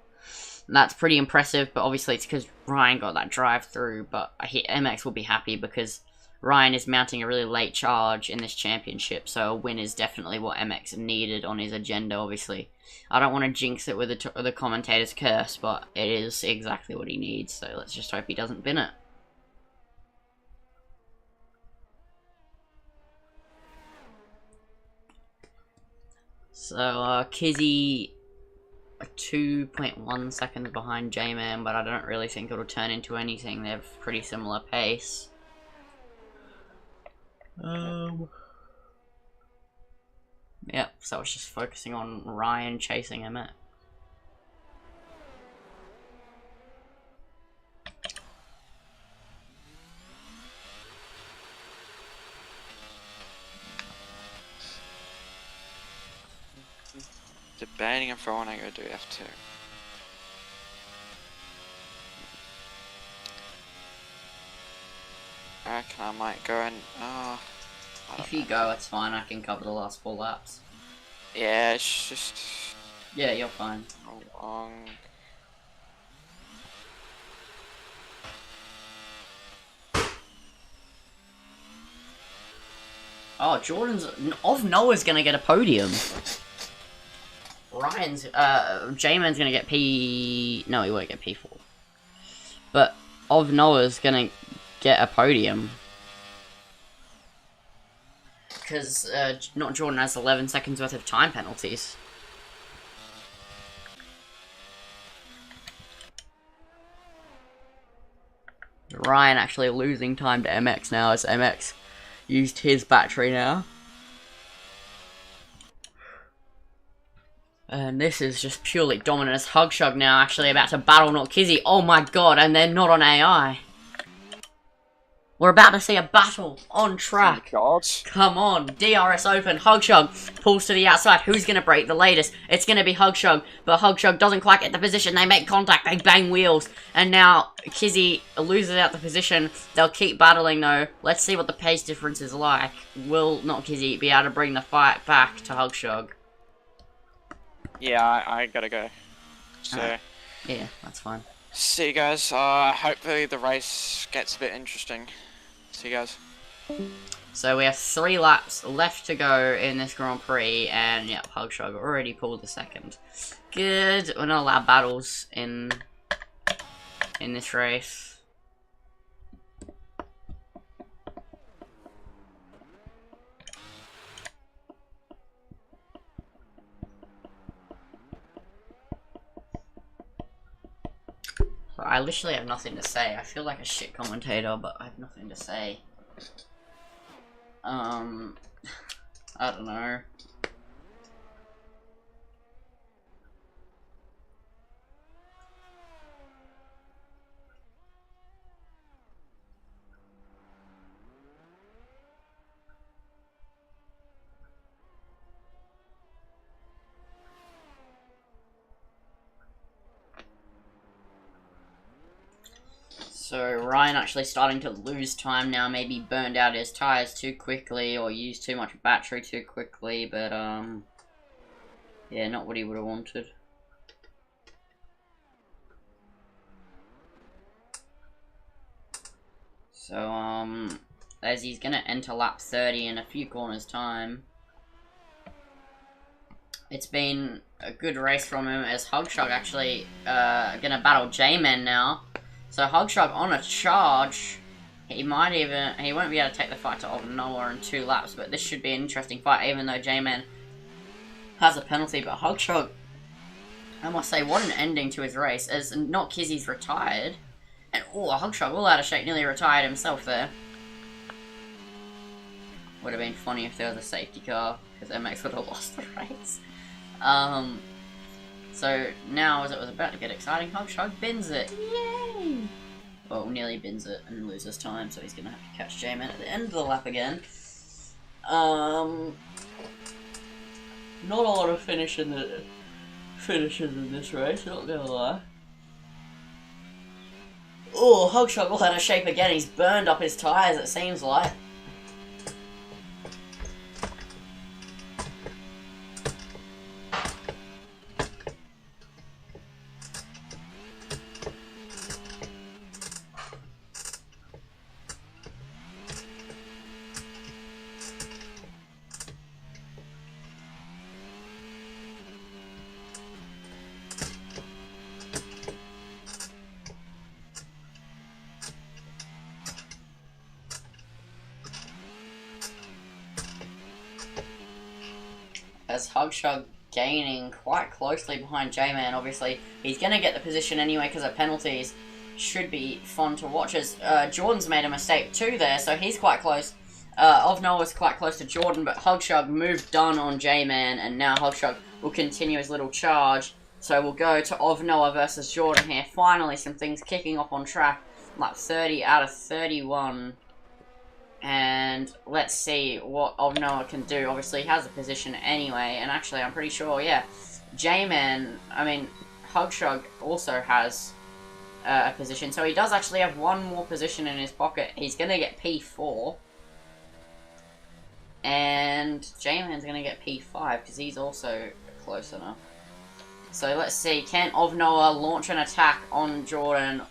Speaker 1: And that's pretty impressive, but obviously it's because Ryan got that drive through, but MX will be happy because Ryan is mounting a really late charge in this championship, so a win is definitely what MX needed on his agenda, obviously. I don't want to jinx it with the commentator's curse, but it is exactly what he needs, so let's just hope he doesn't bin it. So, Kizzy 2.1 seconds behind J-Man, but I don't really think it'll turn into anything. They have pretty similar pace. Yep, so it's just focusing on Ryan chasing him at.
Speaker 2: Debating if I want to go do F2. I reckon I might go and
Speaker 1: If you go, it's fine. I can cover the last 4 laps.
Speaker 2: Yeah, it's just
Speaker 1: Yeah, you're fine.
Speaker 2: long.
Speaker 1: Oh, Noah's gonna get a podium. J-Man's gonna get P... No, he won't get P4. But Noah's gonna get a podium. Because, not Jordan has 11 seconds worth of time penalties. Ryan actually losing time to MX now as MX used his battery now. And this is just purely dominant as Hugshug now actually about to battle not Kizzy. Oh my god, and they're not on AI. We're about to see a battle on track.
Speaker 2: Oh God.
Speaker 1: Come on, DRS open. Hugshug pulls to the outside. Who's going to break the latest? It's going to be Hugshug, but Hugshug doesn't quite get the position. They make contact. They bang wheels. And now Kizzy loses out the position. They'll keep battling though. Let's see what the pace difference is like. Will not Kizzy be able to bring the fight back to Hugshug?
Speaker 2: Yeah, I gotta go. So,
Speaker 1: yeah, that's fine.
Speaker 2: see you guys. Hopefully the race gets a bit interesting. See you guys.
Speaker 1: So we have 3 laps left to go in this Grand Prix, and yeah, Hugshug already pulled the second. Good. We're not allowed battles in this race. I literally have nothing to say. I feel like a shit commentator, but I have nothing to say. I don't know. So Ryan actually starting to lose time now, maybe burned out his tires too quickly or used too much battery too quickly, but yeah, not what he would have wanted. So as he's gonna enter lap 30 in a few corners time. It's been a good race from him as Hugshug actually gonna battle J-Man now. So Hugshug on a charge, he won't be able to take the fight to Noah in 2 laps, but this should be an interesting fight even though J-Man has a penalty, but Hugshug, I must say, what an ending to his race, as not Kizzy's retired, and oh, Hugshug all out of shape, nearly retired himself there. Would have been funny if there was a safety car, because MX would have lost the race. So now, as it was about to get exciting, Hugshug bins it. Yay! Well, nearly bins it and loses time, so he's going to have to catch J-Man at the end of the lap again. Not a lot of finishes in this race, not gonna lie. Oh, Hugshug all out of shape again. He's burned up his tyres, it seems like. As Hugshug gaining quite closely behind J-Man. Obviously, he's going to get the position anyway because of penalties. Should be fun to watch as Jordan's made a mistake too there, so he's quite close. Ovnoa was quite close to Jordan, but Hugshug moved done on J-Man, and now Hugshug will continue his little charge. So we'll go to Ovnoa versus Jordan here. Finally, some things kicking off on track. Lap 30 out of 31. And let's see what Ovnoa can do. Obviously, he has a position anyway. And actually, I'm pretty sure, yeah, J-Man, I mean, Hugshug also has a position. So he does actually have one more position in his pocket. He's going to get P4. And J-Man's going to get P5 because he's also close enough. So let's see, can Ovnoa launch an attack on Jordan?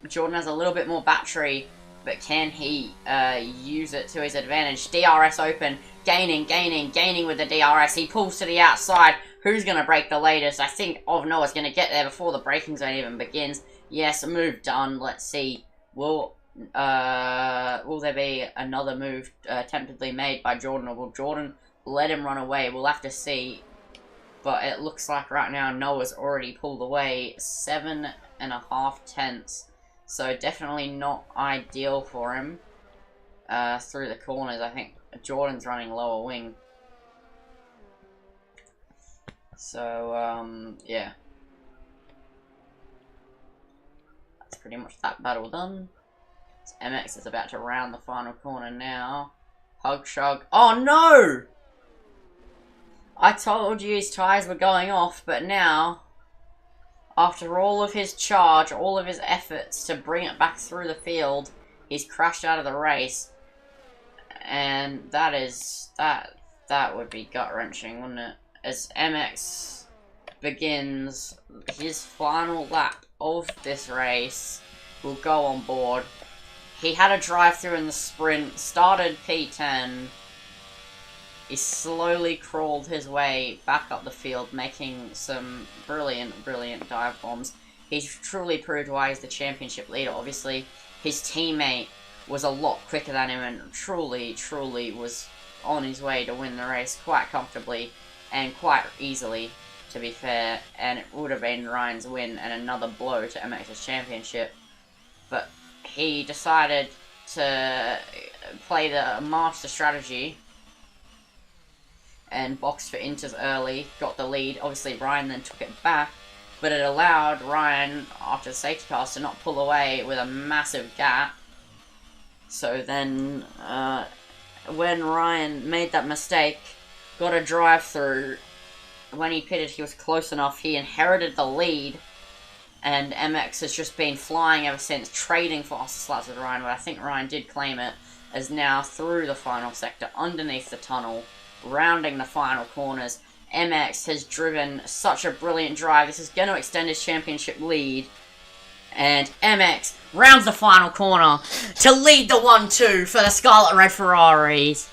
Speaker 1: Jordan has a little bit more battery, but can he use it to his advantage? DRS open, gaining with the DRS. He pulls to the outside. Who's going to break the latest? I think Ovnoa's going to get there before the braking zone even begins. Yes, a move done. Let's see. Will there be another move attemptedly made by Jordan, or will Jordan let him run away? We'll have to see. But it looks like right now Noah's already pulled away 7.5 tenths. So definitely not ideal for him through the corners. I think Jordan's running lower wing. So, yeah. That's pretty much that battle done. So MX is about to round the final corner now. Hugshug. Oh no! I told you his tyres were going off, but now, after all of his charge, all of his efforts to bring it back through the field, he's crashed out of the race. And that would be gut-wrenching, wouldn't it? As MX begins his final lap of this race, will go on board. He had a drive-through in the sprint, started P10. He slowly crawled his way back up the field, making some brilliant dive bombs. He's truly proved why he's the championship leader. Obviously, his teammate was a lot quicker than him and truly was on his way to win the race quite comfortably and quite easily, to be fair. And it would have been Ryan's win and another blow to MX's championship. But he decided to play the master strategy and boxed for inters early, got the lead. Obviously, Ryan then took it back, but it allowed Ryan, after the safety cars, to not pull away with a massive gap. So then, when Ryan made that mistake, got a drive-through, when he pitted, he was close enough, he inherited the lead, and MX has just been flying ever since, trading fastest laps with Ryan, but I think Ryan did claim it, as now through the final sector, underneath the tunnel, rounding the final corners. MX has driven such a brilliant drive. This is going to extend his championship lead. And MX rounds the final corner to lead the 1-2 for the Scarlet Red Ferraris.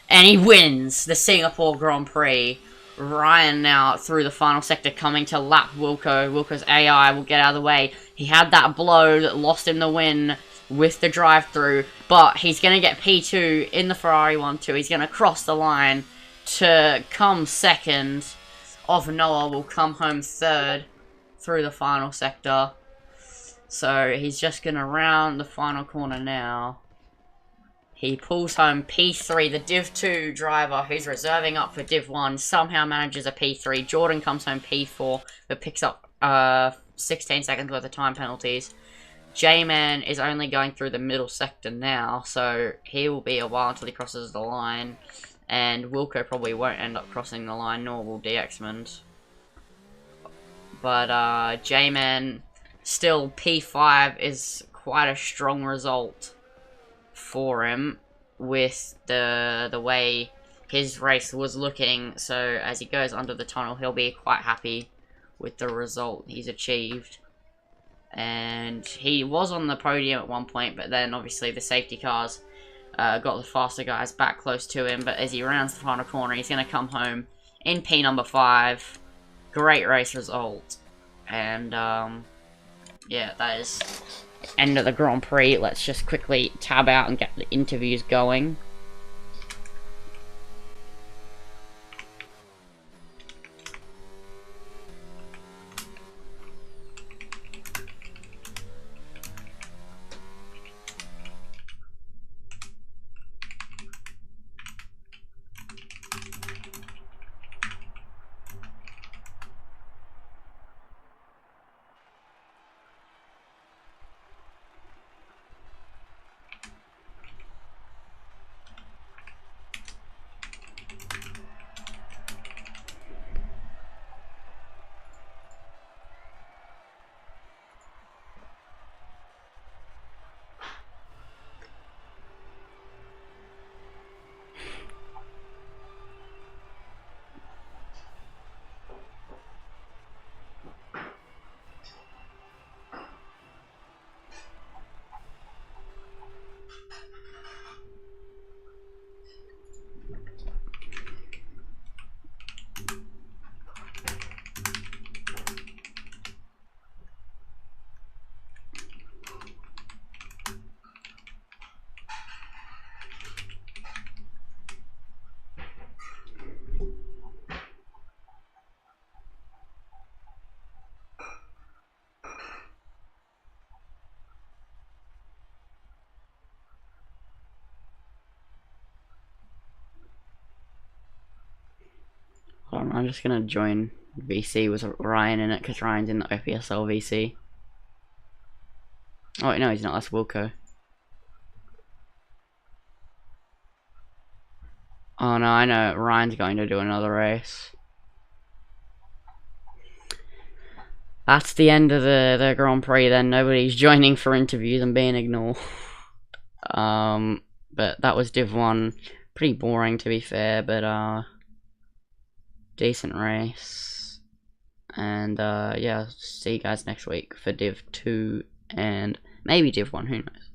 Speaker 1: And he wins the Singapore Grand Prix. Ryan now through the final sector coming to lap Wilco. Wilco's AI will get out of the way. He had that blow that lost him the win with the drive-through. But he's going to get P2 in the Ferrari 1-2. He's going to cross the line to come second. Ovnoa will come home third through the final sector. So he's just going to round the final corner now. He pulls home P3. The Div 2 driver, who's reserving up for Div 1, somehow manages a P3. Jordan comes home P4, but picks up 16 seconds worth of time penalties. J-Man is only going through the middle sector now, so he will be a while until he crosses the line. And Wilco probably won't end up crossing the line, nor will DXmond. But J-Man, still P5 is quite a strong result for him with the way his race was looking. So as he goes under the tunnel, he'll be quite happy with the result he's achieved. And he was on the podium at one point, but then obviously the safety cars got the faster guys back close to him. But as he rounds the final corner, he's going to come home in P number 5. Great race result. And yeah, that is the end of the Grand Prix. Let's just quickly tab out and get the interviews going. I'm just gonna join VC with Ryan in it because Ryan's in the OPSL VC. Oh wait, no, he's not. That's Wilco. Oh no, I know. Ryan's going to do another race. That's the end of the Grand Prix then. Nobody's joining for interviews and being ignored. But that was Div 1. Pretty boring to be fair, but decent race. And yeah, see you guys next week for Div 2 and maybe Div 1, who knows.